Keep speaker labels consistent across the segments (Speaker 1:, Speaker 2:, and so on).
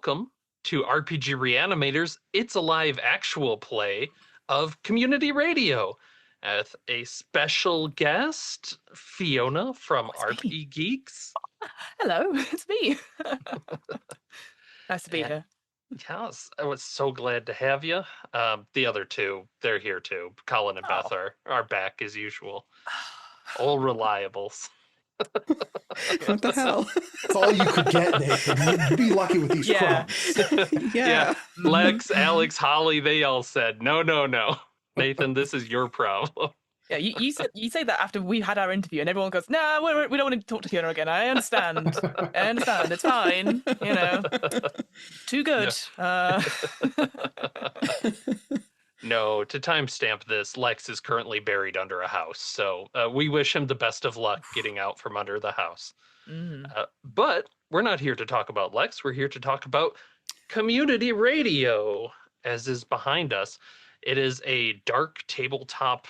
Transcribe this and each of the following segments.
Speaker 1: welcome to RPG Reanimators. It's a live actual play of community radio with a special guest, Fiona from RP Geeks.
Speaker 2: Hello, it's me. Nice to be
Speaker 1: And-
Speaker 2: here.
Speaker 1: Yes, I was so glad to have you. The other two, they're here too. Colin and Beth are back as usual. All reliables.
Speaker 3: What the hell?
Speaker 4: That's all you could get, Nathan. You'd be lucky with these crumbs.
Speaker 3: Yeah.
Speaker 1: Lex, Alex, Holly, they all said, no. Nathan, this is your problem.
Speaker 2: Yeah, you say that after we had our interview, and everyone goes, "No, we don't want to talk to Fiona again." I understand. It's fine. You know, too good.
Speaker 1: No, to timestamp this, Lex is currently buried under a house, so we wish him the best of luck getting out from under the house. But we're not here to talk about Lex. We're here to talk about community radio, as is behind us. It is a dark tabletop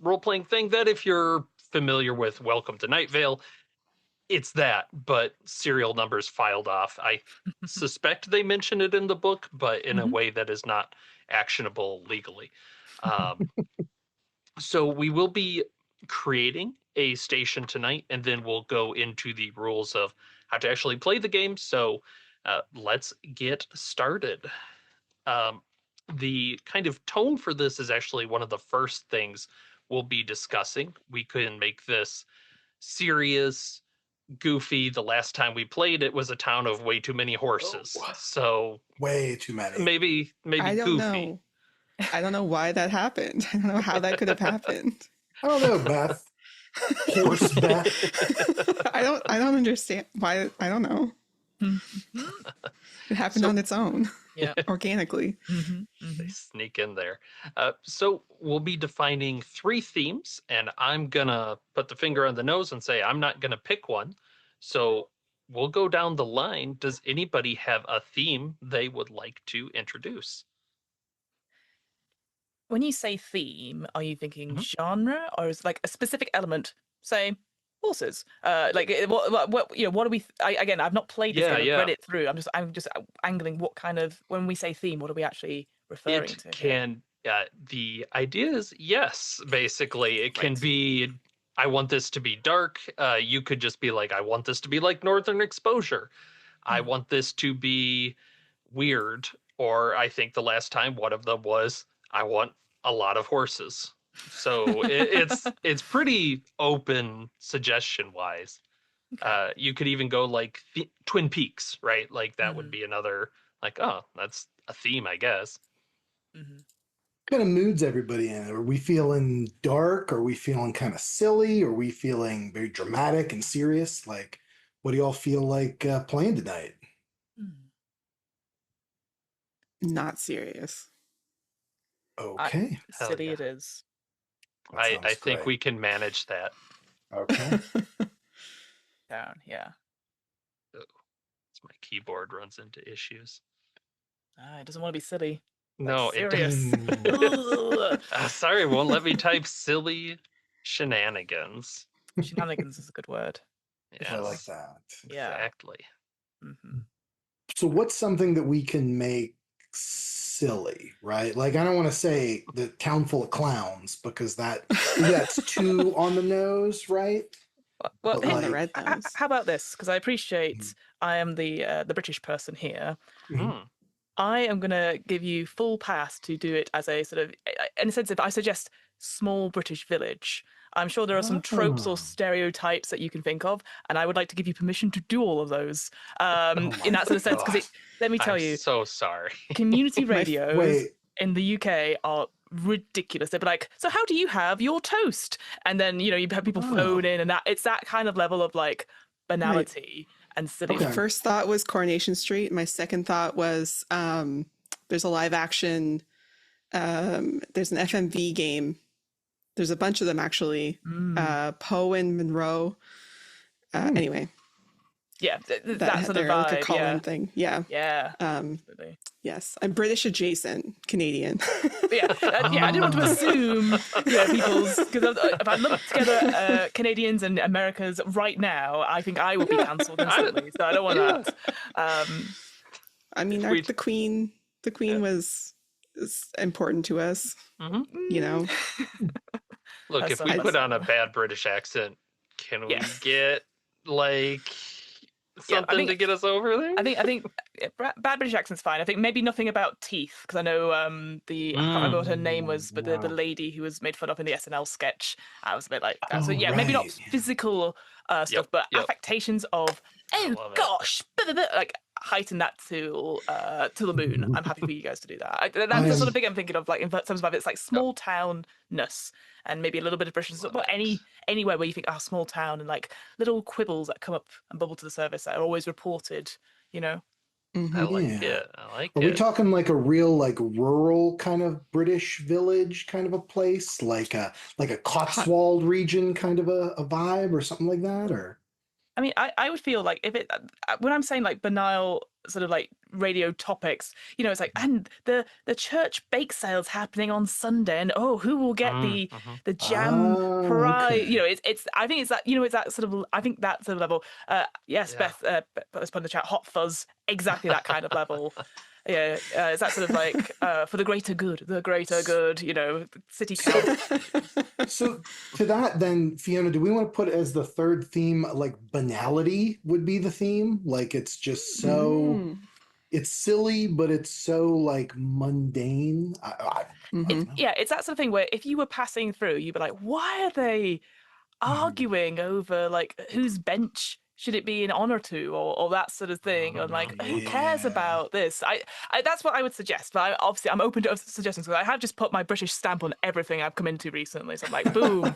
Speaker 1: role-playing thing that, if you're familiar with Welcome to Night Vale, it's that, but serial numbers filed off. I suspect they mention it in the book, but in a way that is not actionable legally. So we will be creating a station tonight, and then we'll go into the rules of how to actually play the game. So let's get started. The kind of tone for this is actually one of the first things we'll be discussing. We can make this serious, goofy. The last time we played it was a town of way too many horses. So
Speaker 4: way too many.
Speaker 1: Maybe
Speaker 3: I don't
Speaker 1: goofy.
Speaker 3: know. I don't know why that happened. I don't know how that could have happened.
Speaker 4: I don't know, Beth. Horse Beth.
Speaker 3: I don't understand why. I don't know. It happened on its own.
Speaker 2: Yeah,
Speaker 3: organically.
Speaker 1: They sneak in there. So we'll be defining 3 themes, and I'm gonna put the finger on the nose and say I'm not gonna pick one. So we'll go down the line. Does anybody have a theme they would like to introduce?
Speaker 2: When you say theme, are you thinking genre, or is it like a specific element? Say horses. Like what you know? What do we? Again, I've not played this game. I've read it through. I'm just angling. What kind of, when we say theme, what are we actually referring to?
Speaker 1: Can the idea is yes. Basically, it can be. I want this to be dark. You could just be like, I want this to be like Northern Exposure. I want this to be weird. Or I think the last time one of them was, I want a lot of horses. So it's pretty open suggestion wise. Okay. You could even go like Twin Peaks, right? Like that would be another, like, oh, that's a theme, I guess.
Speaker 4: What kind of moods everybody in? Are we feeling dark? Are we feeling kind of silly? Are we feeling very dramatic and serious? Like, what do y'all feel like playing tonight?
Speaker 3: Not serious.
Speaker 4: Okay.
Speaker 2: Silly it is.
Speaker 1: I think we can manage that.
Speaker 4: Okay.
Speaker 2: Down, yeah.
Speaker 1: Oh, my keyboard runs into issues.
Speaker 2: It doesn't want to be silly.
Speaker 1: No,
Speaker 2: serious.
Speaker 1: It doesn't. Sorry, it won't let me type silly shenanigans.
Speaker 2: Shenanigans is a good word.
Speaker 1: Yes.
Speaker 4: I like that.
Speaker 2: Yeah.
Speaker 1: Exactly.
Speaker 4: So what's something that we can make silly, right? Like, I don't want to say the town full of clowns, because that's too on the nose, right?
Speaker 2: Well,
Speaker 3: on the red nose.
Speaker 2: How about this? Because I appreciate I am the British person here. I am going to give you full pass to do it as a sort of, in a sense, if I suggest small British village, I'm sure there are some tropes or stereotypes that you can think of, and I would like to give you permission to do all of those in that sort of sense. Because let me tell you,
Speaker 1: so sorry.
Speaker 2: Community radios in the UK are ridiculous. They'd be like, so how do you have your toast? And then, you know, you have people phone in, and it's that kind of level of like banality. And
Speaker 3: my first thought was Coronation Street. My second thought was there's a live action, there's an FMV game. There's a bunch of them actually. Poe and Monroe. Anyway.
Speaker 2: Yeah, that sort of vibe.
Speaker 3: Like a Colin thing. Yeah.
Speaker 2: Yeah.
Speaker 3: Yes, I'm British adjacent, Canadian.
Speaker 2: I didn't want to assume people's, because if I look together Canadians and Americas right now, I think I will be cancelled instantly. So I don't want that.
Speaker 3: I mean, the queen was important to us. You know.
Speaker 1: Look, if we put on a bad British accent, can we get like something to get us over there?
Speaker 2: I think bad British accent's fine. I think maybe nothing about teeth, because I know I can't remember what her name was, but the lady who was made fun of in the SNL sketch, I was a bit like that. So yeah, maybe not physical stuff, but affectations of gosh, like heighten that to the moon. I'm happy for you guys to do that. That's the sort of thing I'm thinking of, like in terms of it's like small townness and maybe a little bit of British, but anywhere where you think small town, and like little quibbles that come up and bubble to the surface that are always reported, you know.
Speaker 1: I like it.
Speaker 4: Are we talking like a real like rural kind of British village kind of a place, like a Cotswold region kind of a vibe or something like that? Or
Speaker 2: I mean, I would feel like if it, when I'm saying like banal sort of like radio topics, you know, it's like, and the church bake sale's happening on Sunday, and who will get the jam prize? You know, it's I think it's that, you know, it's that sort of, I think that sort of level. Yes, Beth, let's put in the chat, hot fuzz, exactly that kind of level. Yeah, it's that sort of like for the greater good, you know, city council.
Speaker 4: So to that then, Fiona, do we want to put it as the third theme, like banality would be the theme? Like it's just so, it's silly, but it's so like mundane.
Speaker 2: It's that sort of thing where if you were passing through, you'd be like, why are they arguing over like whose bench should it be in honor to, or that sort of thing, or like who cares about this? I that's what I would suggest. But I'm open to suggestions, because I have just put my British stamp on everything I've come into recently. So I'm like, boom.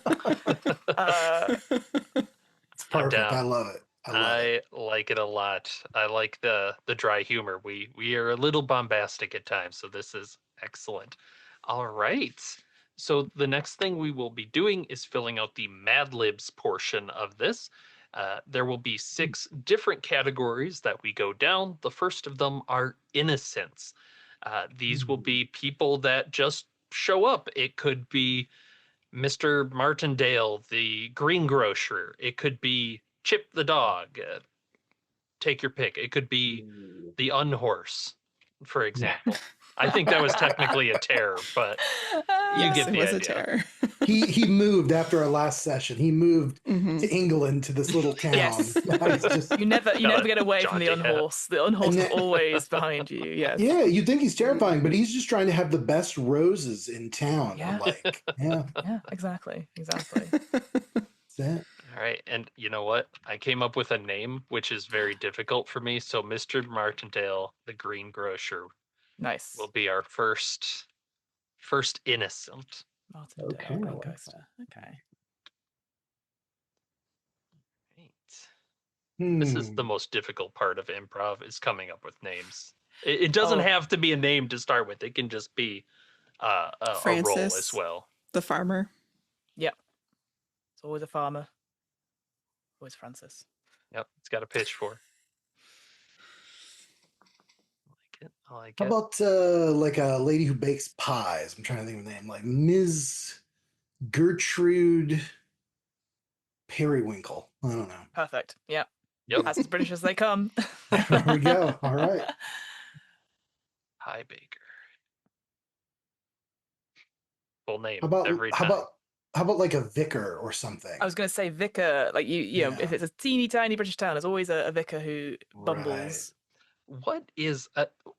Speaker 4: It's perfect. I love it.
Speaker 1: I like it a lot. I like the dry humor. We are a little bombastic at times, so this is excellent. All right. So the next thing we will be doing is filling out the Mad Libs portion of this. There will be 6 different categories that we go down. The first of them are innocents. These will be people that just show up. It could be Mr. Martindale, the greengrocer. It could be Chip the dog. Take your pick. It could be the unhorse, for example. I think that was technically a terror, but you get the idea. It was a terror.
Speaker 4: He moved after our last session. He moved to England, to this little town.
Speaker 2: Yes. You never get away from the unhorse. The unhorse is always behind you. Yes.
Speaker 4: Yeah, you'd think he's terrifying, but he's just trying to have the best roses in town.
Speaker 2: Yeah. Yeah, exactly.
Speaker 4: That's it.
Speaker 1: All right, and you know what? I came up with a name which is very difficult for me. So Mr. Martindale, the greengrocer, will be our first innocent.
Speaker 2: Martindale, greengrocer. Okay.
Speaker 1: Right. This is the most difficult part of improv, is coming up with names. It doesn't have to be a name to start with. It can just be a role as well.
Speaker 3: The farmer.
Speaker 2: Yep. It's always a farmer. Always Francis.
Speaker 1: Yep, it's got a pitchfork. I like it.
Speaker 4: How about like a lady who bakes pies? I'm trying to think of the name, like Ms. Gertrude Periwinkle. I don't know.
Speaker 2: Perfect. Yep.
Speaker 1: As
Speaker 2: as British as they come.
Speaker 4: There we go. All right.
Speaker 1: Pie baker. Full name.
Speaker 4: How about like a vicar or something?
Speaker 2: I was going to say vicar, like you know, if it's a teeny tiny British town, there's always a vicar who bumbles.
Speaker 1: Right.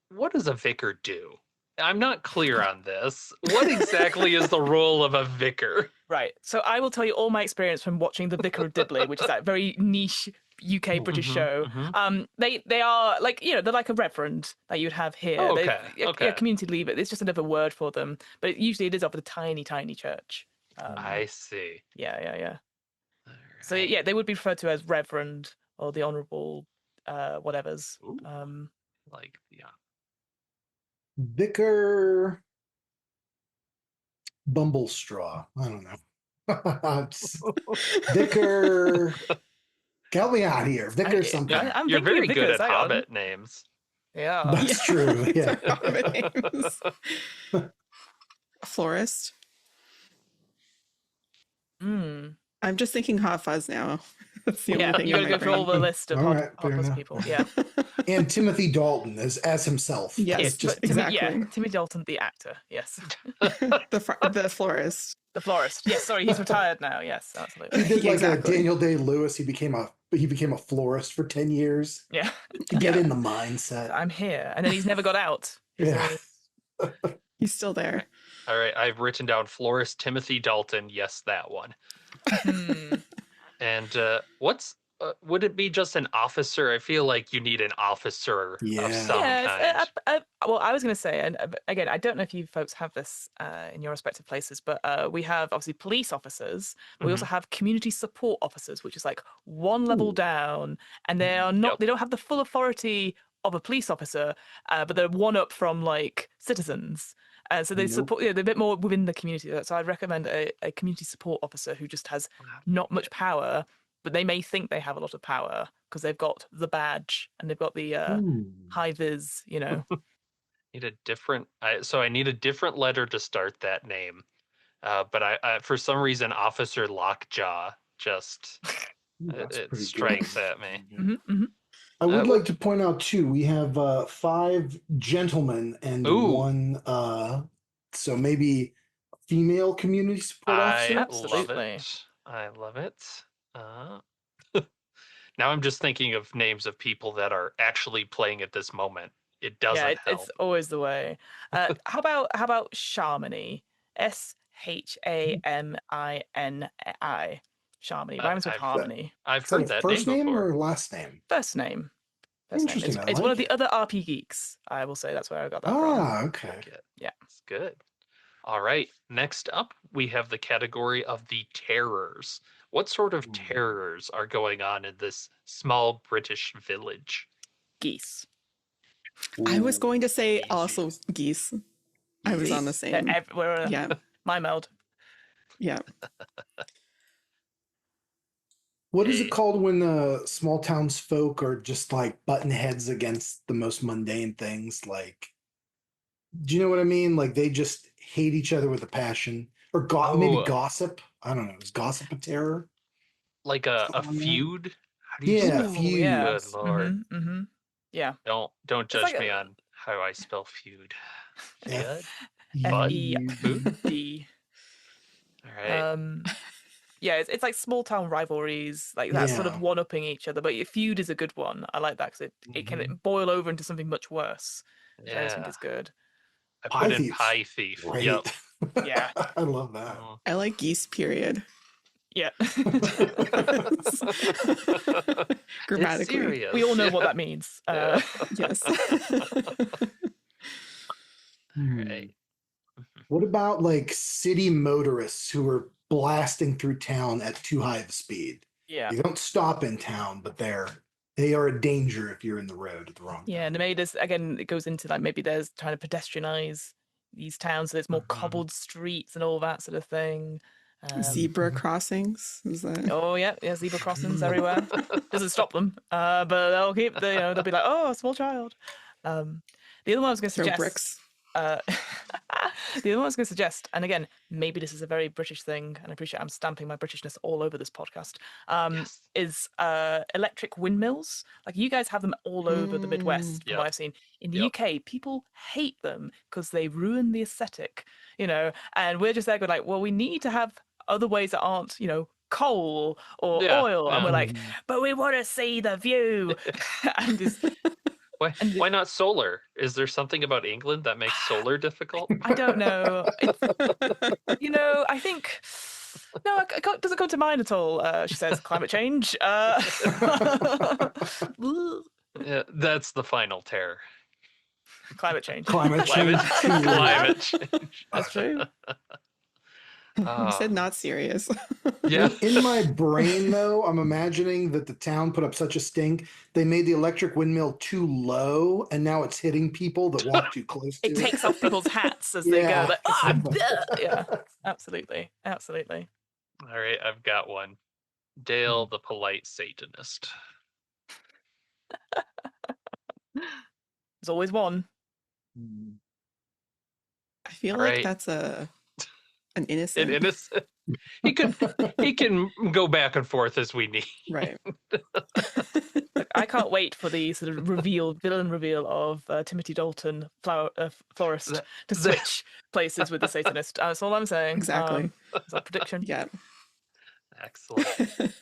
Speaker 1: What does a vicar do? I'm not clear on this. What exactly is the role of a vicar?
Speaker 2: Right. So I will tell you all my experience from watching The Vicar of Dibley, which is that very niche UK British show. They are like, you know, they're like a reverend that you'd have here.
Speaker 1: Okay.
Speaker 2: Community leader. It's just another word for them, but usually it is of a tiny church.
Speaker 1: I see.
Speaker 2: Yeah.
Speaker 1: Right.
Speaker 2: So yeah, they would be referred to as reverend or the honourable whatevers.
Speaker 4: Vicar Bumblestraw. I don't know. Vicar. Help me out here. Vicar something.
Speaker 1: You're very good at Hobbit names.
Speaker 2: Yeah.
Speaker 4: That's true. Yeah.
Speaker 3: Hobbit names. Florist. I'm just thinking hot fuzz now. That's the only thing
Speaker 2: you
Speaker 3: in
Speaker 2: gotta
Speaker 3: my
Speaker 2: go through all the
Speaker 3: brain.
Speaker 2: list of
Speaker 4: All right, fair
Speaker 2: hot bus
Speaker 4: enough.
Speaker 2: people. Yeah.
Speaker 4: And Timothy Dalton as himself.
Speaker 3: Yes,
Speaker 2: Yes,
Speaker 4: just
Speaker 3: exactly.
Speaker 2: Timothy Dalton, the actor. Yes.
Speaker 3: The florist.
Speaker 2: The florist. Yes, sorry, he's retired now. Yes, absolutely.
Speaker 4: he did like
Speaker 3: Exactly.
Speaker 4: a Daniel Day-Lewis. He became a florist for 10 years
Speaker 2: Yeah.
Speaker 4: to get
Speaker 3: Yeah.
Speaker 4: in the mindset.
Speaker 2: I'm here. And then he's never got out. He's
Speaker 4: Yeah.
Speaker 2: always...
Speaker 3: He's still there.
Speaker 1: All right, I've written down florist Timothy Dalton. Yes, that one. And would it be just an officer? I feel like you need an officer
Speaker 4: Yeah.
Speaker 1: of some
Speaker 2: Yes.
Speaker 1: kind.
Speaker 2: Well, I was going to say, and again, I don't know if you folks have this in your respective places, but we have obviously police officers. But we also have community support officers, which is like one level
Speaker 4: Ooh.
Speaker 2: down, and they are not.
Speaker 1: Yep.
Speaker 2: They don't have the full authority of a police officer, but they're one up from like citizens. So they support. They're a bit more within the community. So I'd recommend a community support officer who just has not much power, but they may think they have a lot of power because they've got the badge and they've got the high vis,
Speaker 1: Need a different. I need a different letter to start that name. But I for some reason, Officer Lockjaw just
Speaker 4: That's
Speaker 1: it
Speaker 4: pretty
Speaker 1: strikes
Speaker 4: good.
Speaker 1: at me.
Speaker 4: I would
Speaker 1: Well-
Speaker 4: like to point out too, we have 5 gentlemen and
Speaker 1: Ooh.
Speaker 4: 1 so maybe female community support officer.
Speaker 1: I
Speaker 2: Absolutely.
Speaker 1: love it. I love it. Now I'm just thinking of names of people that are actually playing at this moment. It doesn't
Speaker 2: Yeah,
Speaker 1: help.
Speaker 2: it's always the way. How about Sharmony? Shamini. Shamini rhymes with
Speaker 1: I've
Speaker 2: harmony.
Speaker 1: I've
Speaker 4: Is that
Speaker 1: heard
Speaker 4: a
Speaker 1: that
Speaker 4: first
Speaker 1: name
Speaker 4: name
Speaker 1: before.
Speaker 4: or last name?
Speaker 2: First name.
Speaker 4: Interesting, I
Speaker 2: It's one
Speaker 4: like
Speaker 2: of the
Speaker 4: it.
Speaker 2: other RP geeks. I will say that's where I got that from.
Speaker 4: Ah, okay.
Speaker 1: Like it.
Speaker 2: Yeah.
Speaker 1: It's good. All right. Next up, we have the category of the terrors. What sort of terrors are going on in this small British village?
Speaker 2: Geese.
Speaker 3: I was going to say
Speaker 1: Geese.
Speaker 3: also geese. I was on the
Speaker 2: They're
Speaker 3: same.
Speaker 2: everywhere.
Speaker 3: Yeah.
Speaker 2: My meld.
Speaker 3: Yeah.
Speaker 4: What is it called when small townsfolk are just like button heads against the most mundane things? Like, do you know what I mean? Like they just hate each other with a passion, or maybe
Speaker 1: Oh.
Speaker 4: gossip. I don't know. Is gossip a terror?
Speaker 1: Like a
Speaker 4: Something like that?
Speaker 1: feud? How do you
Speaker 4: Yeah,
Speaker 1: spell?
Speaker 4: feud.
Speaker 2: Yeah.
Speaker 1: Good lord.
Speaker 2: Yeah.
Speaker 1: Don't judge
Speaker 2: like
Speaker 1: me on how I spell feud.
Speaker 4: F
Speaker 1: Bud?
Speaker 2: FEUD.
Speaker 1: All right.
Speaker 2: Yeah, it's like small town rivalries, like that sort of
Speaker 4: Yeah.
Speaker 2: one upping each other. But feud is a good one. I like that because it can boil over into something much worse, which I always think
Speaker 1: Yeah.
Speaker 2: is good.
Speaker 1: I
Speaker 4: Pie
Speaker 1: put in
Speaker 4: Thief.
Speaker 1: Pie Thief.
Speaker 4: Great.
Speaker 1: Yep.
Speaker 2: Yeah.
Speaker 4: I love that.
Speaker 1: Oh.
Speaker 3: I like geese, period.
Speaker 2: Yeah.
Speaker 1: It's
Speaker 3: Grammatically.
Speaker 1: serious.
Speaker 2: We all know
Speaker 1: Yeah.
Speaker 2: what that means.
Speaker 1: Yeah.
Speaker 3: Yes.
Speaker 1: All right.
Speaker 4: What about like city motorists who are blasting through town at too high of a speed?
Speaker 2: Yeah.
Speaker 4: You don't stop in town, but they are a danger if you're in the road at the wrong
Speaker 2: Yeah,
Speaker 4: time.
Speaker 2: and maybe there's again it goes into like maybe there's trying to pedestrianize these towns so there's more cobbled streets and all that sort of thing.
Speaker 3: Zebra crossings. Is that?
Speaker 2: Oh yeah, zebra crossings everywhere. Doesn't stop them, but they'll keep. They'll be like, oh, a small child. The other one I was going to
Speaker 3: Throw
Speaker 2: suggest.
Speaker 3: bricks.
Speaker 2: The other one I was going to suggest, and again, maybe this is a very British thing, and I appreciate I'm stamping my Britishness all over this podcast.
Speaker 1: Yes.
Speaker 2: Is electric windmills? Like you guys have them all over the Midwest, from
Speaker 1: Yep.
Speaker 2: what I've seen. In the
Speaker 1: Yep.
Speaker 2: UK, people hate them because they ruin the aesthetic, and we're just there going like, well, we need to have other ways that aren't, coal or
Speaker 1: Yeah,
Speaker 2: oil, and
Speaker 1: yeah.
Speaker 2: we're like, but we want to see the view, and just.
Speaker 1: Why not solar? Is there something about England that makes solar difficult?
Speaker 2: I don't know. I think no, it doesn't come to mind at all. She says climate change.
Speaker 1: Yeah, that's the final terror.
Speaker 2: Climate change.
Speaker 4: Climate change.
Speaker 1: Climate change.
Speaker 2: That's true.
Speaker 3: You said not serious.
Speaker 1: Yeah.
Speaker 4: In my brain, though, I'm imagining that the town put up such a stink. They made the electric windmill too low, and now it's hitting people that walk too close to
Speaker 2: It takes off people's hats as they go.
Speaker 4: Yeah.
Speaker 2: Like, yeah, absolutely.
Speaker 1: All right, I've got one. Dale, the polite Satanist.
Speaker 2: There's always one.
Speaker 3: I feel
Speaker 1: All
Speaker 3: like
Speaker 1: right.
Speaker 3: that's a An innocent.
Speaker 1: An innocent. He can go back and forth as we need.
Speaker 3: Right.
Speaker 2: Look, I can't wait for the sort of villain reveal of Timothy Dalton, florist, to switch places with the Satanist. That's all I'm saying.
Speaker 3: Exactly.
Speaker 2: It's a prediction.
Speaker 3: Yeah.
Speaker 1: Excellent.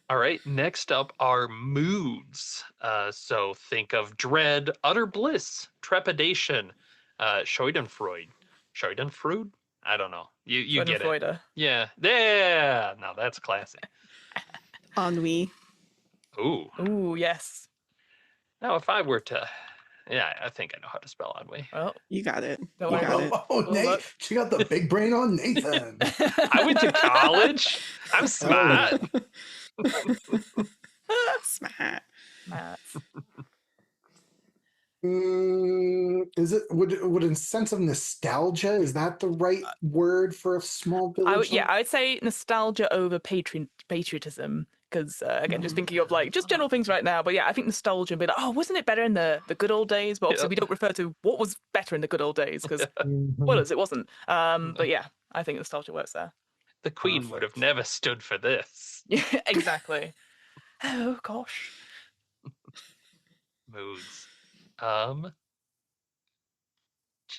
Speaker 1: All right. Next up are moods. So think of dread, utter bliss, trepidation, Schadenfreude. Schadenfreude? I don't know. You get it. Yeah. Yeah. Now that's classy.
Speaker 3: Ennui.
Speaker 1: Ooh,
Speaker 2: yes.
Speaker 1: Now, if I were to, I think I know how to spell ennui.
Speaker 2: Well,
Speaker 3: you got it.
Speaker 2: You
Speaker 3: got it.
Speaker 4: Oh, Nate, she got the big brain on Nathan.
Speaker 1: I went to college. I'm smart.
Speaker 3: Smart.
Speaker 4: Is it would a sense of nostalgia? Is that the right word for a small village?
Speaker 2: I would say nostalgia over patriotism. Because again, just thinking of like just general things right now, but I think nostalgia and be like, oh, wasn't it better in the good old days? But obviously we don't refer to what was better in the good old days because spoilers, it wasn't. But I think nostalgia works there.
Speaker 1: The Queen would have never stood for this.
Speaker 2: Yeah, exactly. Oh gosh.
Speaker 1: Moods.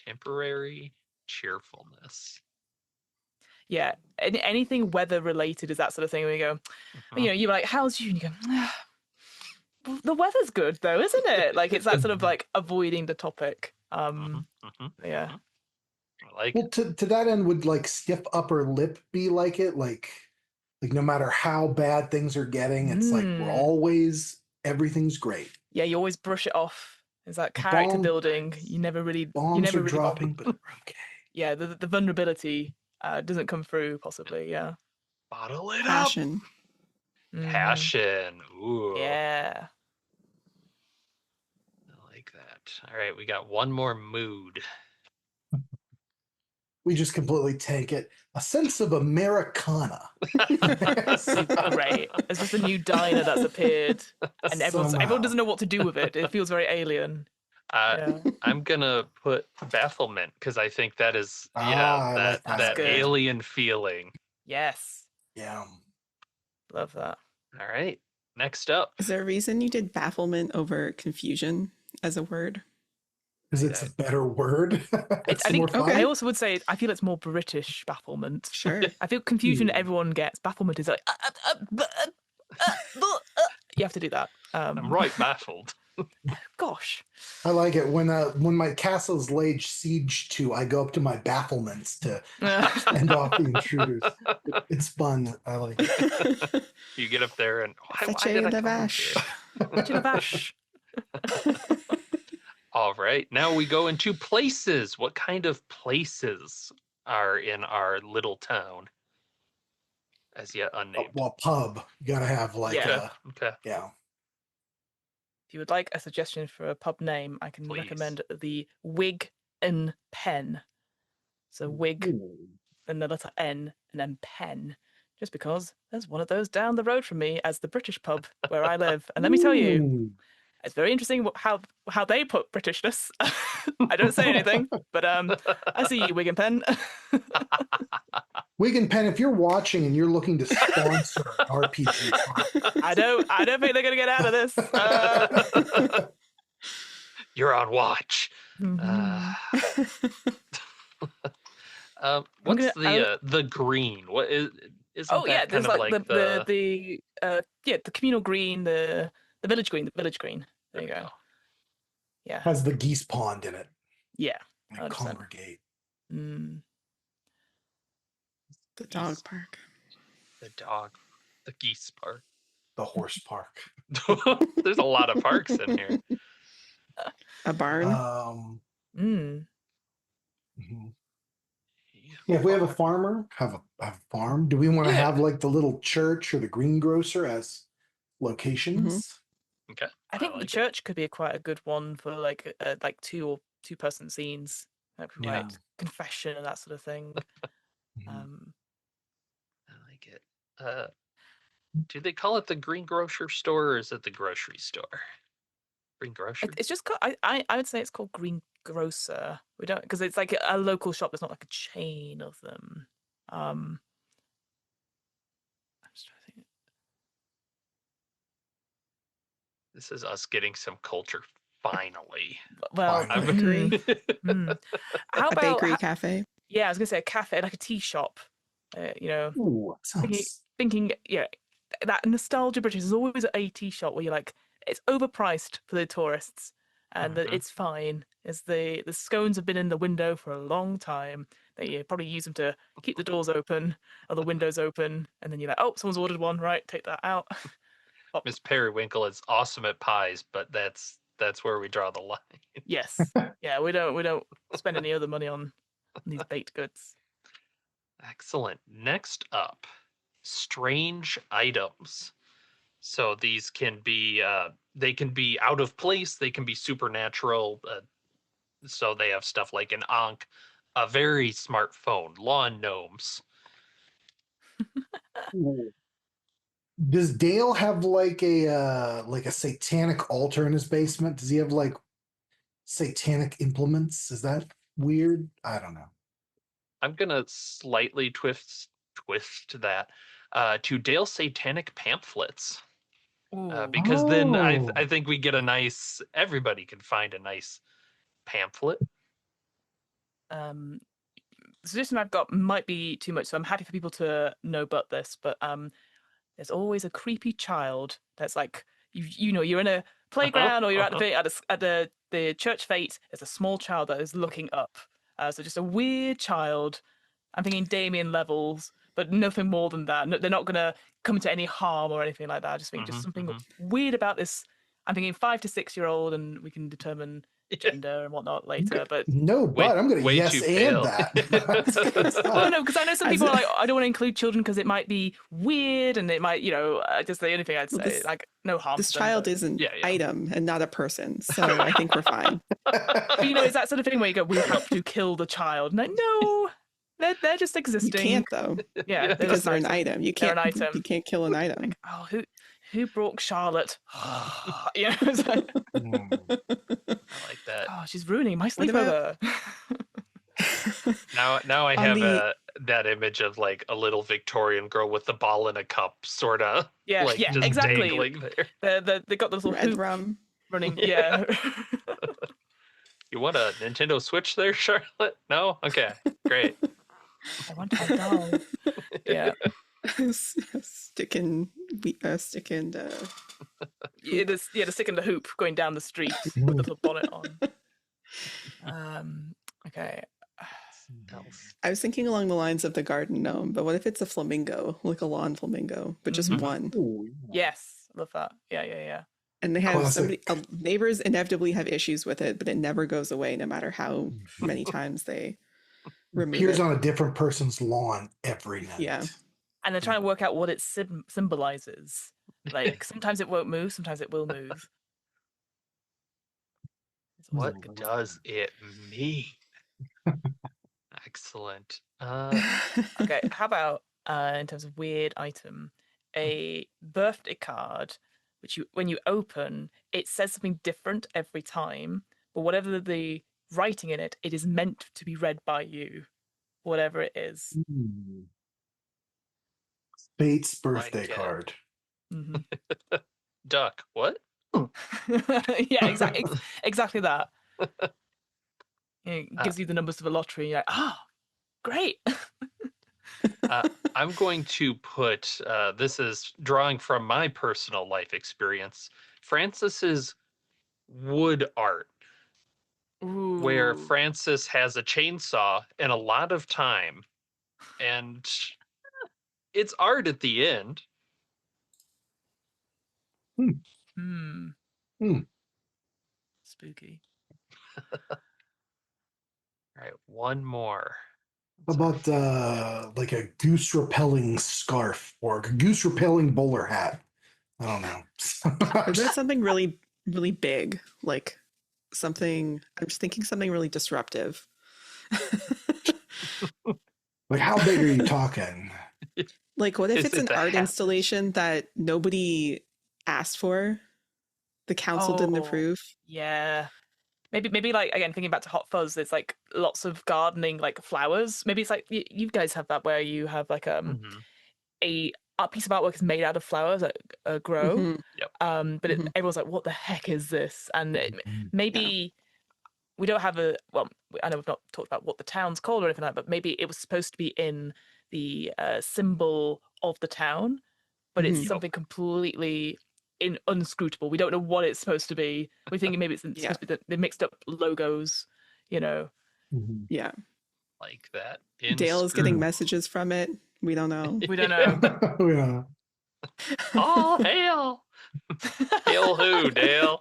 Speaker 1: Temporary cheerfulness.
Speaker 2: Yeah, anything weather related is that sort of thing where you go, you're like, how's you? And you go, the weather's good though, isn't it? Like it's that sort of like avoiding the topic. Yeah.
Speaker 1: I like
Speaker 4: well, to that end, would like stiff upper lip be like it? Like no matter how bad things are getting, it's like we're always, everything's great.
Speaker 2: Yeah, you always brush it off. It's that character building. You never really
Speaker 4: dropping, but we're okay.
Speaker 2: Yeah, the vulnerability doesn't come through, possibly. Yeah.
Speaker 1: Bottle it
Speaker 3: Passion.
Speaker 1: up. Passion. Ooh.
Speaker 2: Yeah.
Speaker 1: I like that. All right, we got one more mood.
Speaker 4: We just completely take it. A sense of Americana.
Speaker 2: Right. It's just a new diner that's appeared, and everyone doesn't know what to do with it. It feels very alien.
Speaker 1: I'm gonna put bafflement because I think that is that alien feeling.
Speaker 2: Yes.
Speaker 4: Yeah.
Speaker 2: Love that.
Speaker 1: All right. Next up.
Speaker 3: Is there a reason you did bafflement over confusion as a word?
Speaker 4: Because it's a better word.
Speaker 2: I also would say I feel it's more British bafflement.
Speaker 3: Sure.
Speaker 2: I feel confusion everyone gets. Bafflement is like you have to do that.
Speaker 1: I'm right baffled.
Speaker 2: Gosh.
Speaker 4: I like it when my castle is laid siege to, I go up to my bafflements to fend off the intruders. It's fun. I like it.
Speaker 1: You get up there and All right, now we go into places. What kind of places are in our little town? As yet unnamed.
Speaker 4: Well, pub. You gotta have like
Speaker 1: okay.
Speaker 4: Yeah.
Speaker 2: If you would like a suggestion for a pub name, I can recommend the Wig and Pen. So Wig, then the letter N, and then Pen. Just because there's one of those down the road from me as the British pub where I live. And let me tell you, it's very interesting how they put Britishness. I don't say anything, but I see you, Wig and Pen.
Speaker 4: Wig and Pen, if you're watching and you're looking to sponsor RPG podcast,
Speaker 2: I don't think they're gonna get out of this.
Speaker 1: You're on watch. What's the green? What is?
Speaker 2: There's like the communal green, the village green. The village green. There you go. Yeah.
Speaker 4: Has the geese pond in it.
Speaker 2: Yeah.
Speaker 4: And congregate.
Speaker 3: The dog park.
Speaker 1: The geese park.
Speaker 4: The horse park.
Speaker 1: There's a lot of parks in here.
Speaker 3: A barn.
Speaker 4: Yeah, if we have a farmer, have a farm. Do we want to have like the little church or the greengrocer as locations?
Speaker 1: Okay.
Speaker 2: I think the church could be quite a good one for like two-person scenes, like confession and that sort of thing.
Speaker 1: I like it. Do they call it the greengrocer store or is it the grocery store? Greengrocer.
Speaker 2: It's just called, I would say it's called greengrocer. We don't because it's like a local shop. There's not like a chain of them. I'm just trying to think.
Speaker 1: This is us getting some culture finally.
Speaker 2: Well,
Speaker 4: Finally.
Speaker 3: Bakery.
Speaker 2: How
Speaker 3: A
Speaker 2: about
Speaker 3: bakery cafe.
Speaker 2: yeah, I was gonna say a cafe, like a tea shop.
Speaker 4: Ooh, sounds...
Speaker 2: Thinking, that nostalgia British is always a tea shop where you're like, it's overpriced for the tourists, and that it's fine. As the scones have been in the window for a long time, that you probably use them to keep the doors open or the windows open, and then you're like, oh, someone's ordered one, right? Take that out.
Speaker 1: Miss Periwinkle is awesome at pies, but that's where we draw the line.
Speaker 2: Yes, yeah, we don't spend any other money on these baked goods.
Speaker 1: Excellent. Next up, strange items. So these can be they can be out of place, they can be supernatural. So they have stuff like an ankh, a very smart phone, lawn gnomes.
Speaker 4: Ooh. Does Dale have like a satanic altar in his basement? Does he have like satanic implements? Is that weird? I don't know.
Speaker 1: I'm gonna slightly twist that to Dale's satanic pamphlets. Because then I think we get a nice. Everybody can find a nice pamphlet.
Speaker 2: The suggestion I've got might be too much, so I'm happy for people to know about this. But there's always a creepy child that's like you're in a playground or you're at the church fete. There's a small child that is looking up. So just a weird child. I'm thinking Damien levels, but nothing more than that. No, they're not gonna come to any harm or anything like that. I just think just something weird about this. I'm thinking 5 to 6 year old, and we can determine gender and whatnot later. But
Speaker 4: No, but I'm going to
Speaker 1: way
Speaker 4: yes
Speaker 1: too
Speaker 4: and
Speaker 1: pale.
Speaker 4: that.
Speaker 2: well, no, because I know some people are like, I don't want to include children because it might be weird and it might, just the only thing I'd say, like, no harm.
Speaker 3: This
Speaker 2: to them,
Speaker 3: child
Speaker 2: but...
Speaker 3: is an
Speaker 1: Yeah.
Speaker 3: item and not a person, so I think we're fine.
Speaker 2: But it's that sort of thing where you go, we have to kill the child. Like, no, they're just
Speaker 3: You
Speaker 2: existing.
Speaker 3: can't though.
Speaker 2: Yeah,
Speaker 3: Because they're an item. You can't.
Speaker 2: They're an item.
Speaker 3: You can't kill an item.
Speaker 2: Like, oh, who brought Charlotte? It's like,
Speaker 1: I like that.
Speaker 2: oh, she's ruining my sleepover.
Speaker 1: Now I have that image of like a little Victorian girl with the ball in a cup, sort of.
Speaker 2: Yeah,
Speaker 1: like just
Speaker 2: exactly.
Speaker 1: dangling there.
Speaker 2: They got the little
Speaker 3: Red
Speaker 2: hoop
Speaker 3: rum
Speaker 2: running. Yeah.
Speaker 1: You want a Nintendo Switch there, Charlotte? No? Okay, great.
Speaker 2: I want my doll. Yeah.
Speaker 3: stick in
Speaker 2: the stick in the hoop going down the street with the little bonnet on. Okay.
Speaker 3: I was thinking along the lines of the garden gnome, but what if it's a flamingo, like a lawn flamingo, but just one?
Speaker 2: Yes, love that. Yeah.
Speaker 3: And they have neighbors inevitably have issues with it, but it never goes away, no matter how many times they remove
Speaker 4: appears
Speaker 3: it.
Speaker 4: on a different person's lawn every night.
Speaker 3: Yeah.
Speaker 2: And they're trying to work out what it symbolizes. Like sometimes it won't move, sometimes it will move.
Speaker 1: What does it mean? Excellent.
Speaker 2: Okay, how about in terms of weird item, a birthday card, which when you open, it says something different every time, but whatever the writing in it, it is meant to be read by you, whatever it is.
Speaker 4: Bates' birthday card.
Speaker 1: Duck. What?
Speaker 2: Yeah, exactly that. It gives you the numbers to the lottery. You're like, great.
Speaker 1: I'm going to put this is drawing from my personal life experience, Francis's wood art.
Speaker 2: Ooh.
Speaker 1: Where Francis has a chainsaw and a lot of time, and it's art at the end.
Speaker 2: Spooky.
Speaker 1: All right, one more.
Speaker 4: How about like a goose repelling scarf or a goose repelling bowler hat? I don't know.
Speaker 3: Is there something really, really big? Like something, I'm just thinking something really disruptive.
Speaker 4: Like how big are you talking?
Speaker 3: Like what if it's an art installation that nobody asked for? The council didn't approve?
Speaker 2: Yeah. maybe like again thinking back to Hot Fuzz, there's like lots of gardening like flowers. Maybe it's like you guys have that where you have like a piece of artwork is made out of flowers that grow.
Speaker 3: Mm-hmm.
Speaker 1: Yep.
Speaker 2: But everyone's like, what the heck is this? And maybe we don't have I know we've not talked about what the town's called or anything like that, but maybe it was supposed to be in the symbol of the town, but it's something completely unscrutable. We don't know what it's supposed to be. We're thinking maybe it's supposed to be that they mixed up logos, you know.
Speaker 3: Yeah.
Speaker 1: Like that.
Speaker 3: Dale is getting messages from it. We don't know.
Speaker 2: We don't know.
Speaker 4: Yeah.
Speaker 1: All hail! Hail who, Dale?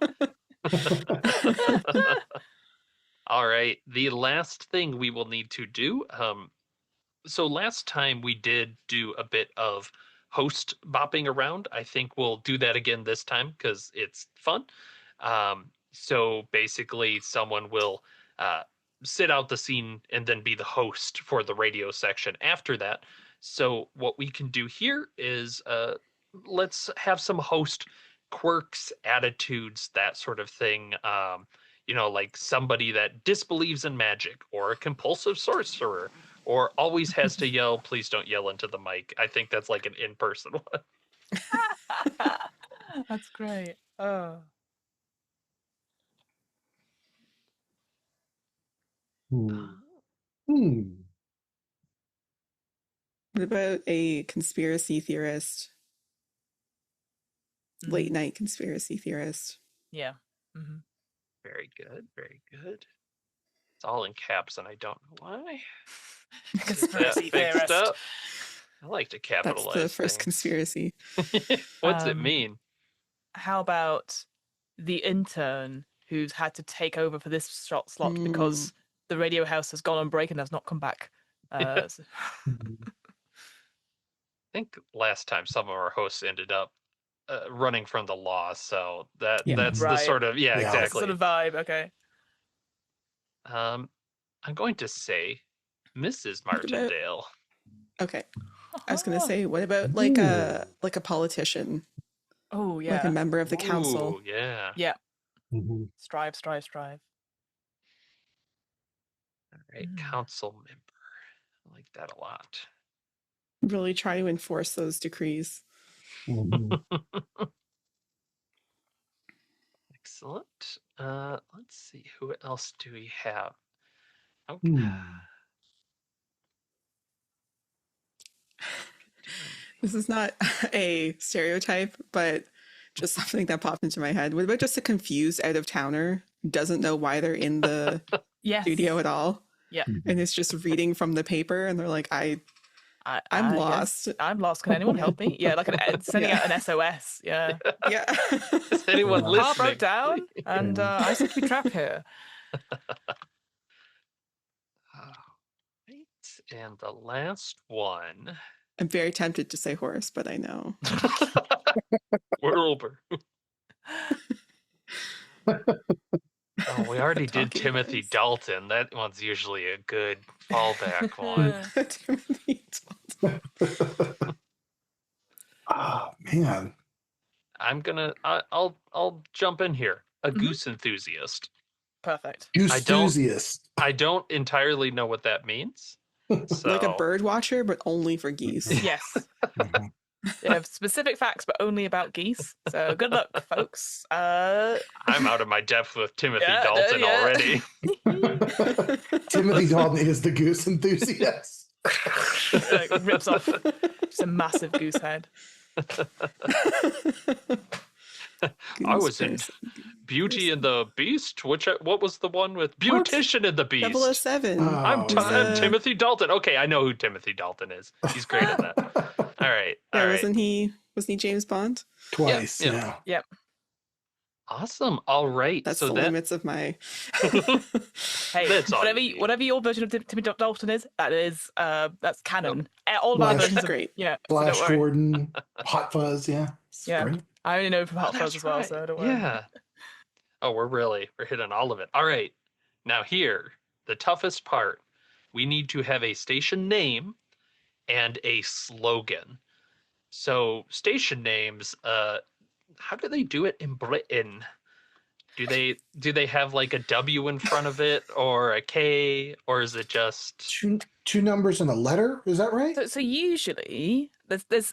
Speaker 1: All right. The last thing we will need to do. So last time we did do a bit of host bopping around. I think we'll do that again this time because it's fun. So basically, someone will sit out the scene and then be the host for the radio section after that. So what we can do here is let's have some host quirks, attitudes, that sort of thing. Like somebody that disbelieves in magic or a compulsive sorcerer or always has to yell, please don't yell into the mic. I think that's like an in-person one.
Speaker 2: That's great. Oh.
Speaker 3: What about a conspiracy theorist? Late night conspiracy theorist.
Speaker 2: Yeah.
Speaker 1: Very good. Very good. It's all in caps, and I don't know why.
Speaker 2: Conspiracy
Speaker 1: Fixed
Speaker 2: theorist.
Speaker 1: up. I like to capitalize.
Speaker 3: That's the first
Speaker 1: things.
Speaker 3: conspiracy.
Speaker 1: What's it mean?
Speaker 2: How about the intern who's had to take over for this slot because the radio house has gone on break and has not come back?
Speaker 1: I think last time some of our hosts ended up running from the law, so that's the sort of exactly.
Speaker 2: That's the sort of vibe. Okay.
Speaker 1: I'm going to say Mrs. Martindale.
Speaker 3: Okay. I was gonna say, what about like a politician?
Speaker 2: Oh yeah.
Speaker 3: Like a member of the council.
Speaker 1: Oh yeah.
Speaker 2: Yeah. Strive.
Speaker 1: All right, council member. I like that a lot.
Speaker 3: Really try to enforce those decrees.
Speaker 1: Excellent. Let's see, who else do we have?
Speaker 3: This is not a stereotype, but just something that popped into my head. What about just a confused out of towner who doesn't know why they're in the studio at all?
Speaker 2: Yeah.
Speaker 3: And it's just reading from the paper and they're like, I'm lost.
Speaker 2: I'm lost. Can anyone help me? Yeah, like sending out an SOS. Yeah.
Speaker 3: Yeah.
Speaker 1: Is anyone
Speaker 2: The
Speaker 1: listening?
Speaker 2: car broke down and I seem to be trapped here.
Speaker 1: Right. And the last one.
Speaker 3: I'm very tempted to say horse, but I know.
Speaker 1: We're over. Oh, we already did Timothy Dalton. That one's usually a good fallback one.
Speaker 3: Timothy Dalton.
Speaker 4: Oh man.
Speaker 1: I'll jump in here. A goose enthusiast.
Speaker 2: Perfect.
Speaker 4: Goose enthusiast.
Speaker 1: I don't entirely know what that means. So.
Speaker 3: Like a bird watcher, but only for geese.
Speaker 2: Yes. They have specific facts, but only about geese. So good luck, folks.
Speaker 1: I'm out of my depth with Timothy Dalton already.
Speaker 4: Timothy Dalton is the goose enthusiast.
Speaker 2: Rips off just a massive goose head.
Speaker 1: I was in Beauty and the Beast. What was the one with Beautician and the Beast?
Speaker 3: 007.
Speaker 1: I'm Timothy Dalton. Okay, I know who Timothy Dalton is. He's great at that. All right.
Speaker 3: Yeah, wasn't he James Bond?
Speaker 4: Twice.
Speaker 2: Yep.
Speaker 1: Awesome. All right.
Speaker 3: That's the limits of my.
Speaker 2: Hey, whatever your version of Timothy Dalton is, that's canon. All of our versions are
Speaker 3: great.
Speaker 2: Yeah.
Speaker 4: Flash
Speaker 2: so
Speaker 4: Gordon, Hot Fuzz. Yeah.
Speaker 2: Great. I only know from Hot Fuzz as well, so don't worry.
Speaker 1: Yeah. Oh, we're hitting all of it. All right. Now here, the toughest part. We need to have a station name and a slogan. So station names, how do they do it in Britain? Do they have like a W in front of it or a K, or is it just
Speaker 4: two numbers and a letter? Is that right?
Speaker 2: So usually there's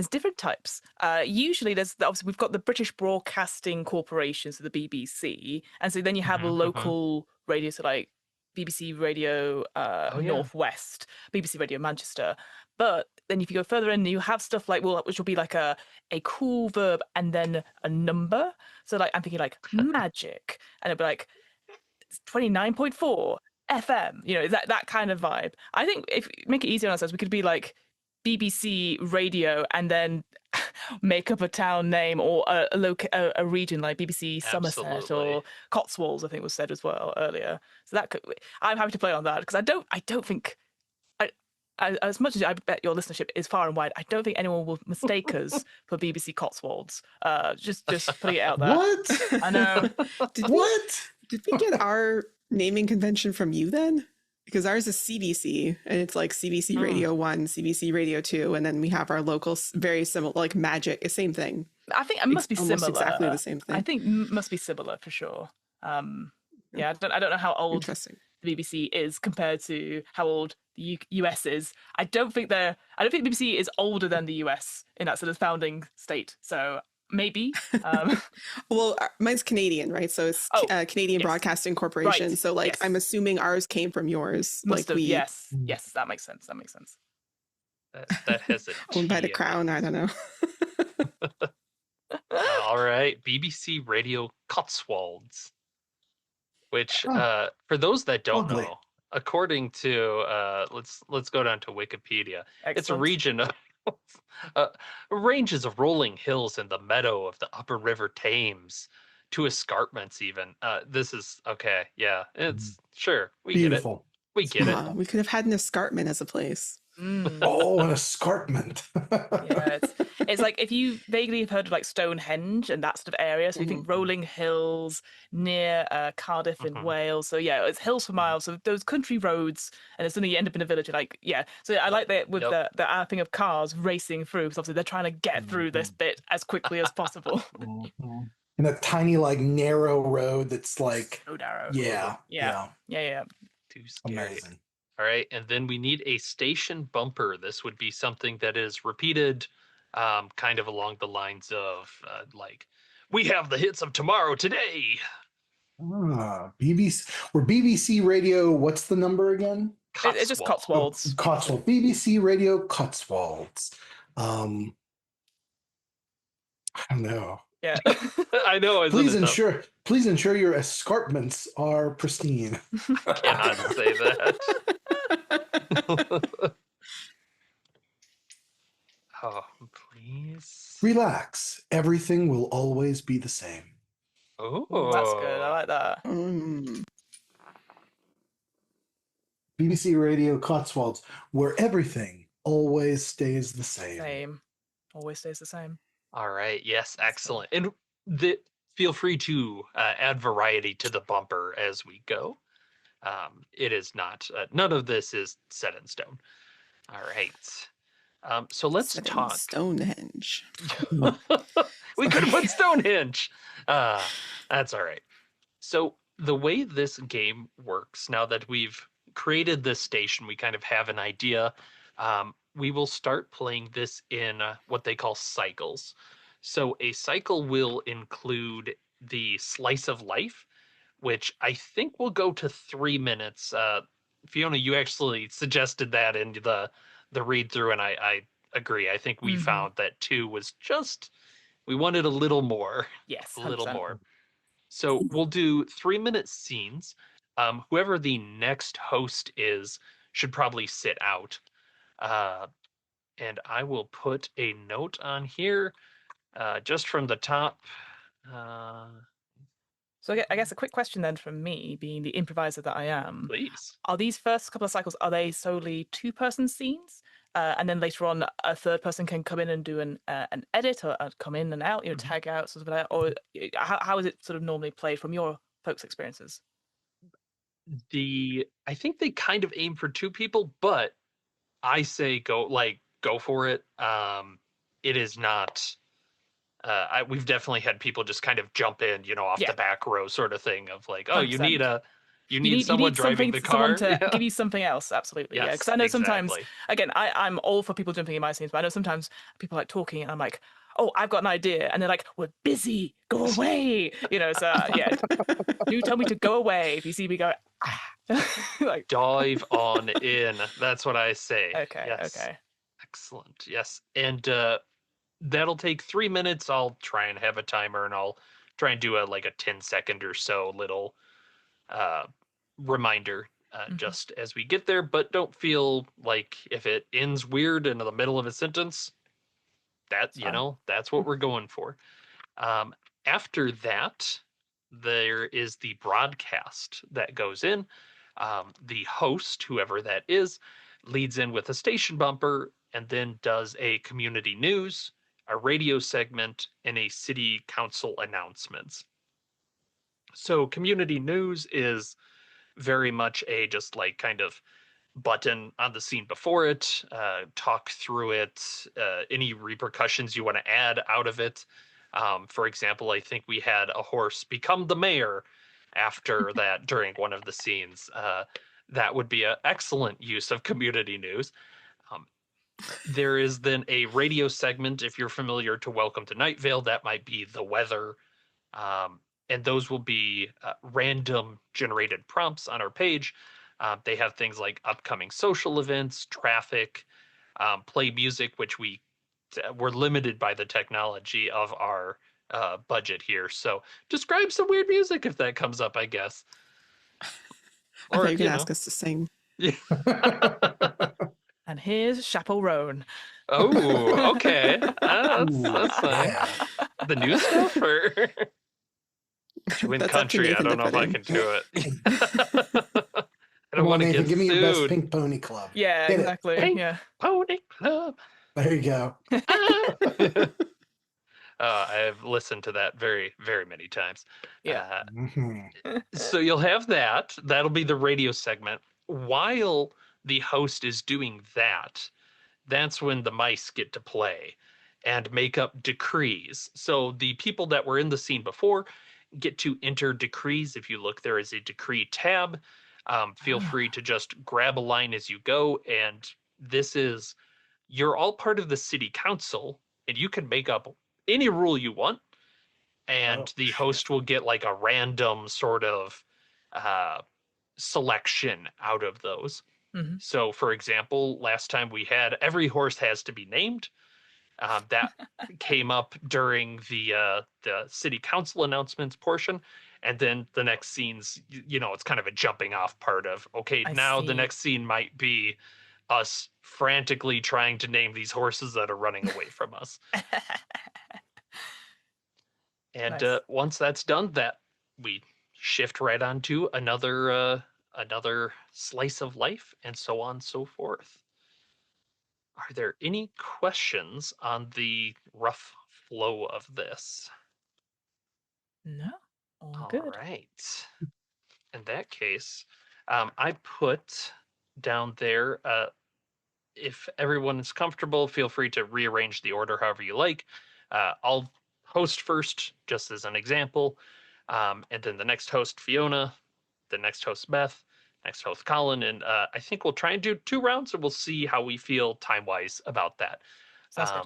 Speaker 2: different types. Usually there's obviously we've got the British Broadcasting Corporation, so the BBC, and so then you have local radio, so like BBC Radio Northwest, BBC Radio Manchester. But then if you go further in, you have stuff like which will be like a cool verb and then a number. So like I'm thinking like magic, and it'll be like 29.4 FM, that kind of vibe. I think if make it easier on ourselves, we could be like BBC Radio and then make up a town name or a region like BBC Somerset or Cotswolds, I think was said as well earlier. So I'm happy to play on that because I don't think as much as I bet your listenership is far and wide, I don't think anyone will mistake us for BBC Cotswolds. Just putting it out there.
Speaker 4: What?
Speaker 2: I know.
Speaker 3: Did we get our naming convention from you then? Because ours is CBC, and it's like CBC Radio 1, CBC Radio 2, and then we have our local, very similar, like Magic, same thing.
Speaker 2: I think it must be similar.
Speaker 3: Exactly the same thing.
Speaker 2: I think must be similar for sure. Yeah, I don't know how old the BBC is compared to how old the US is. I don't think the BBC is older than the US in that sort of founding state. So maybe.
Speaker 3: Well, mine's Canadian, right? So it's Canadian Broadcasting Corporation. Right. So like, I'm assuming ours came from yours.
Speaker 2: Yes, that makes sense.
Speaker 1: That has a
Speaker 3: owned by the Crown. I don't know.
Speaker 1: All right, BBC Radio Cotswolds, which for those that don't know, according to let's go down to Wikipedia. Excellent. It's a region of ranges of rolling hills in the meadow of the upper river Thames to escarpments even. This is okay. Yeah, it's sure. We
Speaker 4: Beautiful.
Speaker 1: Get it. We get it.
Speaker 3: We could have had an escarpment as a place.
Speaker 4: Oh, an escarpment.
Speaker 2: Yeah, it's like if you vaguely have heard of like Stonehenge and that sort of area. So you think rolling hills near Cardiff in Wales. So yeah, it's hills for miles. So those country roads, and as soon as you end up in a village, like So I like that with the thing of cars racing through. Because obviously they're trying to get through this bit as quickly as possible.
Speaker 4: In a tiny like narrow road that's like
Speaker 2: so narrow.
Speaker 4: Yeah.
Speaker 1: Too scary. Amazing. All right, and then we need a station bumper. This would be something that is repeated, kind of along the lines of like, "We have the hits of tomorrow today."
Speaker 4: BBC. We're BBC Radio. What's the number again?
Speaker 2: It's just Cotswolds.
Speaker 4: Cotswolds. BBC Radio Cotswolds. I don't know.
Speaker 2: Yeah,
Speaker 1: I know.
Speaker 4: Please ensure your escarpments are pristine.
Speaker 1: I cannot say that. Oh, please.
Speaker 4: Relax. Everything will always be the same.
Speaker 1: Oh,
Speaker 2: that's good. I like that.
Speaker 4: BBC Radio Cotswolds, where everything always stays the same.
Speaker 2: Always stays the same.
Speaker 1: All right. Yes. Excellent. And feel free to add variety to the bumper as we go. It is not. None of this is set in stone. All right. So let's talk.
Speaker 3: Stonehenge.
Speaker 1: We could have put Stonehenge. That's all right. So the way this game works, now that we've created this station, we kind of have an idea. We will start playing this in what they call cycles. So a cycle will include the slice of life, which I think will go to 3 minutes. Fiona, you actually suggested that in the read through, and I agree. I think we found that 2 was just, we wanted a little more.
Speaker 2: Yes,
Speaker 1: a little more. So we'll do 3-minute scenes. Whoever the next host is should probably sit out. And I will put a note on here just from the top.
Speaker 2: So I guess a quick question then from me, being the improviser that I am.
Speaker 1: Please.
Speaker 2: Are these first couple of cycles, are they solely 2-person scenes? And then later on, a third person can come in and do an edit or come in and out, tag out, sort of that? Or how is it sort of normally played from your folks' experiences?
Speaker 1: I think they kind of aim for 2 people, but I say go for it. It is not we've definitely had people just kind of jump in, off the back row sort of thing of like, oh,
Speaker 2: 100%.
Speaker 1: you need someone driving the
Speaker 2: someone
Speaker 1: car.
Speaker 2: to
Speaker 1: Yeah.
Speaker 2: give you something else. Absolutely, yeah. Because
Speaker 1: Yes,
Speaker 2: I know sometimes,
Speaker 1: exactly.
Speaker 2: again, I'm all for people jumping in my scenes, but I know sometimes people like talking, and I'm like, oh, I've got an idea, and they're like, we're busy, go away. So yeah, do tell me to go away if you see me go. Like,
Speaker 1: Dive on in. That's what I say.
Speaker 2: okay,
Speaker 1: Yes.
Speaker 2: okay.
Speaker 1: Excellent. Yes. And that'll take 3 minutes. I'll try and have a timer, and I'll try and do a 10-second or so little uh, reminder just as we get there. But don't feel like if it ends weird in the middle of a sentence, that
Speaker 2: It's fine.
Speaker 1: that's what we're going for. Um, After that, there is the broadcast that goes in. The host, whoever that is, leads in with a station bumper and then does a community news, a radio segment, and a city council announcements. So, community news is very much a just kind of button on the scene before it, talk through it, any repercussions you want to add out of it. For example, I think we had a horse become the mayor after that during one of the scenes. That would be an excellent use of community news. Um, there is then a radio segment, if you're familiar to Welcome to Night Vale, that might be the weather. Um, and those will be random generated prompts on our page. They have things like upcoming social events, traffic, play music, which we're limited by the technology of our budget here. So describe some weird music if that comes up, I guess.
Speaker 3: I thought
Speaker 1: Or
Speaker 3: you were going to ask us to sing.
Speaker 1: Yeah.
Speaker 2: And here's Chaperone.
Speaker 1: Oh, okay. That's fine.
Speaker 4: Yeah.
Speaker 1: The new stuff or doing
Speaker 3: That's up to
Speaker 1: country? I
Speaker 3: Nathan
Speaker 1: don't
Speaker 3: to
Speaker 1: know if
Speaker 3: put
Speaker 1: I
Speaker 3: in.
Speaker 1: can do it. I don't
Speaker 4: Come on,
Speaker 1: want to
Speaker 4: Nathan,
Speaker 1: get
Speaker 4: give me your best
Speaker 1: sued.
Speaker 4: Pink Pony Club.
Speaker 2: Yeah,
Speaker 4: Hit it.
Speaker 2: exactly.
Speaker 1: Pink
Speaker 2: Yeah.
Speaker 1: Pony Club.
Speaker 4: There you go.
Speaker 1: I've listened to that very, very many times.
Speaker 2: Yeah.
Speaker 4: Mhm.
Speaker 1: So you'll have that. That'll be the radio segment. While the host is doing that, that's when the mice get to play and make up decrees. So the people that were in the scene before get to enter decrees. If you look, there is a decree tab. Feel free to just grab a line as you go. And this is, you're all part of the city council, and you can make up any rule you want.
Speaker 4: Oh,
Speaker 1: And the
Speaker 4: shit.
Speaker 1: host will get a random sort of uh, selection out of those.
Speaker 2: hmm
Speaker 1: So, for example, last time we had every horse has to be named. That came up during the city council announcements portion, and then the next scenes, it's kind of a jumping off part of okay,
Speaker 2: I
Speaker 1: now the
Speaker 2: see.
Speaker 1: next scene might be us frantically trying to name these horses that are running away from us. And
Speaker 2: Nice.
Speaker 1: once that's done, that we shift right on to another slice of life, and so on and so forth. Are there any questions on the rough flow of this?
Speaker 2: No, all
Speaker 1: All
Speaker 2: good.
Speaker 1: right. In that case, I put down there, if everyone is comfortable, feel free to rearrange the order however you like. I'll host first, just as an example, and then the next host, Fiona, the next host, Beth, next host, Colin, and I think we'll try and do 2 rounds, and we'll see how we feel time-wise about that.
Speaker 2: Sounds good.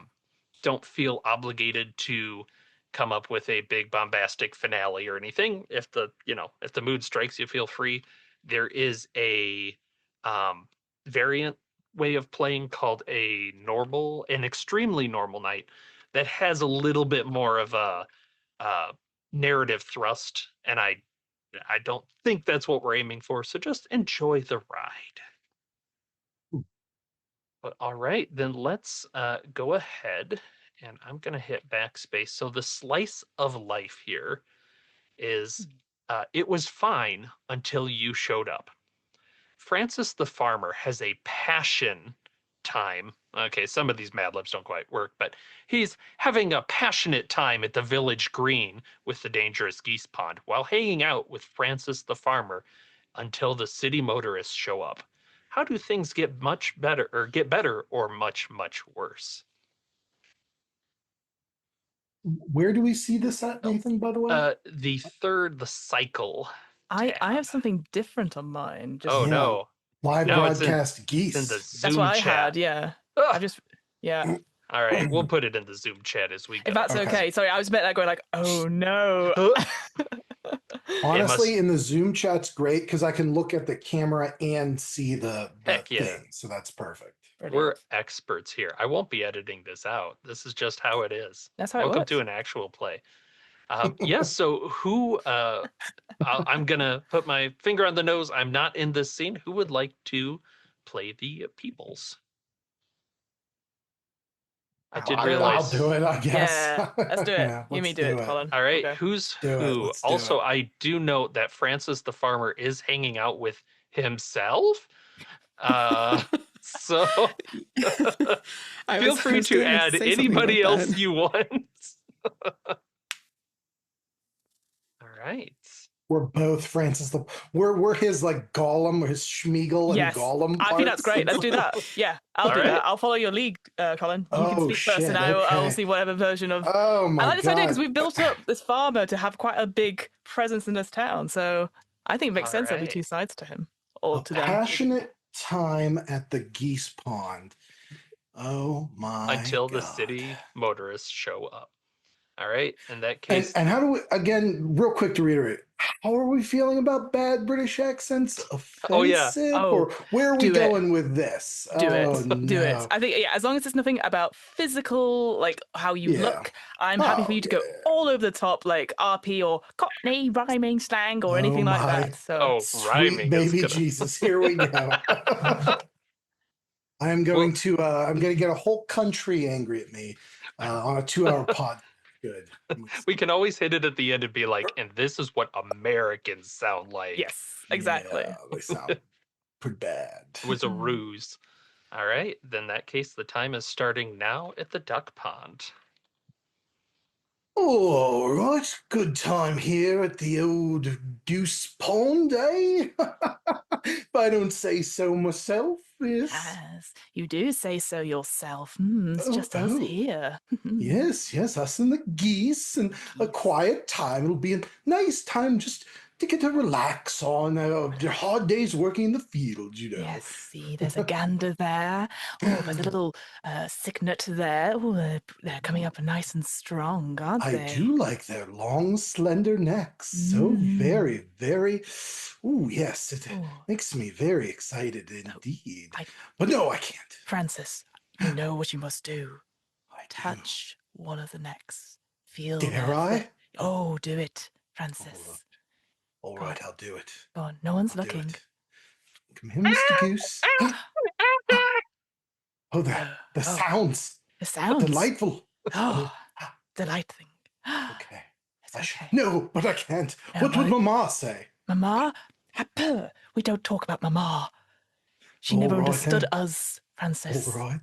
Speaker 1: Don't feel obligated to come up with a big bombastic finale or anything. If the mood strikes you, feel free. There is a variant way of playing called an extremely normal night that has a little bit more of a narrative thrust, and I don't think that's what we're aiming for. So just enjoy the ride. But all right, then let's go ahead, and I'm going to hit backspace. So the slice of life here is it was fine until you showed up. Francis the farmer has a passion time. Okay, some of these Mad Libs don't quite work, but he's having a passionate time at the village green with the dangerous geese pond while hanging out with Francis the farmer until the city motorists show up. How do things get better or much, much worse?
Speaker 4: Where do we see this at, Nathan, by the way?
Speaker 1: The cycle.
Speaker 2: I
Speaker 1: tab.
Speaker 2: have something different on mine. Just,
Speaker 1: Oh,
Speaker 4: Yeah.
Speaker 1: no.
Speaker 4: Live
Speaker 1: No, it's
Speaker 4: broadcast
Speaker 1: in the
Speaker 4: Geese.
Speaker 1: Zoom
Speaker 2: that's what I
Speaker 1: chat.
Speaker 2: had, yeah.
Speaker 1: Ugh.
Speaker 2: I just, yeah.
Speaker 1: All right, we'll put it in the Zoom chat as we go.
Speaker 2: If that's okay. Sorry, I was meant that going like, oh no.
Speaker 4: Honestly, in the Zoom chat's great because I can look at the camera and see the
Speaker 1: Heck yeah.
Speaker 4: thing. So that's perfect.
Speaker 2: Brilliant.
Speaker 1: We're experts here. I won't be editing this out. This is just how it is.
Speaker 2: That's how it
Speaker 1: Welcome
Speaker 2: works.
Speaker 1: to an actual play. Yes, so who... I'm going to put my finger on the nose. I'm not in this scene. Who would like to play the peoples? I did realize...
Speaker 4: I'll do it, I guess.
Speaker 2: Yeah, let's do it.
Speaker 4: Yeah,
Speaker 2: You
Speaker 4: let's
Speaker 2: do it,
Speaker 4: do it.
Speaker 2: Colin.
Speaker 1: All right,
Speaker 2: Okay.
Speaker 1: who's
Speaker 4: Do it,
Speaker 1: who?
Speaker 4: let's do
Speaker 1: Also,
Speaker 4: it.
Speaker 1: I do note that Francis the farmer is hanging out with himself. So feel free to add anybody else you want. All right.
Speaker 4: We're both Francis the. We're his like Gollum, his Schmeagol and
Speaker 2: Yes.
Speaker 4: Gollum.
Speaker 2: I think that's
Speaker 4: parts.
Speaker 2: great. Let's do that. Yeah, I'll
Speaker 1: All
Speaker 2: do
Speaker 1: right.
Speaker 2: that. I'll follow your lead, Colin. You can
Speaker 4: Oh,
Speaker 2: speak first, and
Speaker 4: shit,
Speaker 2: I will
Speaker 4: okay.
Speaker 2: see whatever version of.
Speaker 4: Oh my
Speaker 2: I like this idea because
Speaker 4: God.
Speaker 2: we've built up this farmer to have quite a big presence in this town. So I think it makes sense there'll be
Speaker 1: Alright.
Speaker 2: two sides to him or
Speaker 4: A
Speaker 2: to them.
Speaker 4: passionate time at the Geese Pond. Oh my
Speaker 1: Until
Speaker 4: God.
Speaker 1: the city motorists show up. All right. In that case,
Speaker 4: And how do we, again, real quick to reiterate, how are we feeling about bad British accents? Offensive?
Speaker 1: Oh, yeah.
Speaker 4: Or where are we
Speaker 2: Do it.
Speaker 4: going with this?
Speaker 2: Do
Speaker 4: Oh,
Speaker 2: it.
Speaker 4: no.
Speaker 2: Do it. I think, yeah, as long as it's nothing about physical, like how you
Speaker 4: Yeah.
Speaker 2: look, I'm happy for you to go all over the top, like RP or Cockney rhyming slang or anything like
Speaker 4: my
Speaker 2: that. So,
Speaker 4: Sweet
Speaker 1: rhyming
Speaker 4: baby
Speaker 1: is gonna...
Speaker 4: Jesus, here we go. I'm going to get a whole country angry at me on a 2-hour pod. Good.
Speaker 1: We can always hit it at the end and be like, and this is what Americans sound like.
Speaker 2: yes, exactly.
Speaker 4: Yeah, they sound pretty bad.
Speaker 1: It was a ruse. All right. Then in that case, the time is starting now at the duck pond.
Speaker 4: All right, good time here at the old Goose Pond, eh? If I don't say so myself, yes.
Speaker 2: Yes, you do say so yourself. It's just us here.
Speaker 4: Yes, us and the geese, and a quiet time. It'll be a nice time just to get to relax on your hard days working in the fields, you know.
Speaker 2: Yes, see, there's a gander there. Oh, there's a little cygnet there. Oh, they're coming up nice and strong, aren't they?
Speaker 4: I do like their long, slender necks. So very, very. Oh, yes, it makes me very excited indeed. But no, I can't.
Speaker 2: Francis, you know what you must do.
Speaker 4: I
Speaker 2: Touch one of the necks. Feel.
Speaker 4: Dare I?
Speaker 2: Oh, do it, Francis.
Speaker 4: All right, I'll do it.
Speaker 2: Go on, no one's
Speaker 4: I'll do
Speaker 2: looking.
Speaker 4: it. Come here, Mr. Goose. Oh, the sounds.
Speaker 2: The sounds.
Speaker 4: Delightful.
Speaker 2: Oh, delightful.
Speaker 4: Okay.
Speaker 2: It's okay.
Speaker 4: No, but I can't.
Speaker 2: No,
Speaker 4: What would Mama say?
Speaker 2: Mama? We don't talk about Mama. She never understood us, Francis.
Speaker 4: All right.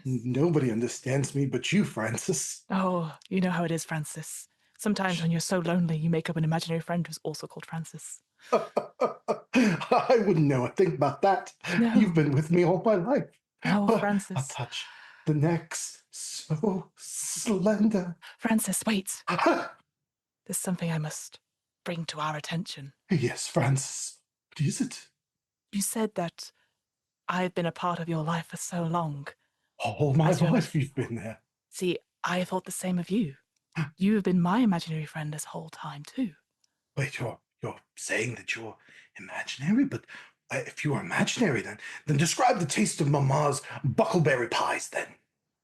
Speaker 4: Nobody understands me but you, Francis.
Speaker 2: Oh, you know how it is, Francis. Sometimes when you're so lonely, you make up an imaginary friend who's also called Francis.
Speaker 4: I wouldn't know a thing about that.
Speaker 2: No.
Speaker 4: You've been with me all my life.
Speaker 2: Oh, Francis.
Speaker 4: I touch the necks so slender.
Speaker 2: Francis, wait. There's something I must bring to our attention.
Speaker 4: Yes, Francis. What is it?
Speaker 2: You said that I've been a part of your life for so long.
Speaker 4: All my life you've been there.
Speaker 2: See, I thought the same of you. You have been my imaginary friend this whole time, too.
Speaker 4: Wait, you're saying that you're imaginary? But if you are imaginary, then describe the taste of Mama's buckleberry pies, then.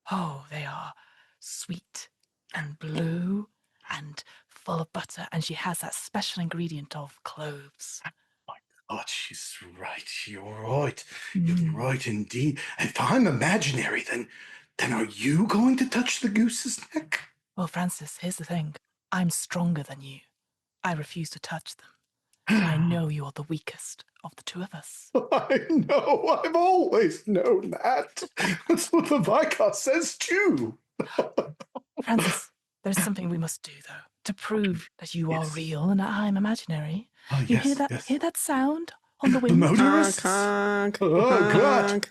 Speaker 2: Oh, they are sweet and blue and full of butter, and she has that special ingredient of cloves.
Speaker 4: My God, she's right. You're right. You're right indeed. If I'm imaginary, then are you going to touch the goose's neck?
Speaker 2: Well, Francis, here's the thing. I'm stronger than you. I refuse to touch them. I know you're the weakest of the two of us.
Speaker 4: I know. I've always known that. That's what the Vicar says too.
Speaker 2: Francis, there's something we must do, though, to prove that you are real and that I'm imaginary.
Speaker 4: Oh,
Speaker 2: You hear that? Hear that sound on the
Speaker 4: The
Speaker 2: wind?
Speaker 4: motorists?
Speaker 3: Honk,
Speaker 4: Oh, God.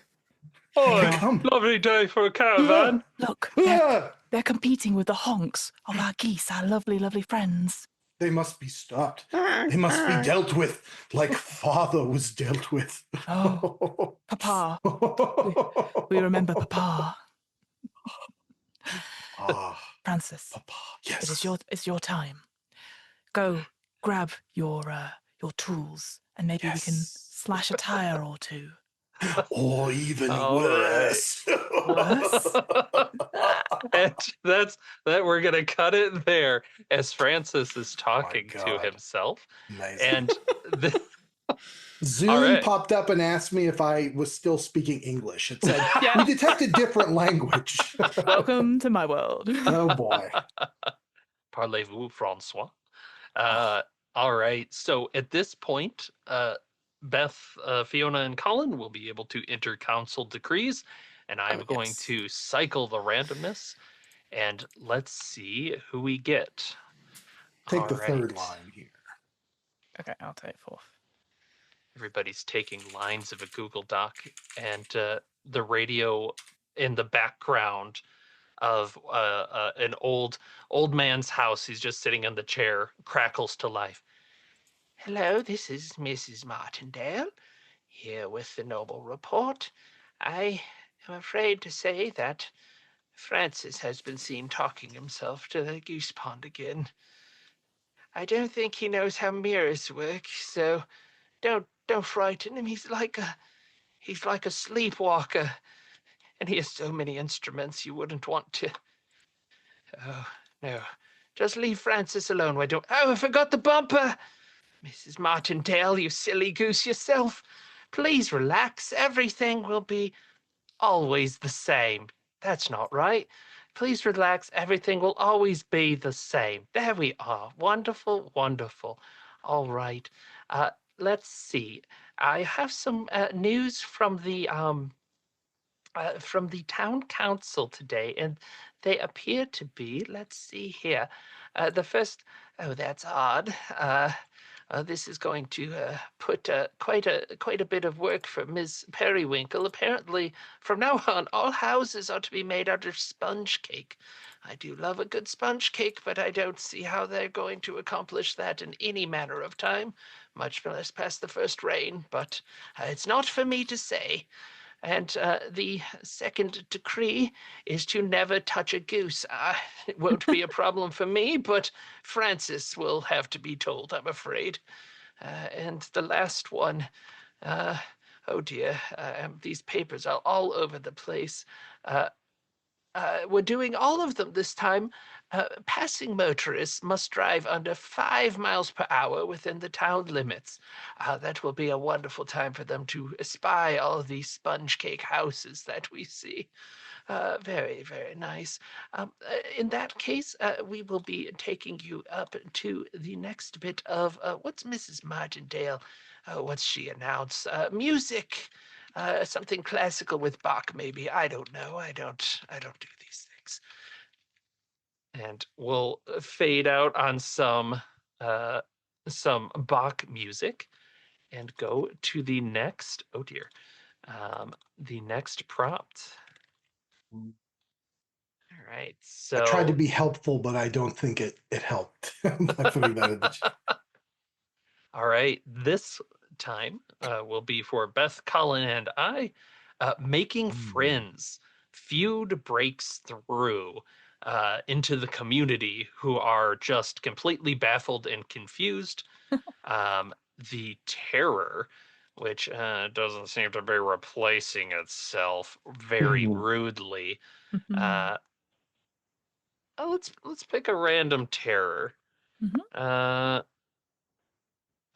Speaker 1: Oh,
Speaker 4: Come.
Speaker 1: lovely day for a caravan.
Speaker 2: Look,
Speaker 4: Ah,
Speaker 2: They're competing with the honks of our geese, our lovely, lovely friends.
Speaker 4: They must be stopped. They must be dealt with like father was dealt with.
Speaker 2: Oh, Papa. We remember Papa. Francis,
Speaker 4: Papa. Yes.
Speaker 2: it's your time. Go grab your tools, and maybe we can slash a tire or two.
Speaker 4: Or even
Speaker 1: All
Speaker 4: worse.
Speaker 2: Worse?
Speaker 1: And that we're gonna cut it there as Francis is talking to
Speaker 4: God.
Speaker 1: himself.
Speaker 4: Amazing.
Speaker 1: And
Speaker 4: Zoom
Speaker 1: All right.
Speaker 4: popped up and asked me if I was still speaking English. It said,
Speaker 2: Yeah.
Speaker 4: we detected different language.
Speaker 2: Welcome to my world.
Speaker 4: Oh, boy.
Speaker 1: Parlez-vous, Francois? All right. So at this point, Beth, Fiona, and Colin will be able to enter council decrees, and I'm going to cycle the randomness, and let's see who we get.
Speaker 4: Take
Speaker 1: All
Speaker 4: the third
Speaker 1: right.
Speaker 4: line here.
Speaker 2: Okay, I'll take fourth.
Speaker 1: Everybody's taking lines of a Google Doc, and the radio in the background of an old man's house. He's just sitting in the chair, crackles to life. Hello, this is Mrs. Martindale, here with the noble report. I am afraid to say that Francis has been seen talking himself to the goose pond again. I don't think he knows how mirrors work, so don't frighten him. He's like a sleepwalker, and he has so many instruments you wouldn't want to. Oh no, just leave Francis alone. Why don't? Oh, I forgot the bumper. Mrs. Martindale, you silly goose yourself. Please relax. Everything will be always the same. That's not right. Please relax. Everything will always be the same. There we are. Wonderful, wonderful. All right. Let's see. I have some news from the town council today, and they appear to be. Let's see here. The first. Oh, that's odd. This is going to put quite a bit of work for Ms. Periwinkle. Apparently, from now on, all houses are to be made out of sponge cake. I do love a good sponge cake, but I don't see how they're going to accomplish that in any manner of time, much less past the first rain. But it's not for me to say. And the second decree is to never touch a goose. It won't be a problem for me, but Francis will have to be told, I'm afraid. And the last one, oh dear, these papers are all over the place. We're doing all of them this time. Passing motorists must drive under 5 miles per hour within the town limits. That will be a wonderful time for them to espy all of these sponge cake houses that we see. Very, very nice. In that case, we will be taking you up to the next bit of what's Mrs. Martindale? What's she announce? Music. Something classical with Bach, maybe. I don't know. I don't do these things. And we'll fade out on some Bach music and go to the next. Oh dear, the next prompt. All right. So
Speaker 4: I tried to be helpful, but I don't think it helped by putting that in the chat.
Speaker 1: All right. This time will be for Beth, Colin, and I. Making friends. Feud breaks through into the community, who are just completely baffled and confused. The terror, which doesn't seem to be replacing itself very rudely. Let's pick a random terror. Oh,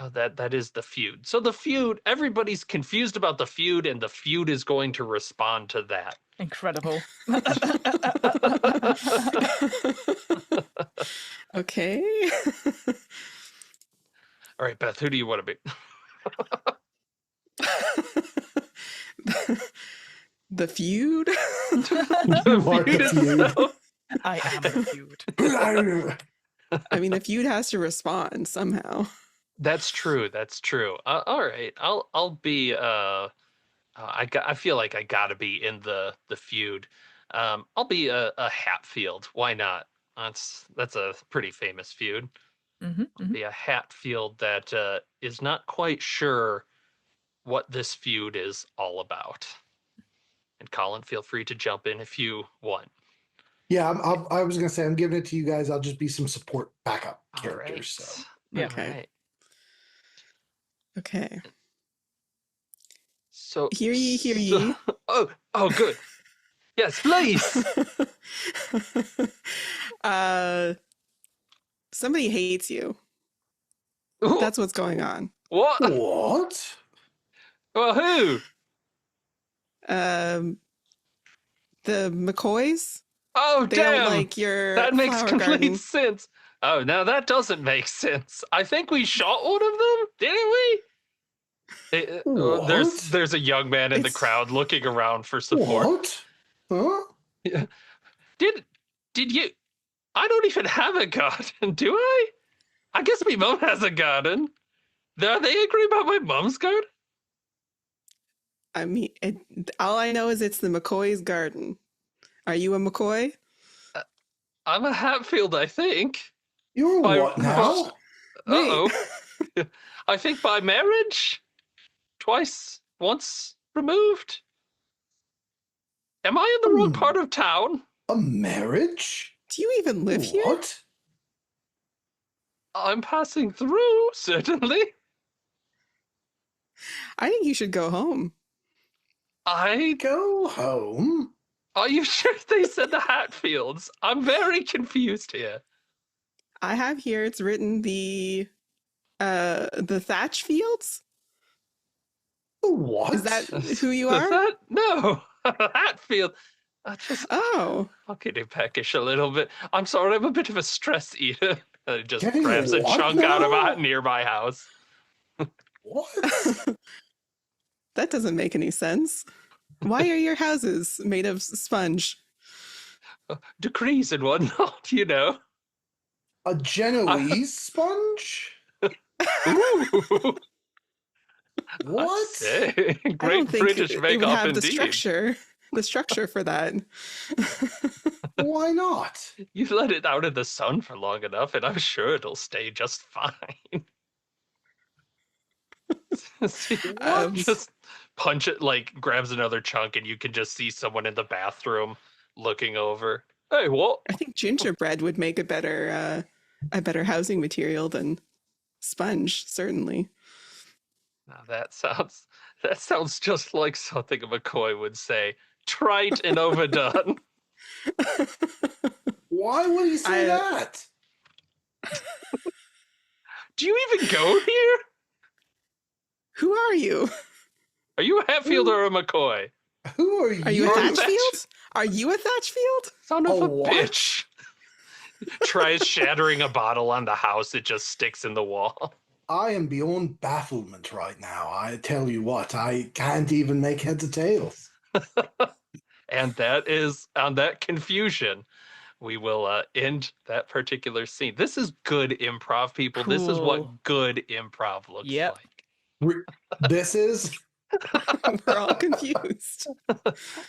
Speaker 1: that is the feud. So the feud, everybody's confused about the feud, and the feud is going to respond to that.
Speaker 2: Incredible.
Speaker 3: Okay.
Speaker 1: All right, Beth, who do you want to be?
Speaker 3: The feud?
Speaker 4: You are the feud.
Speaker 2: I am the feud.
Speaker 3: I mean, the feud has to respond somehow.
Speaker 1: That's true. That's true. All right, I'll be. I feel like I gotta be in the feud. I'll be a Hatfield. Why not? That's a pretty famous feud. I'll be a Hatfield that is not quite sure what this feud is all about. And Colin, feel free to jump in if you want.
Speaker 4: Yeah, I was gonna say I'm giving it to you guys. I'll just be some support backup characters.
Speaker 1: Right.
Speaker 4: So
Speaker 2: Yeah.
Speaker 3: Okay.
Speaker 1: Right.
Speaker 3: Okay.
Speaker 1: So
Speaker 3: Hear ye, hear ye.
Speaker 1: Oh, good. Yes, please.
Speaker 3: Somebody hates you. That's what's going on.
Speaker 1: What?
Speaker 4: what?
Speaker 1: Well, who?
Speaker 3: The McCoys.
Speaker 1: Oh,
Speaker 3: They
Speaker 1: damn!
Speaker 3: don't like your
Speaker 1: That makes
Speaker 3: flower
Speaker 1: complete
Speaker 3: garden.
Speaker 1: sense. Oh, now that doesn't make sense. I think we shot one of them, didn't we?
Speaker 4: What?
Speaker 1: There's a young man in the
Speaker 3: It's-
Speaker 1: crowd looking around for support.
Speaker 4: What? Huh?
Speaker 1: Did you? I don't even have a garden, do I? I guess my mom has a garden. Are they angry about my mom's garden?
Speaker 3: I mean, all I know is it's the McCoy's garden. Are you a McCoy?
Speaker 1: I'm a Hatfield, I think.
Speaker 4: You're
Speaker 1: By-
Speaker 4: what now?
Speaker 1: Uh-oh. I think by marriage? Once removed? Am I in the wrong part of town?
Speaker 4: A marriage?
Speaker 3: Do you even live here?
Speaker 4: What?
Speaker 1: I'm passing through, certainly.
Speaker 3: I think you should go home.
Speaker 4: Go home?
Speaker 1: Are you sure they said the Hatfields? I'm very confused here.
Speaker 3: I have here. It's written the Thatch Fields.
Speaker 4: What?
Speaker 3: Is that who you are?
Speaker 1: No, Hatfield.
Speaker 3: Oh,
Speaker 1: I'll get it peckish a little bit. I'm sorry, I'm a bit of a stress eater. Just
Speaker 4: Getting
Speaker 1: grabs a
Speaker 4: what
Speaker 1: chunk out of
Speaker 4: now?
Speaker 1: a nearby house.
Speaker 4: What?
Speaker 3: that doesn't make any sense. Why are your houses made of sponge?
Speaker 1: Decrees and whatnot, you know.
Speaker 4: A Genoese sponge?
Speaker 1: Ooh.
Speaker 4: What?
Speaker 1: Hey,
Speaker 3: I don't
Speaker 1: great
Speaker 3: think
Speaker 1: British
Speaker 3: it would
Speaker 1: bake-off
Speaker 3: have
Speaker 1: indeed.
Speaker 3: the structure for that.
Speaker 4: Why not?
Speaker 1: You let it out in the sun for long enough, and I'm sure it'll stay just fine. See, just punch it, like grabs another chunk, and you can just see someone in the bathroom looking over. Hey, what?
Speaker 3: I think gingerbread would make a better housing material than sponge, certainly.
Speaker 1: Now that sounds just like something a McCoy would say. Trite and overdone.
Speaker 4: Why would he say that?
Speaker 1: Do you even go here?
Speaker 3: Who are you?
Speaker 1: Are you a Hatfield or a McCoy?
Speaker 4: Who are you?
Speaker 3: Are you a Thatchfield? Are you a Thatchfield?
Speaker 1: Son of a
Speaker 4: what?
Speaker 1: bitch. Tries shattering a bottle on the house, it just sticks in the wall.
Speaker 4: I am beyond bafflement right now. I tell you what, I can't even make heads or tails.
Speaker 1: And that is, on that confusion, we will end that particular scene. This is good improv, people. This is what
Speaker 2: Cool.
Speaker 1: good improv looks
Speaker 2: Yep.
Speaker 1: like.
Speaker 4: This is
Speaker 3: We're all confused.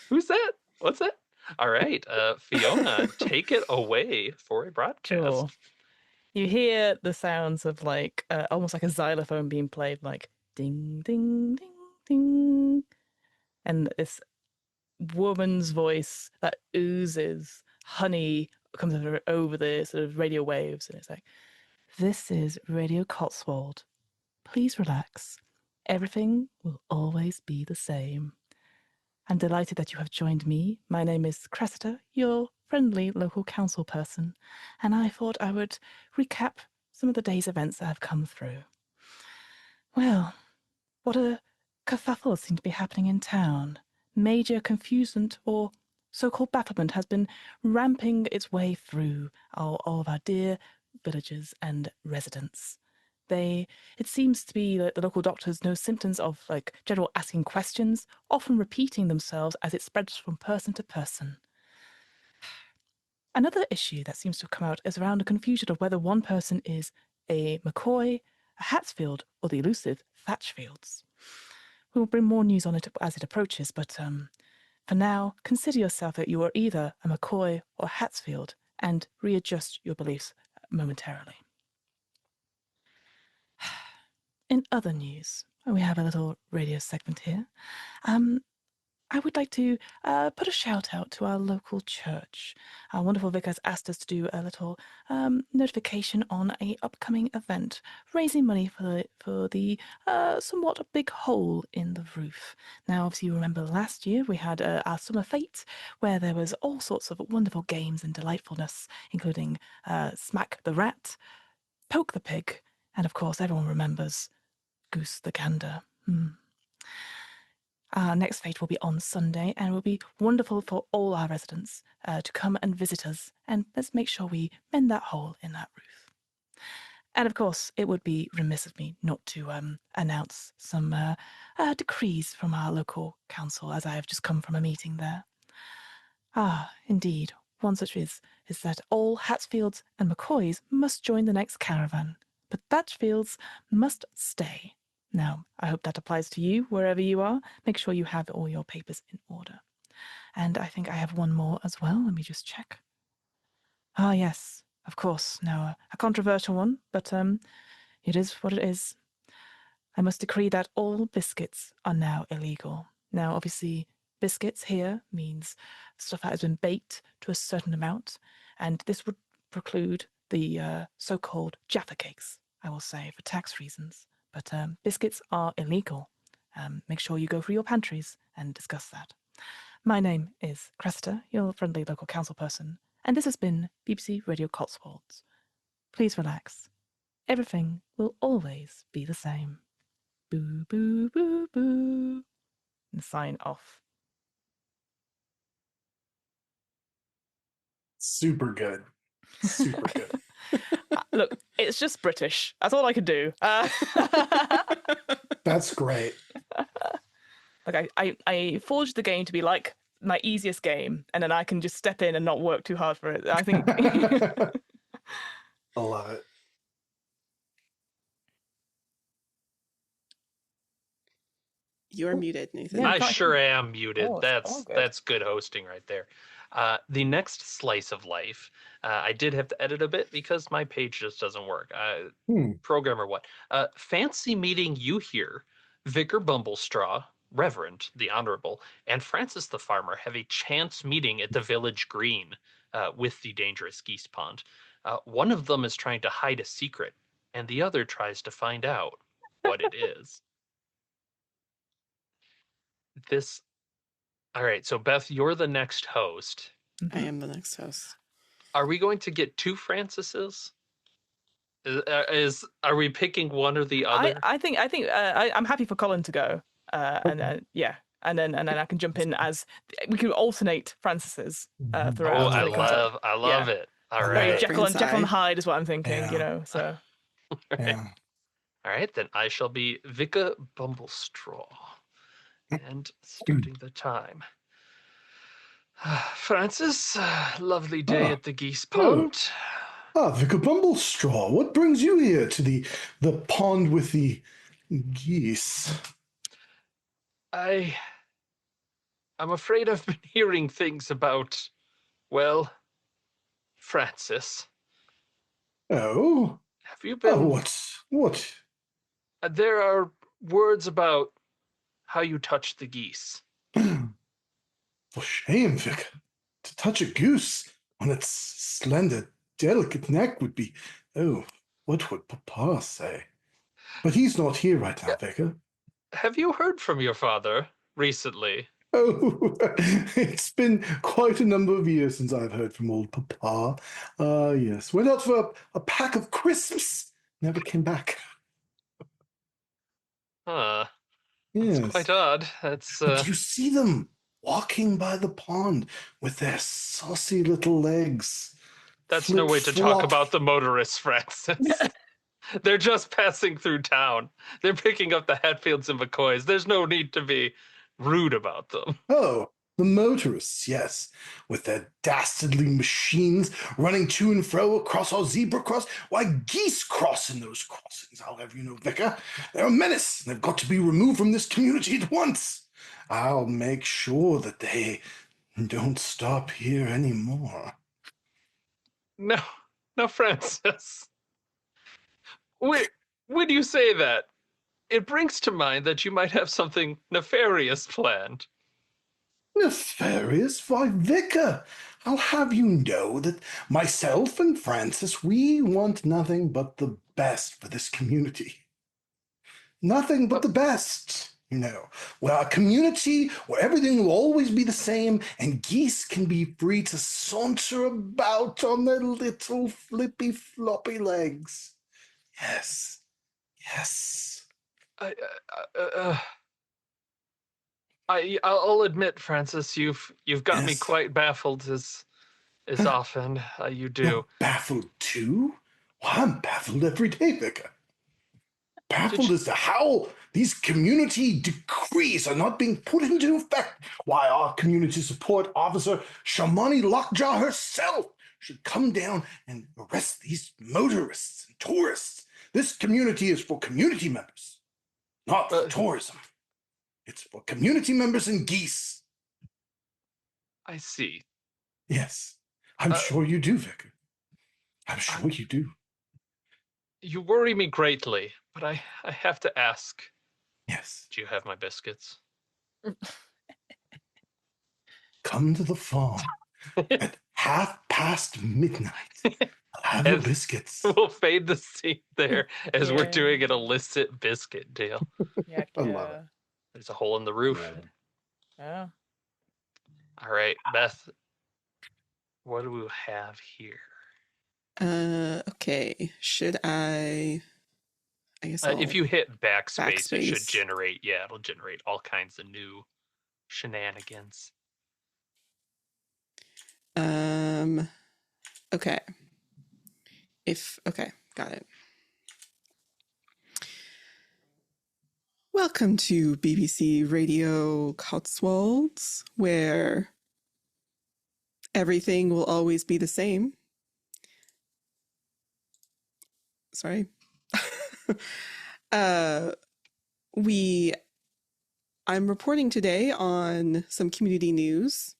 Speaker 1: Who's that? What's that? All right, Fiona, take it away for a broadcast.
Speaker 2: Cool. You hear the sounds of like almost like a xylophone being played, like ding, ding, ding, ding, and this woman's voice that oozes honey comes over the sort of radio waves, and it's like, "This is Radio Cotswold. Please relax. Everything will always be the same. I'm delighted that you have joined me. My name is Cressida, your friendly local council person, and I thought I would recap some of the day's events that have come through. Well, what a kerfuffle seems to be happening in town. Major confusion or so-called bafflement has been ramping its way through all of our dear villagers and residents. It seems to be that the local doctors know symptoms of like general asking questions, often repeating themselves as it spreads from person to person. Another issue that seems to have come out is around the confusion of whether one person is a McCoy, a Hatsfield, or the elusive Thatchfields. We will bring more news on it as it approaches, but For now, consider yourself that you are either a McCoy or Hatsfield and readjust your beliefs momentarily. In other news, we have a little radio segment here. I would like to put a shout out to our local church. Our wonderful vicar has asked us to do a little notification on a upcoming event, raising money for the somewhat big hole in the roof. Now, obviously, you remember last year we had our summer fete, where there was all sorts of wonderful games and delightfulness, including Smack the Rat, Poke the Pig, and of course, everyone remembers Goose the Gander. Our next fete will be on Sunday, and it will be wonderful for all our residents to come and visit us, and let's make sure we mend that hole in that roof. And of course, it would be remiss of me not to announce some decrees from our local council, as I have just come from a meeting there. Indeed, one such is that all Hatsfields and McCoys must join the next caravan, but Thatchfields must stay. Now, I hope that applies to you wherever you are. Make sure you have all your papers in order. And I think I have one more as well. Let me just check. Yes, of course. Now, a controversial one, but it is what it is. I must decree that all biscuits are now illegal. Now, obviously, biscuits here means stuff that has been baked to a certain amount, and this would preclude the so-called Jaffa cakes, I will say, for tax reasons. But biscuits are illegal. Make sure you go through your pantries and discuss that. My name is Cressida, your friendly local council person, and this has been BBC Radio Cotswolds. Please relax. Everything will always be the same. Boo, boo, boo, boo. And sign off.
Speaker 4: Super good. Super good.
Speaker 2: Look, it's just British. That's all I can do.
Speaker 4: That's great.
Speaker 2: Like I forged the game to be like my easiest game, and then I can just step in and not work too hard for it. I think.
Speaker 4: I love it.
Speaker 3: You're muted, Nathan.
Speaker 2: Yeah,
Speaker 1: I sure am muted.
Speaker 2: Oh, it's all good.
Speaker 1: That's good hosting right there. The next slice of life, I did have to edit a bit because my page just doesn't work. Programmer, what? Fancy meeting you here. Vicar Bumblestraw, Reverend the Honorable, and Francis the Farmer have a chance meeting at the village green with the dangerous geese pond. One of them is trying to hide a secret, and the other tries to find out what it is. All right, so Beth, you're the next host.
Speaker 3: I am the next host.
Speaker 1: Are we going to get two Francises? Are we picking one or the other?
Speaker 2: I think I'm happy for Colin to go, and then I can jump in as we can alternate Francis's throughout.
Speaker 1: I love it. All right,
Speaker 2: Jekyll and Hyde is what I'm thinking.
Speaker 4: Yeah.
Speaker 2: So.
Speaker 4: Yeah.
Speaker 1: All right, then I shall be Vicar Bumblestraw. And starting the time. Francis, lovely day at the Geese Pond.
Speaker 4: Vicar Bumblestraw, what brings you here to the pond with the geese?
Speaker 1: I'm afraid I've been hearing things about, well, Francis.
Speaker 4: Oh?
Speaker 1: Have you been...
Speaker 4: What?
Speaker 1: There are words about how you touch the geese.
Speaker 4: For shame, Vicar. To touch a goose on its slender, delicate neck would be... Oh, what would Papa say? But he's not here right now, Vicar.
Speaker 1: Have you heard from your father recently?
Speaker 4: Oh, it's been quite a number of years since I've heard from old Papa. Yes. Went out for a pack of crisps. Never came back.
Speaker 1: Huh.
Speaker 4: Yes.
Speaker 1: That's quite odd.
Speaker 4: But you see them walking by the pond with their saucy little legs.
Speaker 1: That's no way to talk about the motorists, Francis. They're just passing through town. They're picking up the Hatfields and McCoys. There's no need to be rude about them.
Speaker 4: Oh, the motorists, yes, with their dastardly machines running to and fro across our zebra cross. Why, geese cross in those crossings, I'll have you know, Vicar. They're a menace, and they've got to be removed from this community at once. I'll make sure that they don't stop here anymore.
Speaker 1: No, no, Francis. When you say that, it brings to mind that you might have something nefarious planned.
Speaker 4: Nefarious? Why, Vicar, I'll have you know that myself and Francis, we want nothing but the best for this community. Nothing but the best. We're a community where everything will always be the same, and geese can be free to saunter about on their little flippy floppy legs. Yes, yes.
Speaker 1: I'll admit, Francis, you've got me
Speaker 4: Yes.
Speaker 1: quite baffled as often you do.
Speaker 4: You're baffled too? Well, I'm baffled every day, Vicar. Baffled as to how these community decrees are not being put into effect. Why our community support officer, Shamani Lockjaw herself, should come down and arrest these motorists and tourists. This community is for community members, not for tourism. It's for community members and geese.
Speaker 1: I see.
Speaker 4: Yes, I'm sure you do, Vicar. I'm sure you do.
Speaker 1: You worry me greatly, but I have to ask.
Speaker 4: Yes.
Speaker 1: Do you have my biscuits?
Speaker 4: Come to the farm at midnight. I'll have your biscuits.
Speaker 1: We'll fade the scene there as we're doing an illicit biscuit deal.
Speaker 2: Yeah,
Speaker 4: I love it.
Speaker 1: There's a hole in the roof.
Speaker 2: Yeah.
Speaker 1: All right, Beth. What do we have here?
Speaker 3: Okay. Should I guess
Speaker 1: if you hit backspace, it should
Speaker 3: backspace.
Speaker 1: generate. Yeah, it'll generate all kinds of new shenanigans.
Speaker 3: Okay. Okay, got it. Welcome to BBC Radio Cotswolds, where everything will always be the same. Sorry. I'm reporting today on some community news.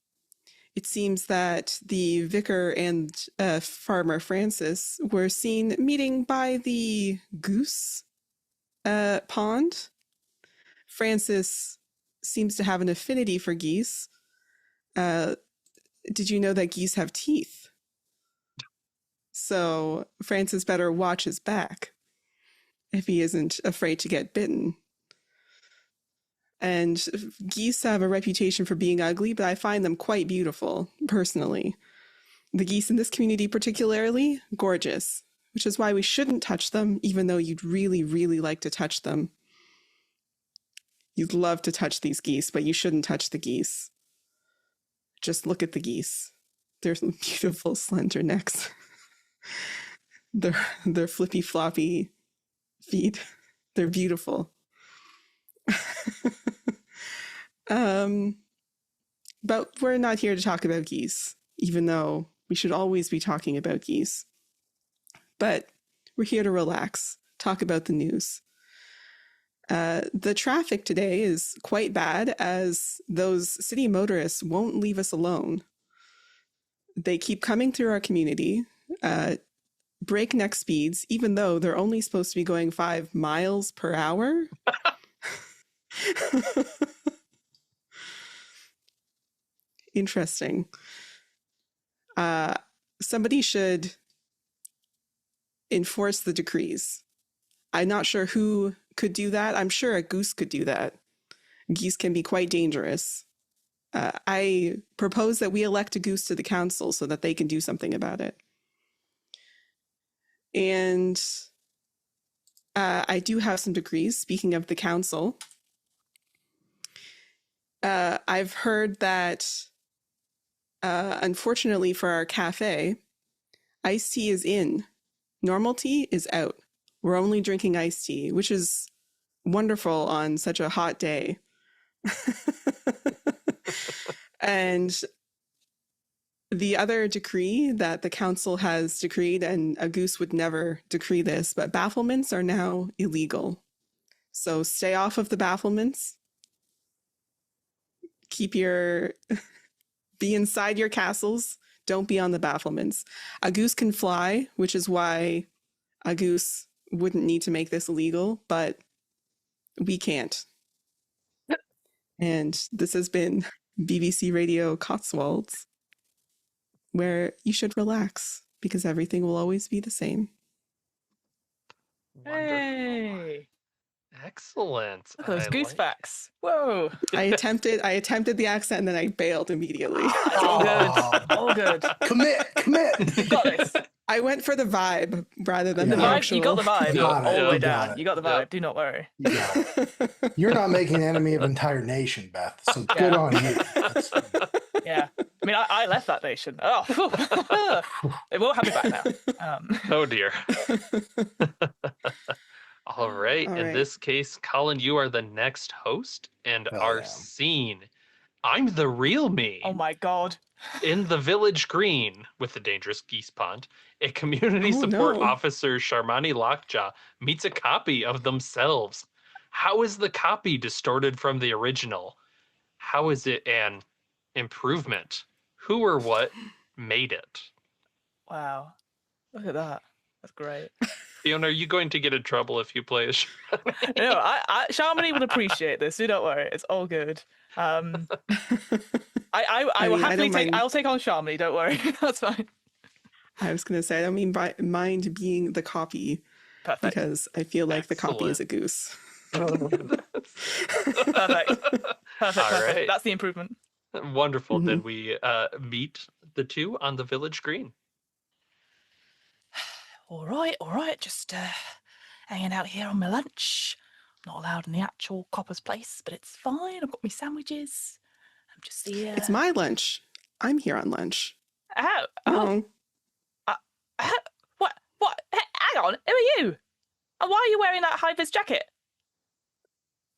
Speaker 3: It seems that the vicar and farmer Francis were seen meeting by the Goose pond. Francis seems to have an affinity for geese. Did you know that geese have teeth? So Francis better watch his back if he isn't afraid to get bitten. And geese have a reputation for being ugly, but I find them quite beautiful, personally. The geese in this community particularly, gorgeous, which is why we shouldn't touch them, even though you'd really, really like to touch them. You'd love to touch these geese, but you shouldn't touch the geese. Just look at the geese. They're beautiful, slender necks. They're flippy floppy feet. They're beautiful. But we're not here to talk about geese, even though we should always be talking about geese. But we're here to relax, talk about the news. The traffic today is quite bad, as those city motorists won't leave us alone. They keep coming through our community, breakneck speeds, even though they're only supposed to be going 5 miles per hour. Interesting. Somebody should enforce the decrees. I'm not sure who could do that. I'm sure a goose could do that. Geese can be quite dangerous. I propose that we elect a goose to the council so that they can do something about it. And I do have some decrees. Speaking of the council, I've heard that unfortunately for our cafe, iced tea is in. Normal tea is out. We're only drinking iced tea, which is wonderful on such a hot day. And the other decree that the council has decreed, and a goose would never decree this, but bafflements are now illegal. So stay off of the bafflements. be inside your castles. Don't be on the battlements. A goose can fly, which is why a goose wouldn't need to make this illegal, but we can't. And this has been BBC Radio Cotswolds, where you should relax because everything will always be the same.
Speaker 1: Wonderful.
Speaker 2: Hey.
Speaker 1: Excellent.
Speaker 2: Look at those
Speaker 1: I
Speaker 2: goose
Speaker 1: like
Speaker 2: facts. Whoa.
Speaker 3: I attempted the accent and then I bailed immediately.
Speaker 2: All good. All good.
Speaker 4: Commit.
Speaker 2: You got this.
Speaker 3: I went for the vibe rather than
Speaker 2: The
Speaker 3: the
Speaker 2: vibe,
Speaker 3: actual.
Speaker 2: you got the vibe
Speaker 4: Got it.
Speaker 2: all the way
Speaker 4: You got
Speaker 2: down.
Speaker 4: it.
Speaker 2: You got the vibe.
Speaker 1: Yep.
Speaker 2: Do not worry.
Speaker 4: Yeah. You're not making an enemy of an entire nation, Beth. So good on you.
Speaker 2: Yeah. I mean, I left that nation. Oh, phew. They won't have me back now.
Speaker 1: Oh dear. All right.
Speaker 3: All
Speaker 1: In
Speaker 3: right.
Speaker 1: this case, Colin, you are the next host, and
Speaker 4: Hell
Speaker 1: our
Speaker 4: yeah.
Speaker 1: scene. I'm the real me.
Speaker 2: Oh my God.
Speaker 1: In the village green with the dangerous geese pond, a community
Speaker 3: Oh,
Speaker 1: support
Speaker 3: no.
Speaker 1: officer, Sharmani Lockjaw, meets a copy of themselves. How is the copy distorted from the original? How is it an improvement? Who or what made it?
Speaker 2: Wow. Look at that. That's great.
Speaker 1: Fiona, are you going to get in trouble if you play as
Speaker 2: No, Sharmini would appreciate this. Do not worry. It's all good. I will
Speaker 3: mean, I
Speaker 2: happily
Speaker 3: don't
Speaker 2: take.
Speaker 3: mind.
Speaker 2: I'll take on Sharmini. Don't worry. That's fine.
Speaker 3: I was going to say, I don't mind being the copy
Speaker 2: Perfect.
Speaker 3: because I feel like the copy is a goose.
Speaker 2: Perfect.
Speaker 1: All
Speaker 2: Perfect.
Speaker 1: right.
Speaker 2: That's the improvement.
Speaker 1: Wonderful.
Speaker 3: Mhm.
Speaker 1: Did we meet the two on the village green?
Speaker 2: All right. Just hanging out here on my lunch. Not allowed in the actual copper's place, but it's fine. I've got my sandwiches. I'm just here.
Speaker 3: It's my lunch. I'm here on lunch.
Speaker 2: Oh,
Speaker 3: Oh,
Speaker 2: what? Hang on. Who are you? And why are you wearing that high vis jacket?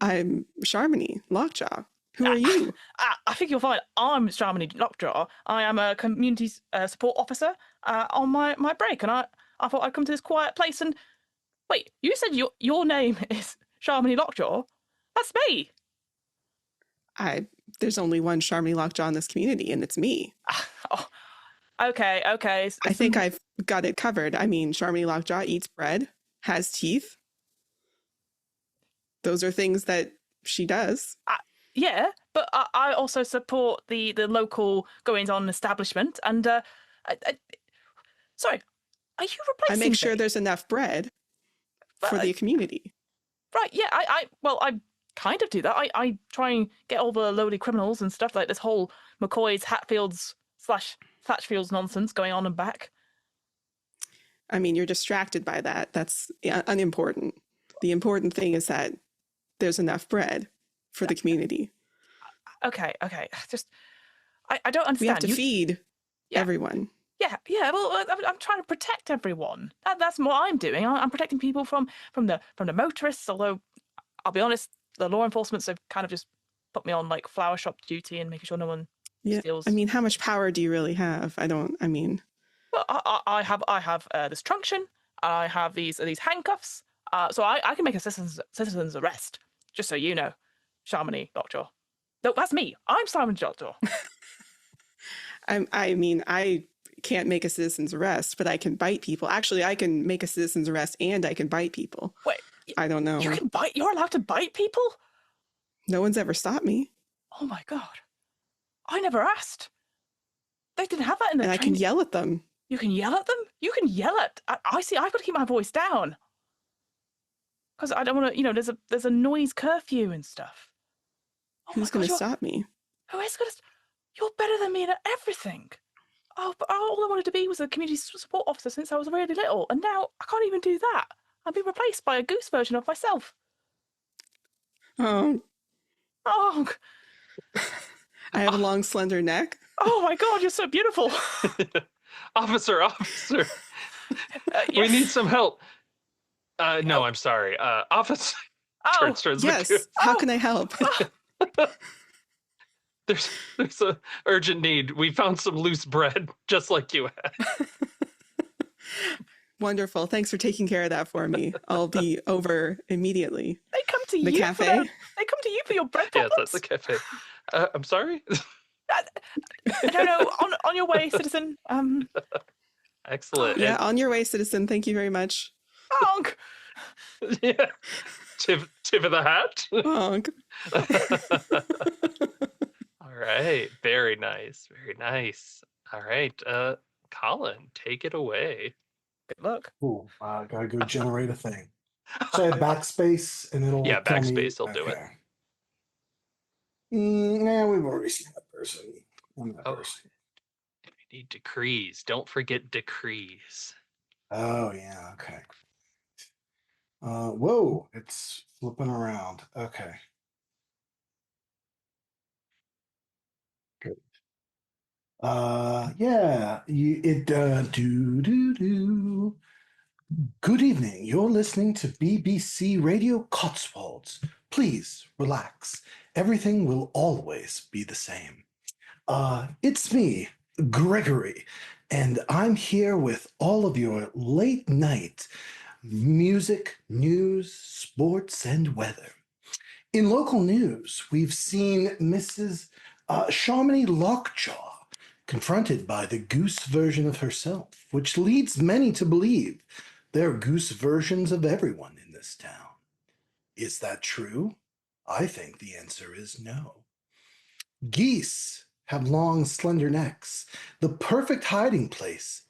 Speaker 3: I'm Sharmini Lockjaw. Who are you?
Speaker 2: I think you'll find I'm Sharmini Lockjaw. I am a community support officer on my break, and I thought I'd come to this quiet place and wait. You said your name is Sharmini Lockjaw. That's me.
Speaker 3: There's only one Sharmini Lockjaw in this community, and it's me.
Speaker 2: Oh, okay.
Speaker 3: I think I've got it covered. I mean, Sharmini Lockjaw eats bread, has teeth. Those are things that she does.
Speaker 2: Yeah, but I also support the local goings on establishment. And sorry, are you
Speaker 3: I
Speaker 2: replacing
Speaker 3: make sure
Speaker 2: me?
Speaker 3: there's enough bread for the community.
Speaker 2: Right, yeah, I kind of do that. I try and get all the lowly criminals and stuff like this whole McCoy's Hatfields / Thatchfields nonsense going on and back.
Speaker 3: I mean, you're distracted by that. That's unimportant. The important thing is that there's enough bread for the community.
Speaker 2: Okay. Just, I don't understand.
Speaker 3: We have to feed
Speaker 2: Yeah.
Speaker 3: everyone.
Speaker 2: Yeah. Well, I'm trying to protect everyone. That's what I'm doing. I'm protecting people from the motorists. Although, I'll be honest, the law enforcement have kind of just put me on like flower shop duty and making sure no one steals.
Speaker 3: I mean, how much power do you really have?
Speaker 2: Well, I have this truncheon. I have these handcuffs. So I can make a citizen's arrest. Just so you know, Sharmini Lockjaw. No, that's me. I'm Simon Lockjaw.
Speaker 3: I mean, I can't make a citizen's arrest, but I can bite people. Actually, I can make a citizen's arrest and I can bite people.
Speaker 2: Wait,
Speaker 3: I don't know.
Speaker 2: you can bite? You're allowed to bite people?
Speaker 3: No one's ever stopped me.
Speaker 2: Oh my God. I never asked. They didn't have that in the
Speaker 3: And I can yell at them.
Speaker 2: You can yell at them? You can yell at... I see, I've got to keep my voice down. Because I don't want to, there's a noise curfew and stuff. Oh
Speaker 3: Who's going to stop me?
Speaker 2: Who is going to... You're better than me at everything. Oh, but all I wanted to be was a community support officer since I was really little. And now I can't even do that. I'm being replaced by a goose version of myself.
Speaker 3: Oh,
Speaker 2: Oh,
Speaker 3: I have a long, slender neck.
Speaker 2: oh my God, you're so beautiful.
Speaker 1: Officer. We
Speaker 2: Yes.
Speaker 1: need some help. No, I'm sorry. Officer.
Speaker 2: Oh,
Speaker 1: turns the
Speaker 3: Yes.
Speaker 1: goose.
Speaker 3: How can I help?
Speaker 1: There's a urgent need. We found some loose bread, just like you had.
Speaker 3: Wonderful. Thanks for taking care of that for me. I'll be over immediately.
Speaker 2: they come to
Speaker 3: The
Speaker 2: you
Speaker 3: cafe?
Speaker 2: for their, they come to you for your bread
Speaker 1: Yes,
Speaker 2: poppers.
Speaker 1: that's the cafe. I'm sorry.
Speaker 2: No. On your way, citizen.
Speaker 1: Excellent.
Speaker 3: Yeah, on your way, citizen. Thank you very much.
Speaker 2: Honk.
Speaker 1: Yeah. Tip of the hat.
Speaker 3: Honk.
Speaker 1: All right. Very nice. Very nice. All right. Colin, take it away.
Speaker 2: Good luck.
Speaker 4: Ooh, I gotta go generate a thing. So I have backspace and it'll
Speaker 1: Yeah,
Speaker 4: tell me.
Speaker 1: backspace will do it.
Speaker 4: Okay. Nah, we've already seen that person. I'm that
Speaker 1: Oh.
Speaker 4: person.
Speaker 1: We need decrees. Don't forget decrees.
Speaker 4: Oh yeah, okay. Whoa, it's flipping around. Okay. Good. Yeah, do. Good evening. You're listening to BBC Radio Cotswolds. Please relax. Everything will always be the same. It's me, Gregory, and I'm here with all of your late night music, news, sports, and weather. In local news, we've seen Mrs. Shamini Lockjaw confronted by the goose version of herself, which leads many to believe there are goose versions of everyone in this town. Is that true? I think the answer is no. Geese have long, slender necks, the perfect hiding place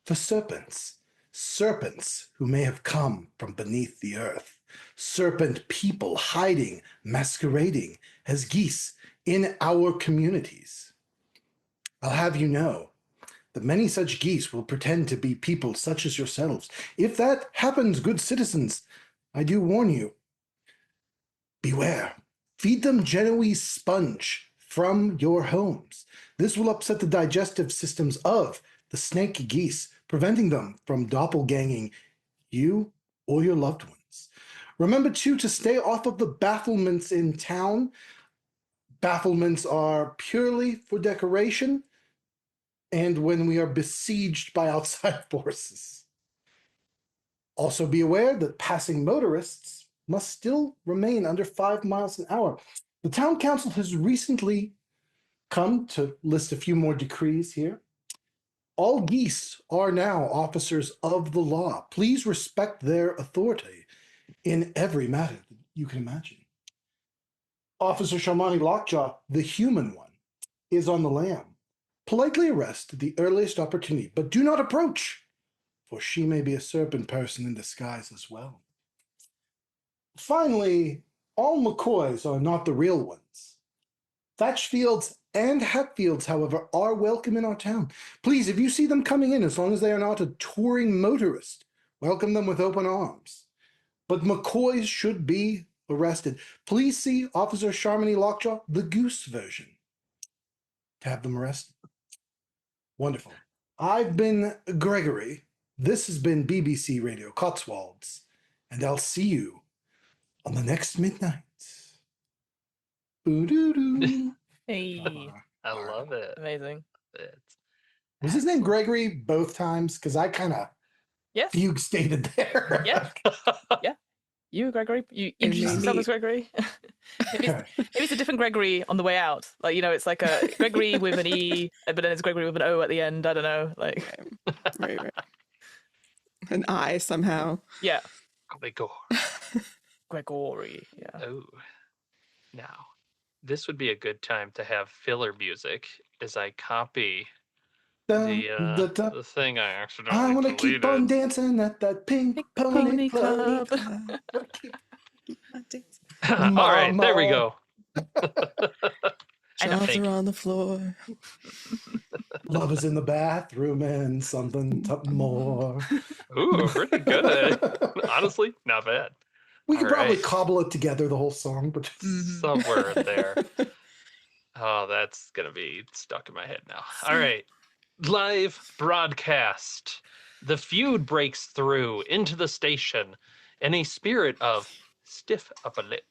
Speaker 4: for serpents. Serpents who may have come from beneath the earth. Serpent people hiding, masquerading as geese in our communities. I'll have you know that many such geese will pretend to be people such as yourselves. If that happens, good citizens, I do warn you, beware. Feed them Genoese sponge from your homes. This will upset the digestive systems of the snake geese, preventing them from doppelganging you or your loved ones. Remember, too, to stay off of the battlements in town. Battlements are purely for decoration and when we are besieged by outside forces. Also be aware that passing motorists must still remain under 5 miles an hour. The town council has recently come to list a few more decrees here. All geese are now officers of the law. Please respect their authority in every matter that you can imagine. Officer Shamani Lockjaw, the human one, is on the lam. Politely arrest at the earliest opportunity, but do not approach, for she may be a serpent person in disguise as well. Finally, all McCoys are not the real ones. Thatchfields and Hatfields, however, are welcome in our town. Please, if you see them coming in, as long as they are not a touring motorist, welcome them with open arms. But McCoys should be arrested. Please see Officer Shamini Lockjaw, the goose version, to have them arrested. Wonderful. I've been Gregory. This has been BBC Radio Cotswolds, and I'll see you on the next midnight. Boo-doo-doo.
Speaker 2: Hey,
Speaker 1: I love it.
Speaker 2: amazing.
Speaker 4: Was his name Gregory both times? Because I kind of
Speaker 2: Yes.
Speaker 4: fugue stated there.
Speaker 2: Yeah. You, Gregory. You introduce yourself as Gregory. Maybe it's a different Gregory on the way out. Like, it's like a Gregory with an E, but then it's Gregory with an O at the end. I don't know. Like,
Speaker 3: Right. An I somehow.
Speaker 2: Yeah. Gregory. Yeah.
Speaker 1: Oh. Now, this would be a good time to have filler music as I copy the thing I accidentally
Speaker 4: I want to
Speaker 1: deleted.
Speaker 4: keep on dancing at that pink pony club.
Speaker 1: All right, there we go.
Speaker 3: Shots are on the floor.
Speaker 4: Love is in the bathroom and something more.
Speaker 1: Ooh, pretty good. Honestly, not bad.
Speaker 4: We could probably cobble it together, the whole song, but
Speaker 1: somewhere there. Oh, that's going to be stuck in my head now. All right. Live broadcast. The feud breaks through into the station in a spirit of stiff upper lip.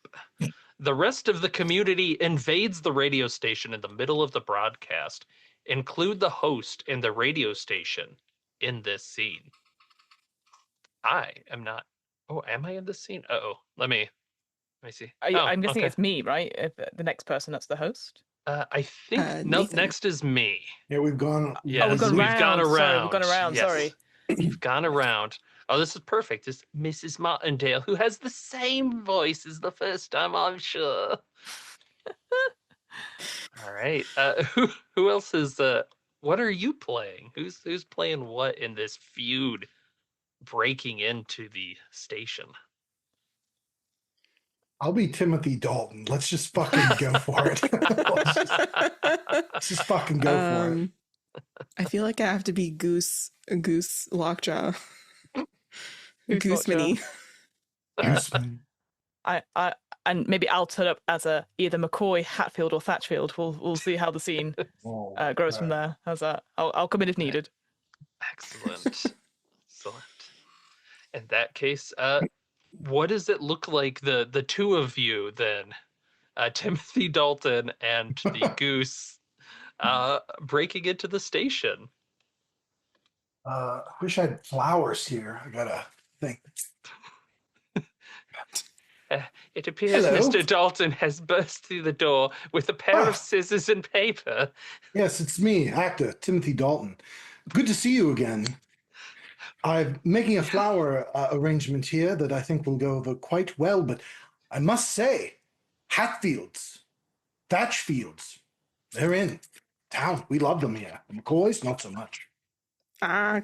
Speaker 1: The rest of the community invades the radio station in the middle of the broadcast. Include the host and the radio station in this scene. I am not. Oh, am I in this scene? Uh-oh. Let me me see.
Speaker 2: I'm guessing
Speaker 1: okay.
Speaker 2: it's me, right? If the next person that's the host.
Speaker 1: I think no.
Speaker 3: Nathan.
Speaker 1: Next is me.
Speaker 4: Yeah, we've gone.
Speaker 1: Yes,
Speaker 2: we've gone
Speaker 1: we've
Speaker 2: round.
Speaker 1: gone around.
Speaker 2: Sorry, we've gone around.
Speaker 1: Yes.
Speaker 2: Sorry.
Speaker 1: You've gone around. Oh, this is perfect. It's Mrs. Martindale, who has the same voice as the first time, I'm sure. All right. Who else is what are you playing? Who's playing what in this feud breaking into the station?
Speaker 4: I'll be Timothy Dalton. Let's just fucking go for it. let's just fucking go for it.
Speaker 3: I feel like I have to be Goose Lockjaw.
Speaker 2: Goose
Speaker 3: Mini.
Speaker 4: Gooseman.
Speaker 2: And maybe I'll turn up as either McCoy, Hatfield, or Thatchfield. We'll see how the scene grows from there. How's that? I'll come in if needed.
Speaker 1: Excellent. Excellent. In that case, what does it look like the two of you then, Timothy Dalton and the Goose, breaking into the station?
Speaker 4: I wish I had flowers here. I gotta think.
Speaker 1: It appears
Speaker 4: Hello.
Speaker 1: Mr. Dalton has burst through the door with a pair of scissors and paper.
Speaker 4: Yes, it's me, actor Timothy Dalton. Good to see you again. I'm making a flower arrangement here that I think will go over quite well, but I must say, Hatfields, Thatchfields, they're in town. We love them here. McCoys, not so much.
Speaker 1: Oh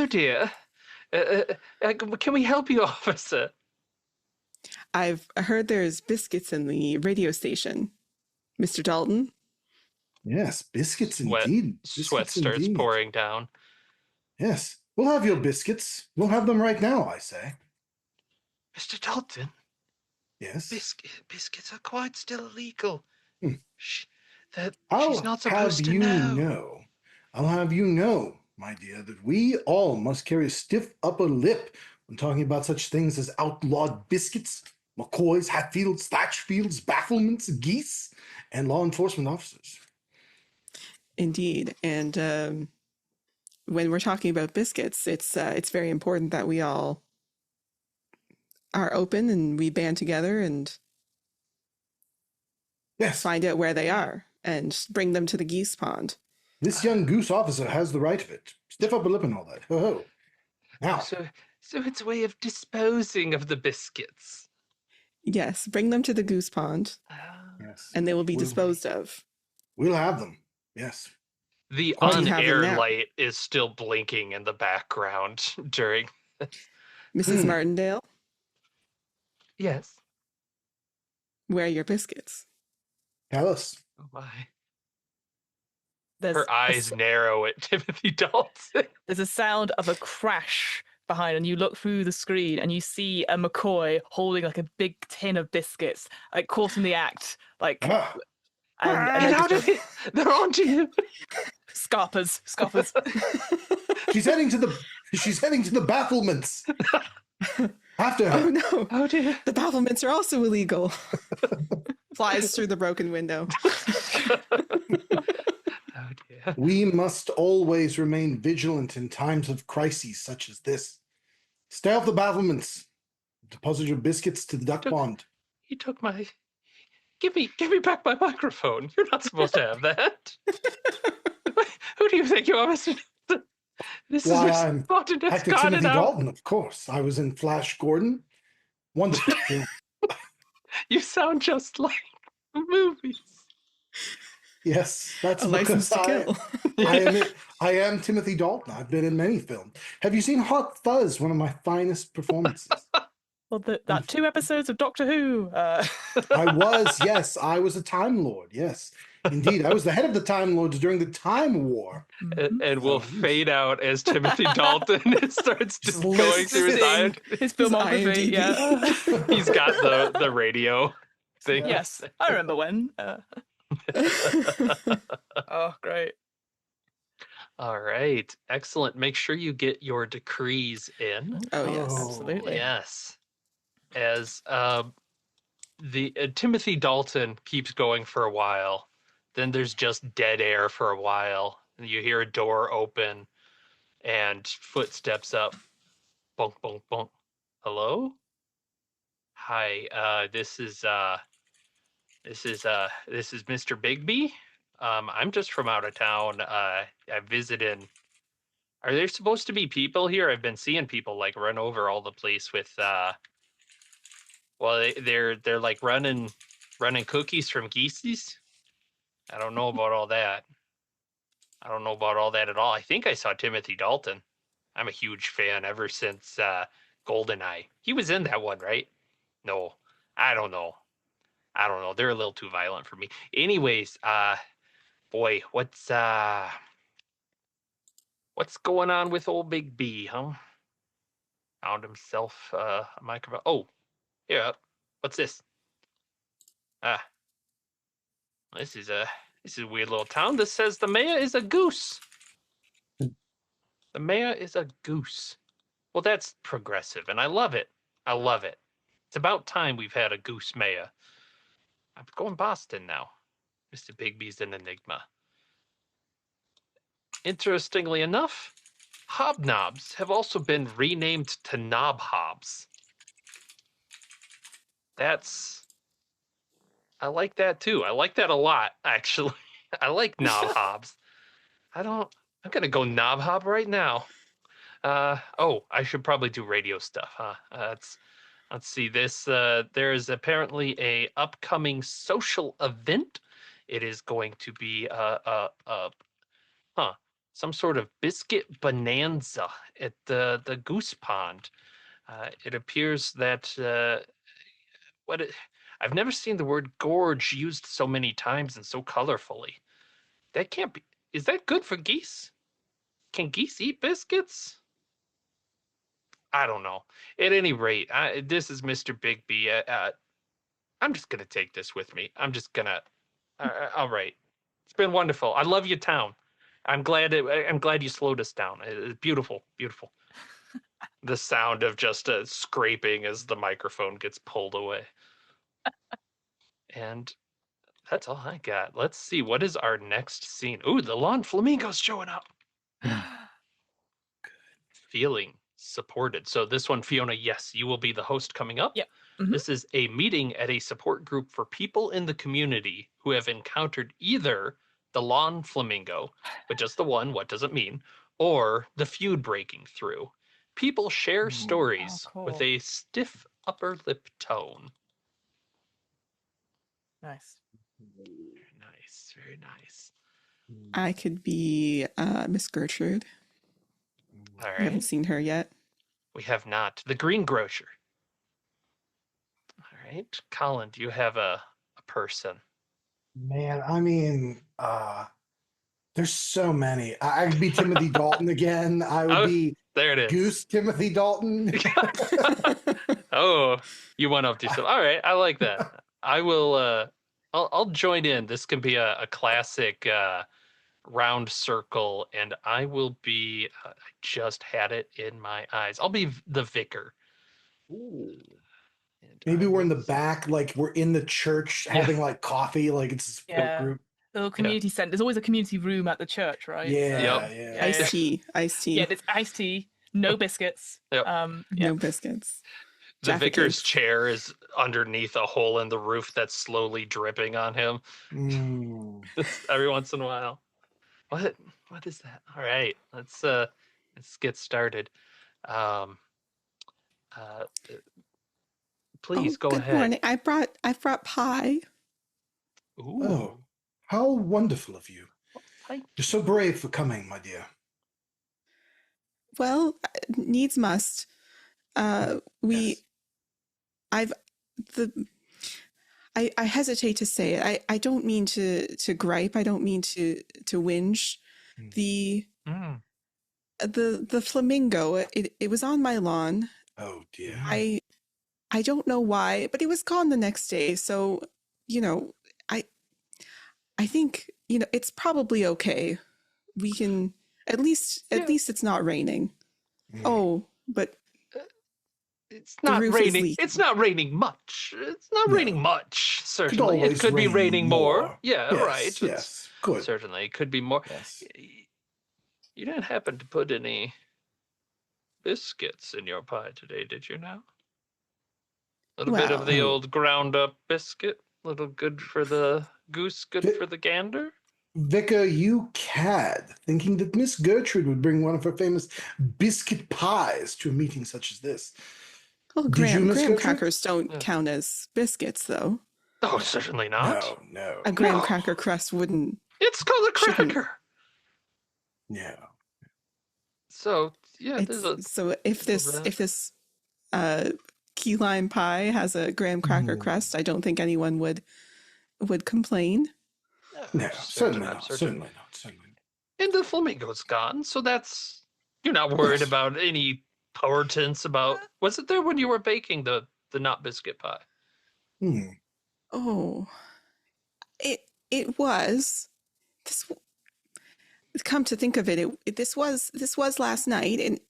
Speaker 1: dear. Can we help you, officer?
Speaker 3: I've heard there's biscuits in the radio station. Mr. Dalton?
Speaker 4: Yes, biscuits indeed.
Speaker 1: Sweat starts pouring down.
Speaker 4: Yes, we'll have your biscuits. We'll have them right now, I say.
Speaker 1: Mr. Dalton?
Speaker 4: Yes?
Speaker 1: Biscuits are quite still illegal. She's not supposed
Speaker 4: to know. I'll have you know, my dear, that we all must carry a stiff upper lip when talking about such things as outlawed biscuits, McCoys, Hatfields, Thatchfields, bafflements, geese, and law enforcement officers.
Speaker 3: Indeed. And when we're talking about biscuits, it's very important that we all are open and we band together and find out where they are and bring them to the geese pond.
Speaker 4: This young goose officer has the right of it. Stiff upper lip and all that. Ho ho. Now.
Speaker 1: So it's a way of disposing of the biscuits.
Speaker 3: Yes, bring them to the goose pond.
Speaker 4: Yes.
Speaker 3: And they will be disposed of.
Speaker 4: We'll have them. Yes.
Speaker 1: The on-air light is still blinking in the background during
Speaker 3: Mrs. Martindale?
Speaker 1: Yes.
Speaker 3: Where are your biscuits?
Speaker 4: Tell us.
Speaker 1: Oh my. Her eyes narrow at Timothy Dalton.
Speaker 2: There's a sound of a crash behind, and you look through the screen and you see a McCoy holding like a big tin of biscuits, like caught in the act, like.
Speaker 1: And get out of it! They're onto you.
Speaker 2: Scarpers.
Speaker 4: She's heading to the bafflements. After her.
Speaker 3: Oh no!
Speaker 1: Oh dear!
Speaker 3: The bafflements are also illegal. Flies through the broken window.
Speaker 1: Oh dear!
Speaker 4: We must always remain vigilant in times of crises such as this. Stay off the battlements. Deposit your biscuits to the duck pond.
Speaker 1: He took my. Give me back my microphone. You're not supposed to have that. Who do you think you are, Mr. Dalton? This is
Speaker 4: I'm
Speaker 1: actor
Speaker 4: Timothy Dalton, of course. I was in Flash Gordon. Wonderful.
Speaker 1: You sound just like the movies.
Speaker 4: Yes, that's
Speaker 3: a license to kill.
Speaker 4: I am Timothy Dalton. I've been in many films. Have you seen Hot Fuzz? One of my finest performances.
Speaker 2: Well, that 2 episodes of Doctor Who.
Speaker 4: I was a Time Lord. Yes, indeed. I was the head of the Time Lords during the Time War.
Speaker 1: And we'll fade out as Timothy Dalton starts just going through
Speaker 2: his filmography. Yeah,
Speaker 1: he's got the radio thing.
Speaker 2: Yes, I remember when. Oh, great.
Speaker 1: All right, excellent. Make sure you get your decrees in.
Speaker 3: Oh yes,
Speaker 2: absolutely.
Speaker 1: Yes. As the Timothy Dalton keeps going for a while, then there's just dead air for a while, and you hear a door open and footsteps up. Bonk, bonk, bonk. Hello? Hi. This is Mr. Bigby. I'm just from out of town. I visited. Are there supposed to be people here? I've been seeing people like run over all the place with well, they're like running cookies from Geese's. I don't know about all that. I don't know about all that at all. I think I saw Timothy Dalton. I'm a huge fan ever since GoldenEye. He was in that one, right? No, I don't know. I don't know. They're a little too violent for me. Anyways, boy, what's going on with old Big B, huh? Found himself a microphone. Oh, yeah. What's this? Ah, this is a weird little town. This says the mayor is a goose. The mayor is a goose. Well, that's progressive, and I love it. I love it. It's about time we've had a goose mayor. I'm going Boston now. Mr. Bigby's an enigma. Interestingly enough, hobnobs have also been renamed to knobhobs. I like that too. I like that a lot, actually. I like knobhobs. I'm gonna go knobhob right now. Oh, I should probably do radio stuff, huh? Let's see this. There is apparently a upcoming social event. It is going to be some sort of biscuit bonanza at the Goose Pond. It appears that I've never seen the word gorge used so many times and so colorfully. That can't be. Is that good for geese? Can geese eat biscuits? I don't know. At any rate, this is Mr. Bigby. I'm just gonna take this with me. I'm just gonna. All right. It's been wonderful. I love your town. I'm glad you slowed us down. It's beautiful, beautiful. The sound of just scraping as the microphone gets pulled away. And that's all I got. Let's see. What is our next scene? Ooh, the lawn flamingo's showing up. Feeling supported. So this one, Fiona, yes, you will be the host coming up.
Speaker 2: Yep.
Speaker 1: This is a meeting at a support group for people in the community who have encountered either the lawn flamingo, but just the one, what does it mean? Or the feud breaking through. People share stories with a stiff upper lip tone.
Speaker 2: Nice.
Speaker 1: Very nice, very nice.
Speaker 3: I could be Miss Gertrude.
Speaker 1: All
Speaker 3: I haven't
Speaker 1: right.
Speaker 3: seen her yet.
Speaker 1: We have not. The greengrocer. All right. Colin, do you have a person?
Speaker 4: Man, I mean, there's so many. I could be Timothy Dalton again. I would be
Speaker 1: there it is.
Speaker 4: Goose Timothy Dalton.
Speaker 1: Oh, you went up to yourself. All right, I like that. I will. I'll join in. This can be a classic round circle, and I will be. I just had it in my eyes. I'll be the vicar.
Speaker 4: Ooh. Maybe we're in the back, like we're in the church having like coffee, like it's a support group.
Speaker 2: The little community center. There's always a community room at the church, right?
Speaker 4: Yeah,
Speaker 1: yeah.
Speaker 3: Iced tea.
Speaker 2: Yeah, it's iced tea, no biscuits.
Speaker 1: Yep.
Speaker 3: No biscuits.
Speaker 1: The
Speaker 3: Jaffa
Speaker 1: vicar's
Speaker 3: cakes.
Speaker 1: chair is underneath a hole in the roof that's slowly dripping on him. Every once in a while. What is that? All right, let's get started. Please go
Speaker 3: good
Speaker 1: ahead.
Speaker 3: Morning. I brought pie.
Speaker 1: Ooh.
Speaker 4: Oh, how wonderful of you.
Speaker 1: Thank
Speaker 4: You're so brave for coming, my dear.
Speaker 3: Well, needs must. I hesitate to say it. I don't mean to gripe. I don't mean to whinge. The flamingo. It was on my lawn.
Speaker 4: Oh dear.
Speaker 3: I don't know why, but it was gone the next day. So, I think, it's probably okay. We can at least it's not raining. Oh, but
Speaker 1: it's not
Speaker 3: roof is
Speaker 1: raining.
Speaker 3: leaking.
Speaker 1: It's not raining much. It's not raining much. Certainly,
Speaker 4: always
Speaker 1: it could be
Speaker 4: rain
Speaker 1: raining more.
Speaker 4: more.
Speaker 1: Yeah,
Speaker 4: Yes,
Speaker 1: right.
Speaker 4: yes, good.
Speaker 1: Certainly, it could be more.
Speaker 4: Yes.
Speaker 1: You didn't happen to put any biscuits in your pie today, did you? Now. A little bit of the
Speaker 4: Well.
Speaker 1: old ground up biscuit. A little good for the goose, good for the gander.
Speaker 4: Vicar, you cad, thinking that Miss Gertrude would bring one of her famous biscuit pies to a meeting such as this.
Speaker 3: Well,
Speaker 4: Did you, Miss
Speaker 3: graham
Speaker 4: Gertrude?
Speaker 3: crackers don't count as biscuits, though.
Speaker 1: Oh, certainly not.
Speaker 4: No.
Speaker 3: A graham
Speaker 1: No.
Speaker 3: cracker crust wouldn't.
Speaker 1: It's called a
Speaker 3: Shouldn't-
Speaker 1: cracker.
Speaker 4: No.
Speaker 1: So yeah, there's a
Speaker 3: So if this key lime pie has a graham cracker crust, I don't think anyone would complain.
Speaker 4: No, certainly
Speaker 1: I'm
Speaker 4: not.
Speaker 1: certain.
Speaker 4: Certainly not.
Speaker 1: And the flamingo's gone, so that's you're not worried
Speaker 4: Yes.
Speaker 1: about any portents about. Was it there when you were baking the not biscuit pie?
Speaker 3: Oh, it was. This, come to think of it, this was last night, and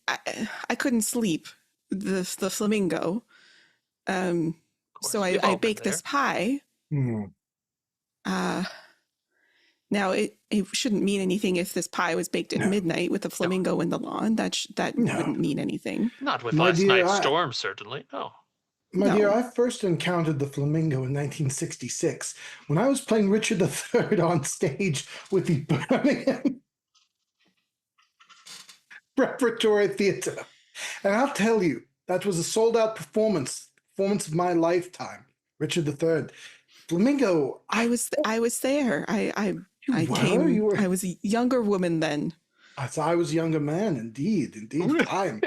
Speaker 3: I couldn't sleep. The flamingo. So
Speaker 1: We've all
Speaker 3: I
Speaker 1: been
Speaker 3: baked this pie. Now it shouldn't mean anything if this pie was baked at midnight with the flamingo in the lawn. That wouldn't mean anything.
Speaker 1: Not with
Speaker 4: My
Speaker 1: last
Speaker 4: dear,
Speaker 1: night's storm, certainly. No.
Speaker 4: My
Speaker 3: No.
Speaker 4: dear, I first encountered the flamingo in 1966 when I was playing Richard III on stage with the Birmingham Preparatory Theatre. And I'll tell you, that was a sold-out performance of my lifetime. Richard III. Flamingo.
Speaker 3: I was there. I was a younger woman then.
Speaker 4: I was a younger man, indeed. Time.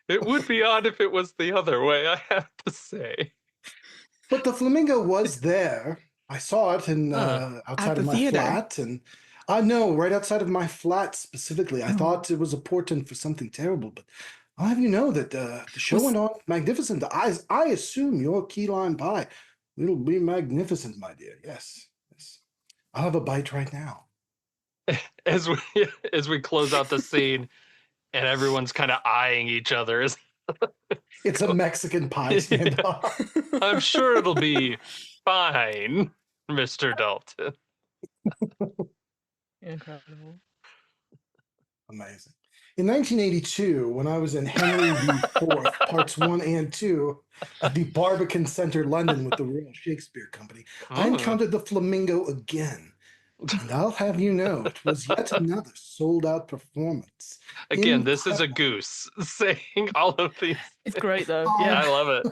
Speaker 1: It would be odd if it was the other way, I have to say.
Speaker 4: But the flamingo was there. I saw it outside of my
Speaker 3: theater.
Speaker 4: flat, and I know right outside of my flat specifically. I thought it was a portent for something terrible, but I'll have you know that the show went on magnificent. I assume your key lime pie will be magnificent, my dear. Yes. I'll have a bite right now.
Speaker 1: As we close out the scene, and everyone's kind of eyeing each other.
Speaker 4: It's a Mexican pie standoff.
Speaker 1: I'm sure it'll be fine, Mr. Dalton.
Speaker 2: Incredible.
Speaker 4: Amazing. In 1982, when I was in Henry IV, parts 1 and 2, at the Barbican Centre, London, with the Royal Shakespeare Company, I encountered the flamingo again. And I'll have you know, it was yet another sold-out performance.
Speaker 1: Again, this is a goose saying all of these.
Speaker 2: It's great though.
Speaker 1: Yeah,
Speaker 2: Yeah.
Speaker 1: I love it.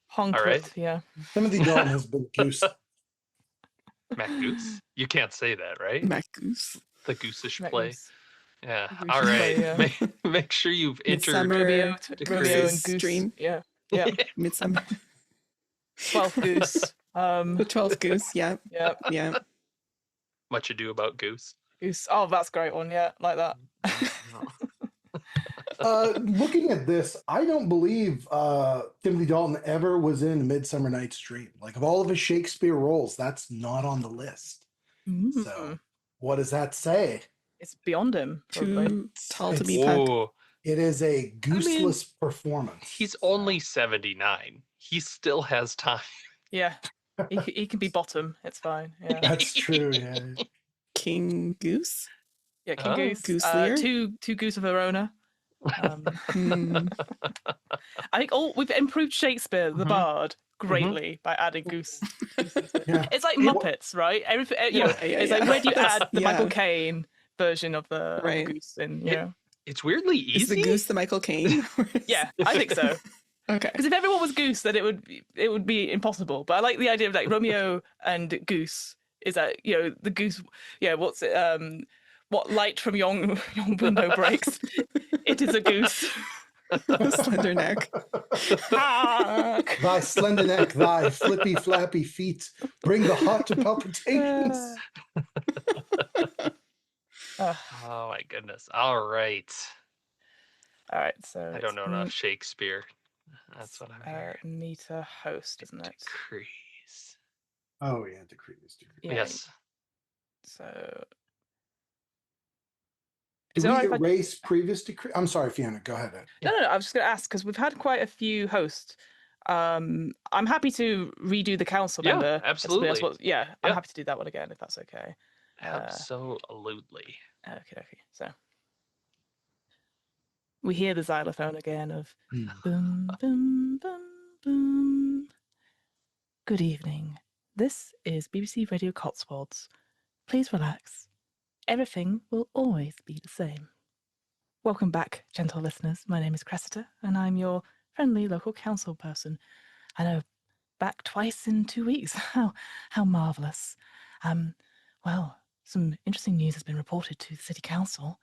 Speaker 2: Honk
Speaker 1: All right.
Speaker 2: it, yeah.
Speaker 4: Timothy Dalton has been goose.
Speaker 1: Mac Goose? You can't say that, right?
Speaker 3: Mac Goose.
Speaker 1: The goosish
Speaker 2: Mac
Speaker 1: play.
Speaker 2: Goose.
Speaker 1: Yeah.
Speaker 2: Goosish
Speaker 1: All right.
Speaker 2: play, yeah.
Speaker 1: Make sure you've entered.
Speaker 3: Midsummer
Speaker 2: Romeo and Goose.
Speaker 3: Dream.
Speaker 2: Yeah.
Speaker 3: Midsummer.
Speaker 2: 12th Goose.
Speaker 3: The 12th Goose. Yeah.
Speaker 2: Yeah.
Speaker 1: Much Ado About Goose.
Speaker 2: Goose. Oh, that's a great one. Yeah, like that.
Speaker 4: Looking at this, I don't believe Timothy Dalton ever was in Midsummer Night's Dream. Like, of all of his Shakespeare roles, that's not on the list. So, what does that say?
Speaker 2: It's beyond him. Probably.
Speaker 3: Too tall to be pecked.
Speaker 1: Whoa.
Speaker 4: It is a gooseless performance.
Speaker 1: He's only 79. He still has time.
Speaker 2: Yeah. He can be bottom. It's fine. Yeah.
Speaker 4: That's true. Yeah.
Speaker 3: King Goose.
Speaker 2: Yeah, King Goose.
Speaker 3: Goose Lear?
Speaker 2: Two Goose of Verona.
Speaker 3: Hmm.
Speaker 2: I think we've improved Shakespeare, the Bard, greatly by adding Goose. Into it.
Speaker 4: Yeah.
Speaker 2: It's like Muppets, right? Everything, it's like where do you add the
Speaker 3: Yeah.
Speaker 2: Michael Caine version of the
Speaker 3: Right.
Speaker 2: Goose in?
Speaker 1: It's weirdly easy.
Speaker 3: Is the Goose the Michael Caine?
Speaker 2: Yeah, I think so.
Speaker 3: Okay.
Speaker 2: Because if everyone was Goose, then it would be impossible. But I like the idea of like Romeo and Goose is that the goose. Yeah, what's it? What light from yon window breaks? It is a goose.
Speaker 3: Slender neck.
Speaker 2: Hark!
Speaker 4: Thy slender neck, thy flippy flappy feet, bring the heart to palpitations.
Speaker 1: Oh my goodness. All right.
Speaker 2: All right, so
Speaker 1: I don't know enough Shakespeare. That's what I'm hearing.
Speaker 2: Meter host, isn't it?
Speaker 1: Decrees.
Speaker 4: Oh yeah, decrees.
Speaker 2: Yeah.
Speaker 1: Yes.
Speaker 2: So
Speaker 4: Did
Speaker 2: is it all right
Speaker 4: we
Speaker 2: if I-
Speaker 4: erase previous decree? I'm sorry, Fiona. Go ahead.
Speaker 2: No. I was just going to ask because we've had quite a few hosts. I'm happy to redo the council
Speaker 1: Yeah,
Speaker 2: member.
Speaker 1: absolutely.
Speaker 2: I'm
Speaker 1: Yeah.
Speaker 2: happy to do that one again if that's okay.
Speaker 1: Absolutely.
Speaker 2: Okay. So we hear the xylophone again of boom, boom, boom, boom. Good evening. This is BBC Radio Cotswolds. Please relax. Everything will always be the same. Welcome back, gentle listeners. My name is Cressida, and I'm your friendly local council person. I know, back twice in 2 weeks. How marvellous. Well, some interesting news has been reported to the City Council.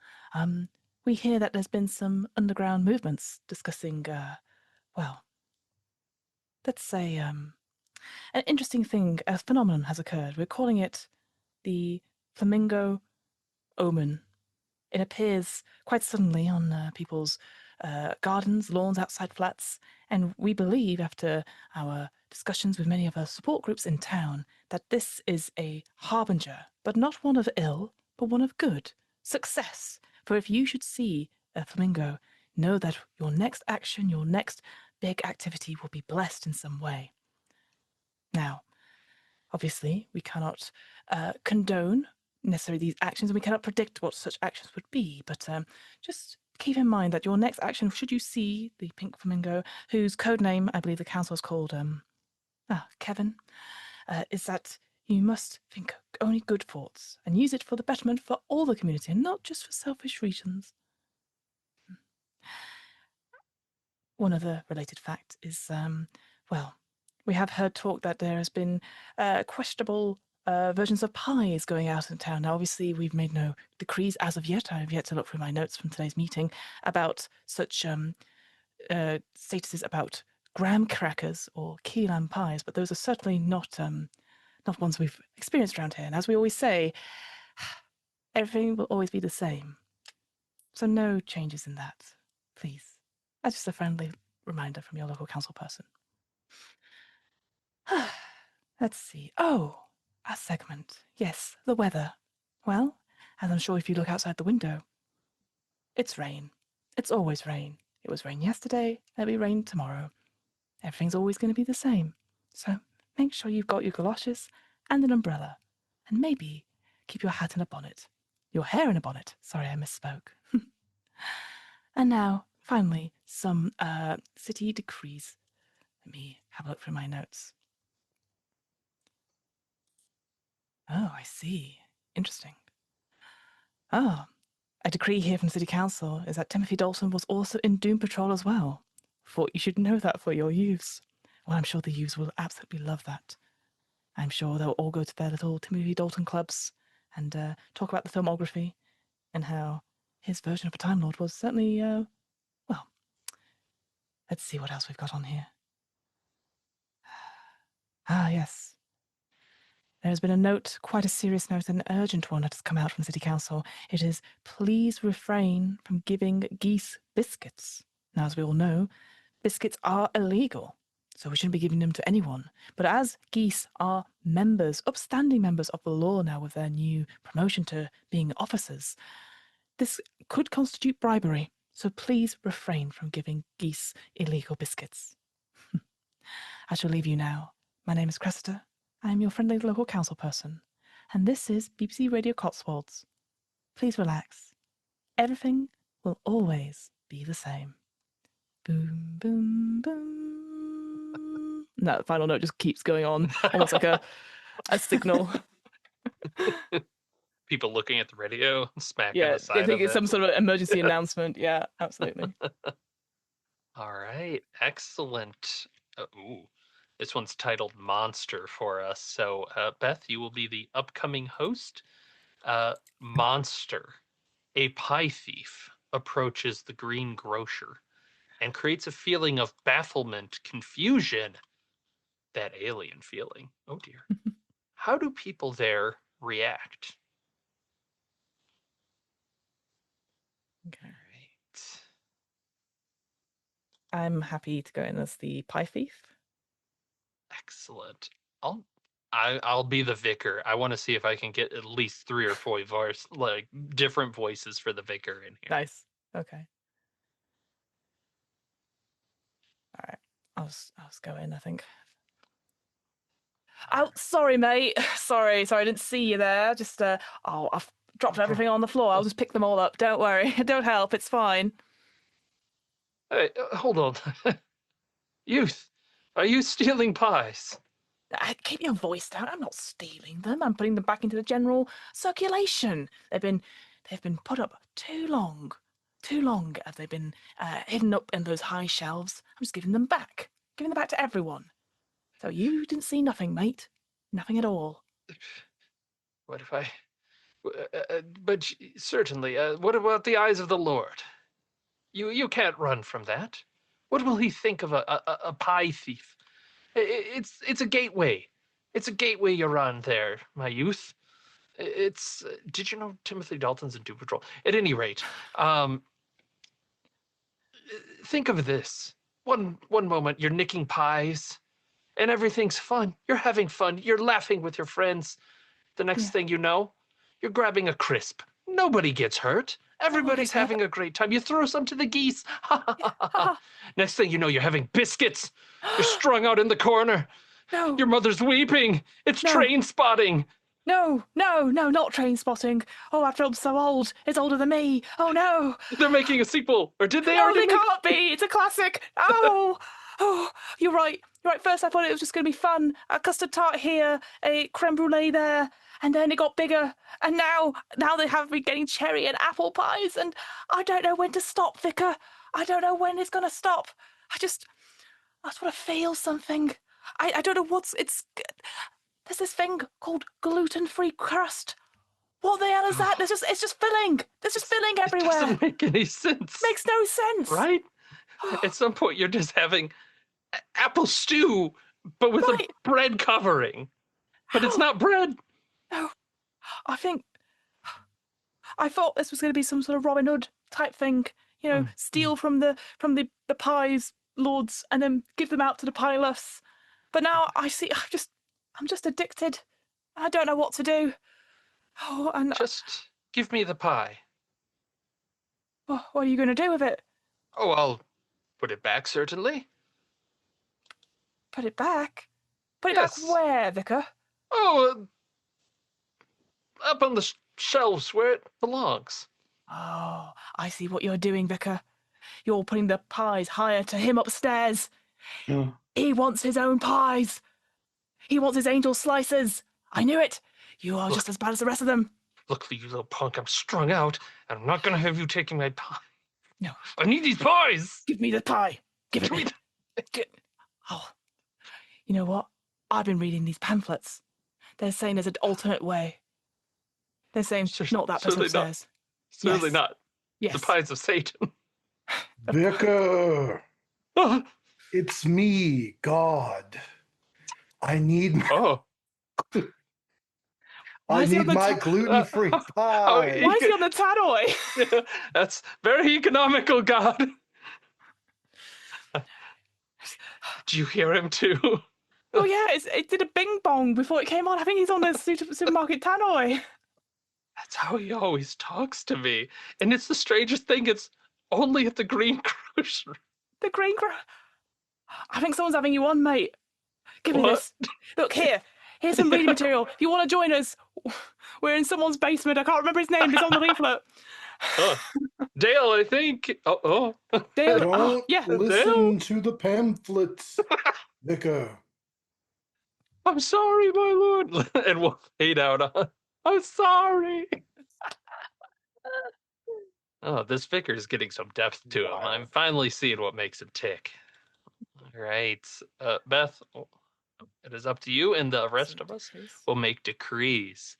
Speaker 2: We hear that there's been some underground movements discussing, well, let's say, an interesting thing, a phenomenon has occurred. We're calling it the flamingo omen. It appears quite suddenly on people's gardens, lawns, outside flats, and we believe, after our discussions with many of our support groups in town, that this is a harbinger, but not one of ill, but one of good, success. For if you should see a flamingo, know that your next action, your next big activity will be blessed in some way. Now, obviously, we cannot condone necessarily these actions, and we cannot predict what such actions would be, but just keep in mind that your next action, should you see the pink flamingo, whose code name I believe the council is called Kevin, is that you must think only good thoughts and use it for the betterment for all the community and not just for selfish reasons. One other related fact is, well, we have heard talk that there has been questionable versions of pies going out in town. Now, obviously, we've made no decrees as of yet. I have yet to look through my notes from today's meeting about such statuses about graham crackers or key lime pies, but those are certainly not ones we've experienced around here. And as we always say, everything will always be the same. So no changes in that, please. That's just a friendly reminder from your local council person. Let's see. Oh, our segment. Yes, the weather. Well, as I'm sure if you look outside the window, it's rain. It's always rain. It was rain yesterday, it'll be rain tomorrow. Everything's always going to be the same. So make sure you've got your galoshes and an umbrella. And maybe keep your hat in a bonnet. Your hair in a bonnet. Sorry, I misspoke. And now, finally, some city decrees. Let me have a look through my notes. Oh, I see. Interesting. Ah, a decree here from City Council is that Timothy Dalton was also in Doom Patrol as well. Thought you should know that for your youths. Well, I'm sure the youths will absolutely love that. I'm sure they'll all go to their little Timothy Dalton clubs and talk about the filmography and how his version of a Time Lord was certainly, well, let's see what else we've got on here. Ah, yes. There has been a note, quite a serious note, an urgent one that has come out from City Council. It is, please refrain from giving geese biscuits. Now, as we all know, biscuits are illegal, so we shouldn't be giving them to anyone. But as geese are members, upstanding members of the law now with their new promotion to being officers, this could constitute bribery. So please refrain from giving geese illegal biscuits. I shall leave you now. My name is Cressida. I am your friendly local council person, and this is BBC Radio Cotswolds. Please relax. Everything will always be the same. Boom, boom, boom. No, the final note just keeps going on, almost like a signal.
Speaker 1: People looking at the radio, smacking
Speaker 2: Yeah,
Speaker 1: the side
Speaker 2: I think
Speaker 1: of
Speaker 2: it's
Speaker 1: it.
Speaker 2: some sort of emergency announcement. Yeah, absolutely.
Speaker 1: All right, excellent. Ooh, this one's titled Monster for us. So, Beth, you will be the upcoming host. Monster, a pie thief, approaches the green grocer and creates a feeling of bafflement, confusion, that alien feeling. Oh dear. How do people there react?
Speaker 2: Okay.
Speaker 1: Right.
Speaker 2: I'm happy to go in as the pie thief.
Speaker 1: Excellent. I'll be the vicar. I want to see if I can get at least 3 or 4 different voices for the vicar in here.
Speaker 2: Nice. Okay. All right. I'll just go in, I think. Oh, sorry, mate. Sorry, I didn't see you there. Just I've dropped everything on the floor. I'll just pick them all up. Don't worry. Don't help. It's fine.
Speaker 1: Hey, hold on. Youth, are you stealing pies?
Speaker 2: Keep your voice down. I'm not stealing them. I'm putting them back into the general circulation. They've been put up too long. Too long have they been hidden up in those high shelves. I'm just giving them back. Giving them back to everyone. So you didn't see nothing, mate. Nothing at all.
Speaker 1: What if I... but certainly, what about the eyes of the Lord? You can't run from that. What will he think of a pie thief? It's a gateway. It's a gateway you're on there, my youth. It's... did you know Timothy Dalton's in Doom Patrol? At any rate, think of this. One moment you're nicking pies, and everything's fun. You're having fun. You're laughing with your friends. The next thing you know, you're grabbing a crisp. Nobody gets hurt. Everybody's having a great time. You throw some to the geese. Next thing you know, you're having biscuits. You're strung out in the corner.
Speaker 2: No.
Speaker 1: Your mother's weeping. It's train spotting.
Speaker 2: No, not train spotting. Oh, that film's so old. It's older than me. Oh, no.
Speaker 1: They're making a sequel. Or did they
Speaker 2: No,
Speaker 1: already
Speaker 2: they can't be. It's a classic. Oh, you're right. You're right. First, I thought it was just going to be fun. A custard tart here, a creme brulee there, and then it got bigger. And now they have me getting cherry and apple pies, and I don't know when to stop, Vicar. I don't know when it's going to stop. I just want to feel something. I don't know there's this thing called gluten-free crust. What the hell is that? It's just filling. There's just filling everywhere.
Speaker 1: It doesn't make any sense.
Speaker 2: Makes no sense.
Speaker 1: Right? At some point, you're just having apple stew, but with a bread covering. But it's not bread.
Speaker 2: No. I thought this was going to be some sort of Robin Hood type thing. You know, steal from the pies lords and then give them out to the pieless. But now I see I'm just addicted. I don't know what to do. Oh, and
Speaker 1: just give me the pie.
Speaker 2: What are you going to do with it?
Speaker 1: Oh, I'll put it back, certainly.
Speaker 2: Put it back? Put it back where, Vicar?
Speaker 1: Oh, up on the shelves where it belongs.
Speaker 2: Oh, I see what you're doing, Vicar. You're putting the pies higher to him upstairs.
Speaker 4: Yeah.
Speaker 2: He wants his own pies. He wants his angel slices. I knew it. You are just as bad as the rest of them.
Speaker 1: Look, you little punk, I'm strung out, and I'm not going to have you taking my pie.
Speaker 2: No.
Speaker 1: I need these pies.
Speaker 2: Give me the pie. Give it me. Oh, you know what? I've been reading these pamphlets. They're saying there's an alternate way. They're saying not that person upstairs.
Speaker 1: Certainly not.
Speaker 2: Yes.
Speaker 1: The pies of Satan.
Speaker 4: Vicar, it's me, God. I need my gluten-free pie.
Speaker 2: Why is he on the tannoy?
Speaker 1: That's very economical, God. Do you hear him too?
Speaker 2: Oh yeah, it did a bing bong before it came on. I think he's on the supermarket tannoy.
Speaker 1: That's how he always talks to me. And it's the strangest thing, it's only at the green grocery.
Speaker 2: The green grocery? I think someone's having you on, mate. Give me this. Look, here's some reading material. If you want to join us, we're in someone's basement. I can't remember his name. It's on the leaflet.
Speaker 1: Dale, I think.
Speaker 2: Dale.
Speaker 4: Don't listen to the pamphlets, Vicar.
Speaker 1: I'm sorry, my lord. And we'll fade out on. I'm sorry. Oh, this vicar's getting some depth to him. I'm finally seeing what makes him tick. All right. Beth, it is up to you, and the rest of us will make decrees.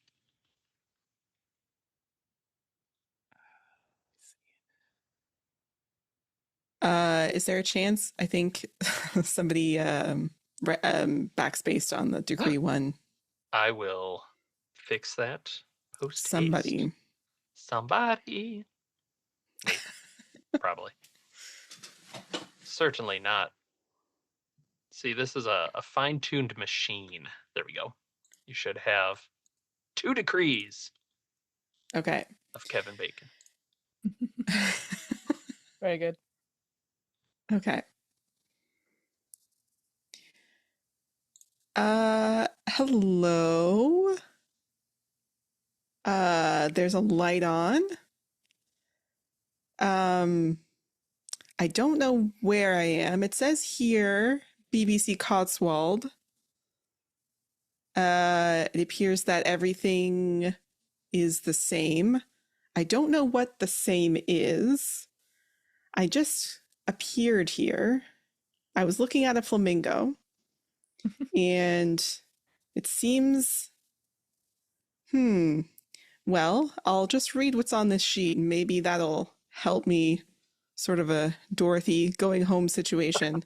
Speaker 3: Is there a chance? I think somebody backspaced on the decree one.
Speaker 1: I will fix that. Post
Speaker 3: Somebody.
Speaker 1: Probably. Certainly not. See, this is a fine-tuned machine. There we go. You should have 2 decrees.
Speaker 3: Okay.
Speaker 1: Of Kevin Bacon.
Speaker 2: Very good.
Speaker 3: Okay. Hello. There's a light on. I don't know where I am. It says here, BBC Cotswold. It appears that everything is the same. I don't know what the same is. I just appeared here. I was looking at a flamingo, and it seems, well, I'll just read what's on this sheet, and maybe that'll help me, sort of a Dorothy going home situation.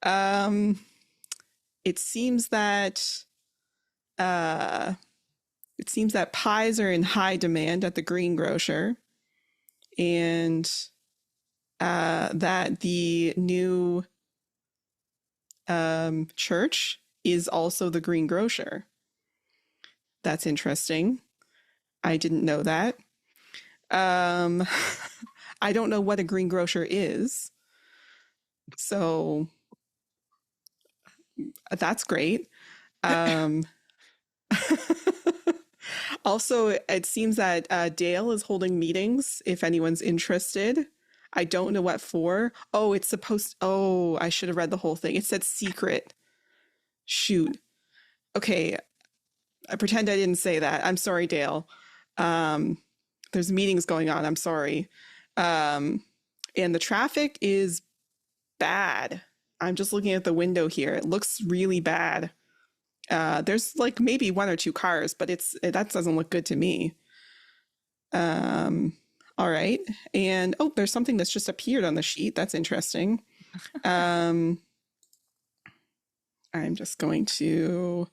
Speaker 3: It seems that pies are in high demand at the greengrocer, and that the new church is also the greengrocer. That's interesting. I didn't know that. I don't know what a greengrocer is, so that's great. Also, it seems that Dale is holding meetings if anyone's interested. I don't know what for. Oh, it's supposed... Oh, I should have read the whole thing. It said secret. Shoot. Okay, I pretend I didn't say that. I'm sorry, Dale. There's meetings going on. I'm sorry. And the traffic is bad. I'm just looking at the window here. It looks really bad. There's like maybe one or two cars, but that doesn't look good to me. All right. And there's something that's just appeared on the sheet. That's interesting. I'm just going to...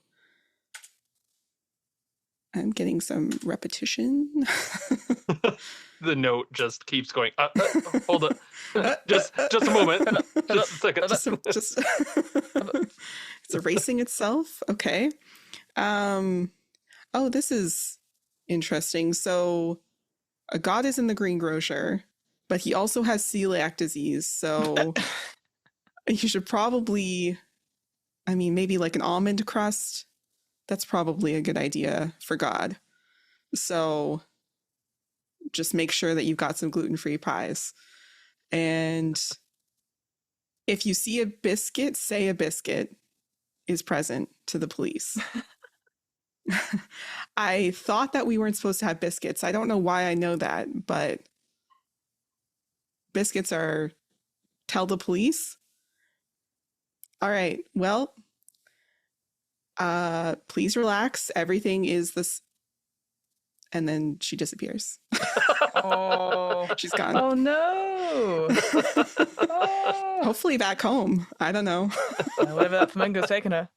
Speaker 3: I'm getting some repetition.
Speaker 1: The note just keeps going. Hold on. Just a moment. Just a second.
Speaker 3: Just it's erasing itself. Okay. This is interesting. So a god is in the greengrocer, but he also has celiac disease. So you should probably, maybe like an almond crust. That's probably a good idea for God. So just make sure that you've got some gluten-free pies. And if you see a biscuit, say a biscuit is present to the police. I thought that we weren't supposed to have biscuits. I don't know why I know that, but biscuits are tell the police. All right. Well, please relax. Everything is this. And then she disappears.
Speaker 2: Oh,
Speaker 3: she's gone.
Speaker 2: Oh no! Oh.
Speaker 3: Hopefully back home. I don't know.
Speaker 2: Whatever that flamingo's taking her.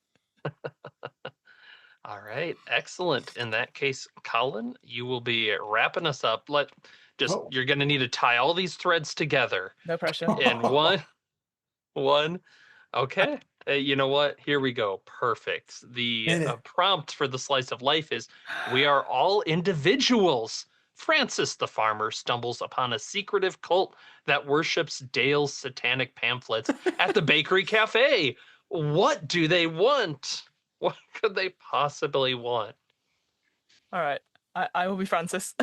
Speaker 1: All right, excellent. In that case, Colin, you will be wrapping us up. You're going to need to tie all these threads together.
Speaker 2: No pressure.
Speaker 1: In one. Okay. You know what? Here we go. Perfect. The prompt for the slice of life is: we are all individuals. Francis the farmer stumbles upon a secretive cult that worships Dale's satanic pamphlets at the bakery cafe. What do they want? What could they possibly want?
Speaker 2: All right. I will be Francis.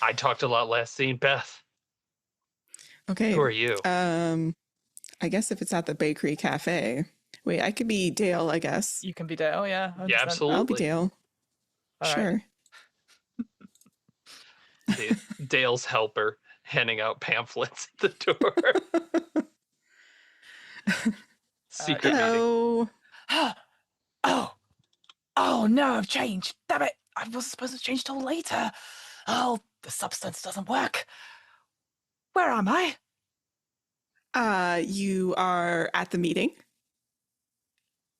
Speaker 1: I talked a lot last scene. Beth.
Speaker 3: Okay.
Speaker 1: Who are you?
Speaker 3: I guess if it's at the bakery cafe. Wait, I could be Dale, I guess.
Speaker 2: You can be Dale, yeah. 100%.
Speaker 1: Yeah, absolutely.
Speaker 3: I'll be Dale.
Speaker 2: All
Speaker 3: sure.
Speaker 2: Right.
Speaker 1: Dale's helper handing out pamphlets at the door. Secret
Speaker 3: Hello.
Speaker 2: Oh no, I've changed. Damn it. I wasn't supposed to change till later. Oh, the substance doesn't work. Where am I?
Speaker 3: You are at the meeting.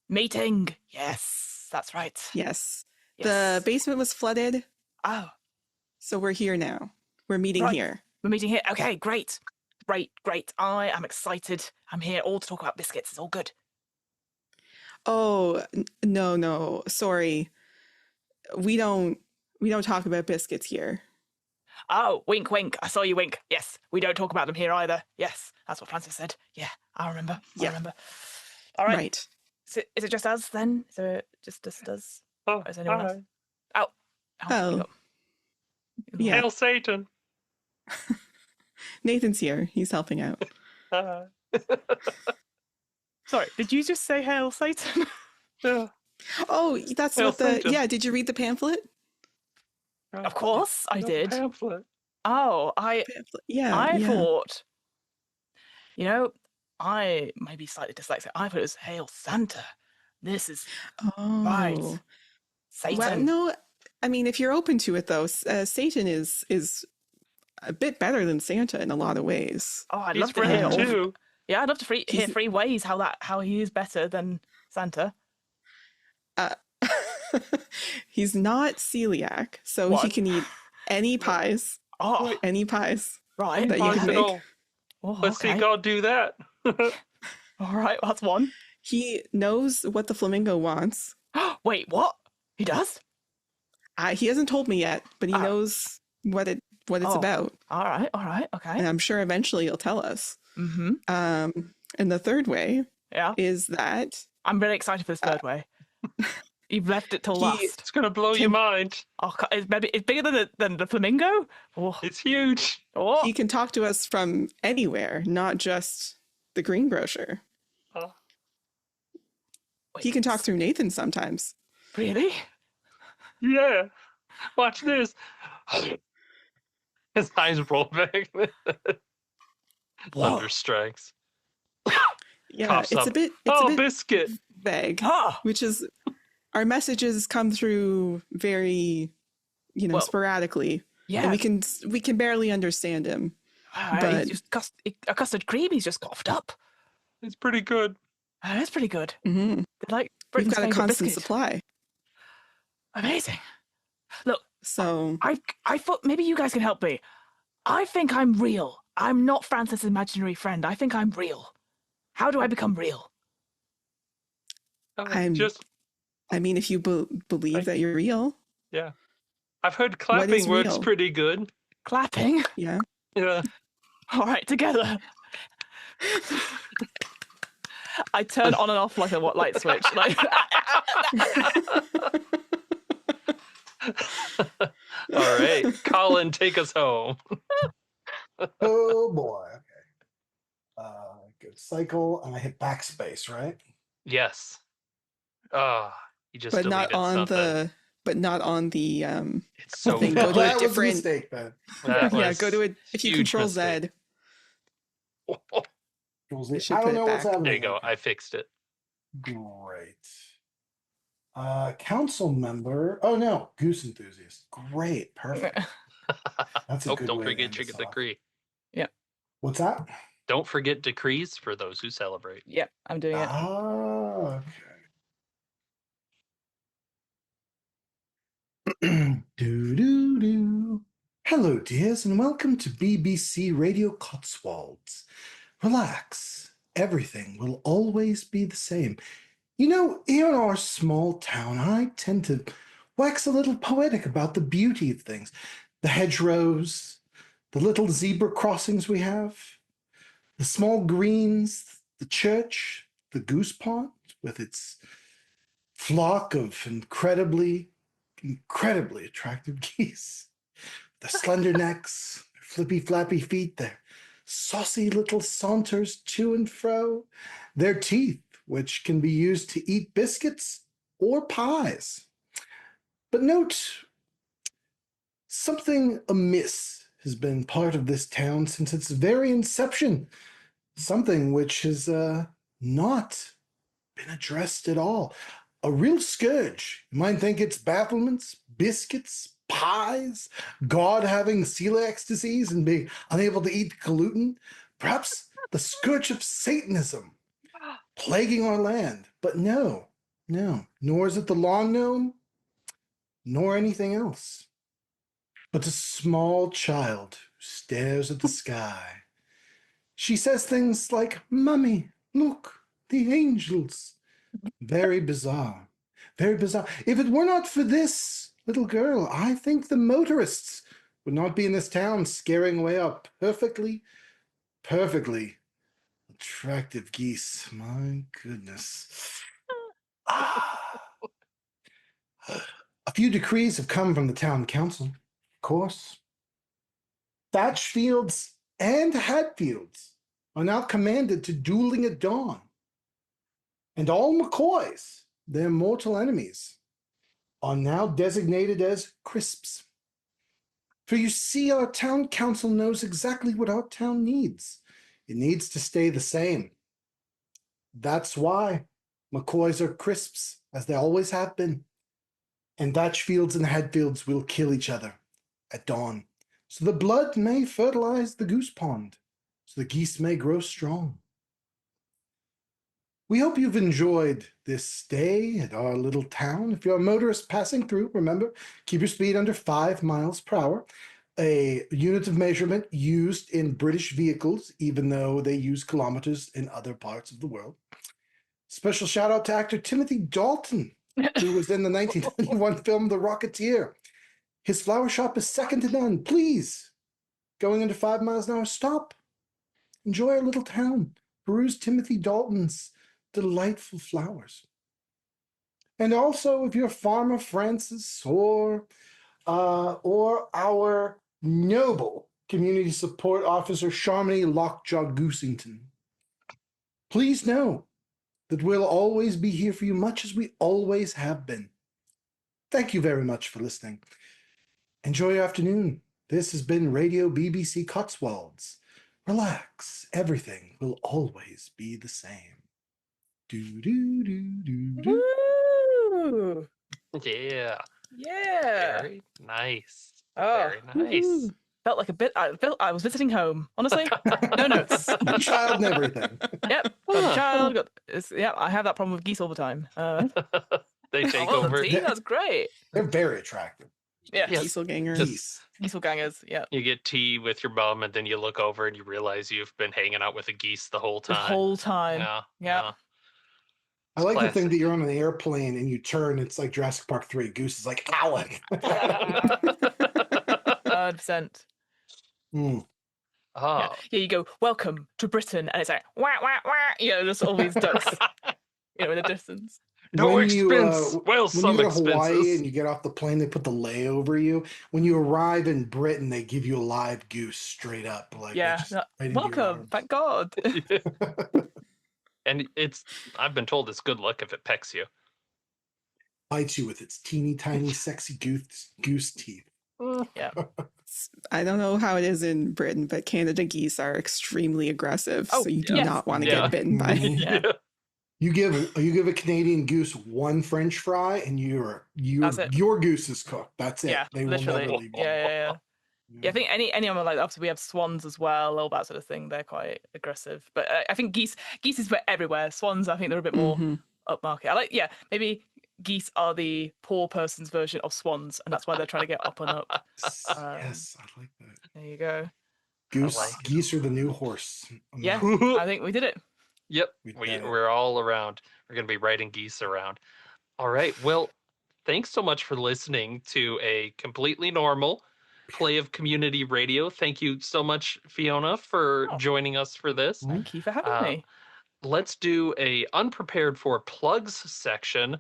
Speaker 2: Meeting. Yes, that's right.
Speaker 3: Yes.
Speaker 2: Yes.
Speaker 3: The basement was flooded.
Speaker 2: Oh.
Speaker 3: So we're here now. We're meeting here.
Speaker 2: We're meeting here. Okay, great. Great. I am excited. I'm here all to talk about biscuits. It's all good.
Speaker 3: Oh, no. Sorry. We don't talk about biscuits here.
Speaker 2: Oh, wink. I saw you wink. Yes, we don't talk about them here either. Yes, that's what Francis said. Yeah, I remember.
Speaker 3: Yeah.
Speaker 2: I remember. All right.
Speaker 3: Right.
Speaker 2: Is it just us then? Is it just us?
Speaker 1: Oh,
Speaker 2: or is anyone else?
Speaker 3: Oh.
Speaker 2: You got...
Speaker 3: Yeah.
Speaker 1: Hail Satan.
Speaker 3: Nathan's here. He's helping out.
Speaker 2: Sorry, did you just say Hail Satan?
Speaker 1: Yeah.
Speaker 3: Oh, that's
Speaker 1: Hail
Speaker 3: what the...
Speaker 1: Satan.
Speaker 3: Yeah, did you read the pamphlet?
Speaker 2: Of course I did.
Speaker 1: Pamphlet.
Speaker 2: Oh, I
Speaker 3: Yeah.
Speaker 2: thought, I may be slightly dyslexic. I thought it was Hail Santa. This is right.
Speaker 3: Oh.
Speaker 2: Satan.
Speaker 3: Well, no, I mean, if you're open to it, though, Satan is a bit better than Santa in a lot of ways.
Speaker 2: Oh, I'd
Speaker 1: He's
Speaker 2: love to hear.
Speaker 1: friendly too.
Speaker 2: Yeah, I'd love to hear
Speaker 3: He's-
Speaker 2: 3 ways how he is better than Santa.
Speaker 3: He's not celiac, so
Speaker 2: What?
Speaker 3: he can eat any pies.
Speaker 2: Oh,
Speaker 1: Wait.
Speaker 3: Any pies.
Speaker 2: right.
Speaker 3: that you
Speaker 1: Pies
Speaker 3: can
Speaker 1: at
Speaker 3: make.
Speaker 1: all.
Speaker 2: Oh,
Speaker 1: Let's see
Speaker 2: okay.
Speaker 1: God do that.
Speaker 2: All right, that's one.
Speaker 3: He knows what the flamingo wants.
Speaker 2: Wait, what? He does?
Speaker 3: He hasn't told me yet, but he
Speaker 2: Oh.
Speaker 3: knows what it's
Speaker 2: Oh.
Speaker 3: about.
Speaker 2: All right, okay.
Speaker 3: And I'm sure eventually he'll tell us.
Speaker 2: Mm-hmm.
Speaker 3: And the third way
Speaker 2: Yeah.
Speaker 3: is that
Speaker 2: I'm really excited for this third way. You've left it till last.
Speaker 1: It's gonna blow your mind.
Speaker 2: Oh, it's bigger than the flamingo? Oh.
Speaker 1: It's huge.
Speaker 2: Oh.
Speaker 3: he can talk to us from anywhere, not just the greengrocer. He can talk through Nathan sometimes.
Speaker 2: Really?
Speaker 1: Yeah. Watch this. His eyes roll back. Thunder strikes.
Speaker 3: Yeah,
Speaker 1: Coughs
Speaker 3: it's
Speaker 1: up.
Speaker 3: a bit
Speaker 1: Biscuit.
Speaker 3: vague,
Speaker 2: Ah.
Speaker 3: which is our messages come through very,
Speaker 2: Well,
Speaker 3: sporadically.
Speaker 2: Yeah.
Speaker 3: And we can barely understand him.
Speaker 2: But a custard cream he's just coughed up.
Speaker 1: It's pretty good.
Speaker 2: That's pretty good.
Speaker 3: Mm-hmm.
Speaker 2: Like
Speaker 3: We've
Speaker 2: Britain's
Speaker 3: got a
Speaker 2: favourite
Speaker 3: constant
Speaker 2: biscuit.
Speaker 3: supply.
Speaker 2: Amazing. Look,
Speaker 3: So
Speaker 2: I thought maybe you guys can help me. I think I'm real. I'm not Francis' imaginary friend. I think I'm real. How do I become real?
Speaker 3: I mean, if you believe that you're real.
Speaker 1: Yeah. I've heard clapping works
Speaker 3: real?
Speaker 1: pretty good.
Speaker 2: Clapping?
Speaker 3: Yeah.
Speaker 1: Yeah.
Speaker 2: All right, together. I turn on and off like a light switch. Like,
Speaker 1: All right. Colin, take us home.
Speaker 4: Oh boy. Okay. Go cycle, and I hit backspace, right?
Speaker 1: Yes. You just
Speaker 3: but not
Speaker 1: deleted
Speaker 3: on
Speaker 1: something.
Speaker 3: the
Speaker 1: It's so
Speaker 3: thing.
Speaker 1: bad.
Speaker 3: Go to a
Speaker 4: that was a
Speaker 3: different-
Speaker 4: mistake, Ben.
Speaker 1: That
Speaker 3: yeah,
Speaker 1: was
Speaker 3: go to it if you
Speaker 1: huge
Speaker 3: control
Speaker 1: mistake.
Speaker 3: Z.
Speaker 4: I
Speaker 3: should
Speaker 4: don't
Speaker 3: put it
Speaker 4: know what's
Speaker 3: back.
Speaker 4: happening.
Speaker 1: There you go.
Speaker 4: Okay.
Speaker 1: I fixed it.
Speaker 4: Great. Council member. Oh no, Goose enthusiast. Great, perfect. That's a
Speaker 1: Oh,
Speaker 4: good
Speaker 1: don't
Speaker 4: way to
Speaker 1: forget
Speaker 4: end
Speaker 1: your
Speaker 4: this off.
Speaker 1: decree.
Speaker 4: What's that?
Speaker 1: Don't forget decrees for those who celebrate.
Speaker 2: yep, I'm doing it.
Speaker 4: Okay. Do. Hello, dears, and welcome to BBC Radio Cotswolds. Relax. Everything will always be the same. Here in our small town, I tend to wax a little poetic about the beauty of things. The hedgerows, the little zebra crossings we have, the small greens, the church, the goose pond with its flock of incredibly attractive geese, their slender necks, their flippy flappy feet, their saucy little saunters to and fro, their teeth, which can be used to eat biscuits or pies. But note, something amiss has been part of this town since its very inception. Something which has not been addressed at all. A real scourge. You might think it's battlements, biscuits, pies, God having celiac disease and being unable to eat gluten. Perhaps the scourge of Satanism plaguing our land. But no, nor is it the lawn gnome, nor anything else. But a small child who stares at the sky. She says things like, "Mummy, look, the angels." Very bizarre. Very bizarre. If it were not for this little girl, I think the motorists would not be in this town scaring away our perfectly attractive geese. My goodness. A few decrees have come from the town council, of course. Thatchfields and Hatfields are now commanded to dueling at dawn. And all McCoys, their mortal enemies, are now designated as crisps. For you see, our town council knows exactly what our town needs. It needs to stay the same. That's why McCoys are crisps, as they always have been. And Thatchfields and Hatfields will kill each other at dawn, so the blood may fertilize the goose pond, so the geese may grow strong. We hope you've enjoyed this stay at our little town. If you're a motorist passing through, remember, keep your speed under 5 miles per hour, a unit of measurement used in British vehicles, even though they use kilometers in other parts of the world. Special shout out to actor Timothy Dalton, who was in the 1991 film The Rocketeer. His flower shop is second to none. Please, going under 5 miles an hour, stop. Enjoy our little town. Peruse Timothy Dalton's delightful flowers. And also, if you're Farmer Francis or our noble community support officer Charmony Lockjaw Goosington, please know that we'll always be here for you, much as we always have been. Thank you very much for listening. Enjoy your afternoon. This has been Radio BBC Cotswolds. Relax. Everything will always be the same. Do do do do do.
Speaker 2: Woo!
Speaker 1: Yeah.
Speaker 2: Yeah.
Speaker 1: Very nice.
Speaker 2: Oh,
Speaker 1: Very nice.
Speaker 2: felt like I was visiting home. Honestly, no notes.
Speaker 4: Child and everything.
Speaker 2: Yep, got a child. I have that problem with geese all the time.
Speaker 1: They take
Speaker 2: well,
Speaker 1: over.
Speaker 2: tea, that's great.
Speaker 4: They're very attractive.
Speaker 2: Yeah,
Speaker 1: Yes.
Speaker 3: Dieselgangers.
Speaker 4: Geese.
Speaker 2: dieselgangers. Yeah,
Speaker 1: You get tea with your bum, and then you look over and you realize you've been hanging out with a geese the whole
Speaker 2: the
Speaker 1: time.
Speaker 2: whole time.
Speaker 1: Yeah.
Speaker 4: I like to
Speaker 1: classic.
Speaker 4: think that you're on an airplane and you turn, it's like Jurassic Park 3. Goose is like, Alec.
Speaker 2: 100%.
Speaker 4: Mm.
Speaker 1: Oh.
Speaker 2: Yeah, you go, welcome to Britain, and it's like, wah, wah, wah, just all these ducks, in the distance.
Speaker 1: No
Speaker 4: When
Speaker 1: expense. Well,
Speaker 4: when
Speaker 1: some
Speaker 4: you go to
Speaker 1: expenses.
Speaker 4: Hawaii and you get off the plane, they put the lay over you. When you arrive in Britain, they give you a live goose straight up. Like,
Speaker 2: Yeah,
Speaker 4: just right into your
Speaker 2: welcome,
Speaker 4: arms.
Speaker 2: thank God.
Speaker 1: And I've been told it's good luck if it pecks you.
Speaker 4: Bites you with its teeny tiny sexy goose teeth.
Speaker 2: Yeah.
Speaker 3: I don't know how it is in Britain, but Canada geese are extremely aggressive.
Speaker 2: Oh,
Speaker 3: so you do
Speaker 2: yes.
Speaker 3: not want to
Speaker 1: Yeah.
Speaker 3: get bitten by.
Speaker 4: Mhm.
Speaker 2: Yeah.
Speaker 4: You give a Canadian goose one French fry, and your
Speaker 2: That's it.
Speaker 4: goose is cooked. That's it.
Speaker 2: Yeah,
Speaker 4: They will
Speaker 2: literally.
Speaker 4: never leave.
Speaker 2: Yeah. I think any animal like that, obviously we have swans as well, all that sort of thing. They're quite aggressive, but I think geese is everywhere. Swans, I think they're a bit more
Speaker 3: Mhm.
Speaker 2: upmarket. Maybe geese are the poor person's version of swans, and that's why they're trying to get up and up.
Speaker 4: Yes, yes, I like that.
Speaker 2: There you go.
Speaker 4: Geese are the new horse.
Speaker 2: Yeah, I think we did it.
Speaker 1: Yep.
Speaker 4: We did it.
Speaker 1: We're all around. We're going to be riding geese around. All right. Well, thanks so much for listening to a completely normal play of community radio. Thank you so much, Fiona, for joining us for this.
Speaker 2: Thank you for having me.
Speaker 1: Let's do a unprepared for plugs section.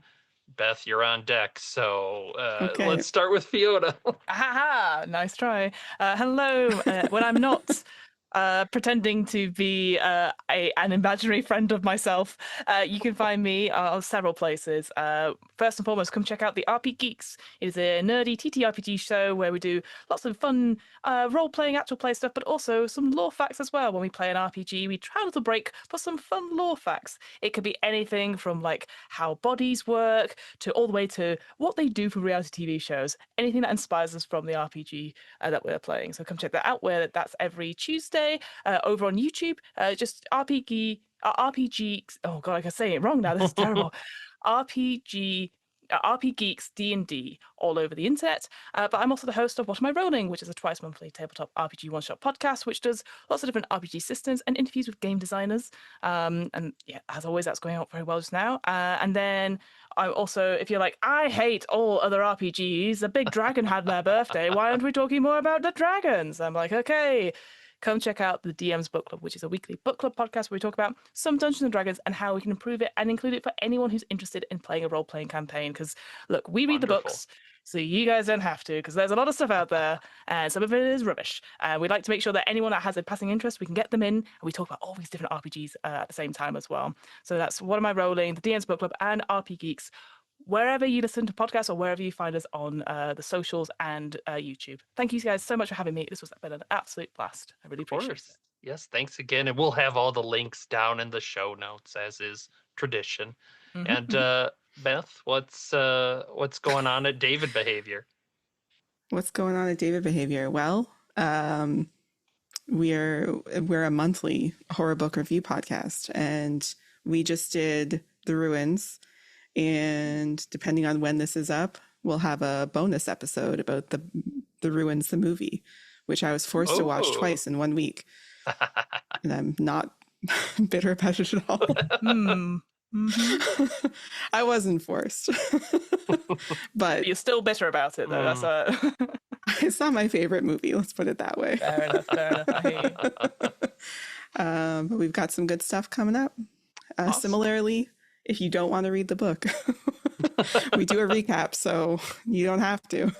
Speaker 1: Beth, you're on deck. So
Speaker 3: Okay.
Speaker 1: let's start with Fiona.
Speaker 2: Ha! Nice try. Hello. When I'm not pretending to be an imaginary friend of myself, you can find me on several places. First and foremost, come check out the RP Geeks. It is a nerdy TTRPG show where we do lots of fun role-playing, actual play stuff, but also some lore facts as well. When we play an RPG, we try a little break for some fun lore facts. It could be anything from like how bodies work to all the way to what they do for reality TV shows. Anything that inspires us from the RPG that we're playing. So come check that out. That's every Tuesday over on YouTube. Just RPG. Oh god, I can say it wrong now. This is terrible. RP Geeks D&D all over the internet, but I'm also the host of What Am I Rolling, which is a twice monthly tabletop RPG one-shot podcast, which does lots of different RPG systems and interviews with game designers. And yeah, as always, that's going out very well just now. And then I'm also, if you're like, I hate all other RPGs, a big dragon had their birthday, why aren't we talking more about the dragons? I'm like, okay, come check out the DM's Book Club, which is a weekly book club podcast where we talk about some Dungeons and Dragons and how we can improve it and include it for anyone who's interested in playing a role-playing campaign. Because look, we read the
Speaker 1: Wonderful.
Speaker 2: books, so you guys don't have to, because there's a lot of stuff out there, and some of it is rubbish. And we'd like to make sure that anyone that has a passing interest, we can get them in, and we talk about all these different RPGs at the same time as well. So that's What Am I Rolling, the DM's Book Club, and RP Geeks, wherever you listen to podcasts or wherever you find us on the socials and YouTube. Thank you guys so much for having me. This was been an absolute blast. I really appreciate it.
Speaker 1: Yes, thanks again. And we'll have all the links down in the show notes, as is tradition. And Beth, what's going on at David Behavior?
Speaker 3: What's going on at David Behavior? Well, we're a monthly horror book review podcast, and we just did The Ruins. And depending on when this is up, we'll have a bonus episode about the Ruins, the movie, which I was forced to watch twice in 1 week. And I'm not bitter about it at all. I wasn't forced. But
Speaker 2: you're still bitter about it, though. That's
Speaker 3: it's not my favorite movie, let's put it that way.
Speaker 2: Fair enough. I hear you.
Speaker 3: But we've got some good stuff coming up. Awesome. Similarly, if you don't want to read the book, we do a recap, so you don't have to.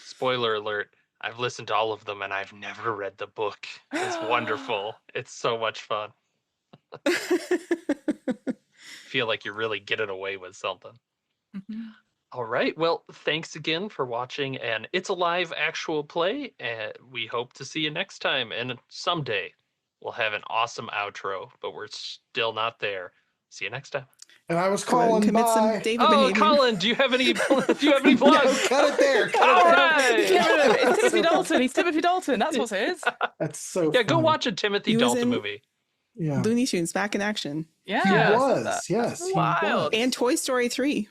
Speaker 1: Spoiler alert. I've listened to all of them and I've never read the book. It's wonderful. It's so much fun. Feel like you're really getting away with something. All right. Well, thanks again for watching, and it's a live actual play, and we hope to see you next time. And someday we'll have an awesome outro, but we're still not there. See you next time.
Speaker 4: And I was Colin.
Speaker 3: Commit some David behavior.
Speaker 1: Colin, do you have any plugs?
Speaker 4: No, cut it there.
Speaker 1: All right.
Speaker 2: It's Timothy Dalton. He's Timothy Dalton. That's what it is.
Speaker 4: That's so
Speaker 1: Yeah, go
Speaker 4: funny.
Speaker 1: watch a Timothy Dalton movie.
Speaker 4: Yeah.
Speaker 3: Looney Tunes back in action.
Speaker 2: Yeah.
Speaker 4: He was. Yes. He
Speaker 2: Wild.
Speaker 4: was.
Speaker 3: And Toy Story 3.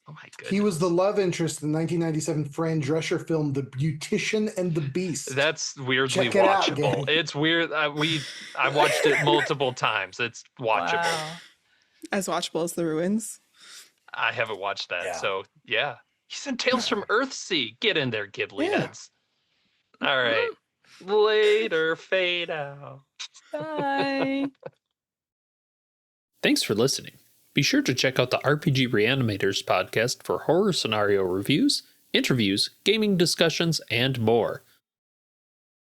Speaker 1: Oh my goodness.
Speaker 4: He was the love interest in the 1997 Fran Drescher film, The Beautician and the Beast.
Speaker 1: That's weirdly
Speaker 4: Check it out,
Speaker 1: watchable.
Speaker 4: gang.
Speaker 1: It's weird. I watched it multiple times. It's watchable.
Speaker 2: Wow.
Speaker 3: As watchable as The Ruins.
Speaker 1: I haven't watched that,
Speaker 4: Yeah.
Speaker 1: so yeah. He's in Tales from Earthsea. Get in there, Ghibli
Speaker 4: Yeah.
Speaker 1: heads. All right. Later, fade out.
Speaker 2: Bye.
Speaker 5: Thanks for listening. Be sure to check out the RPG Reanimators podcast for horror scenario reviews, interviews, gaming discussions, and more.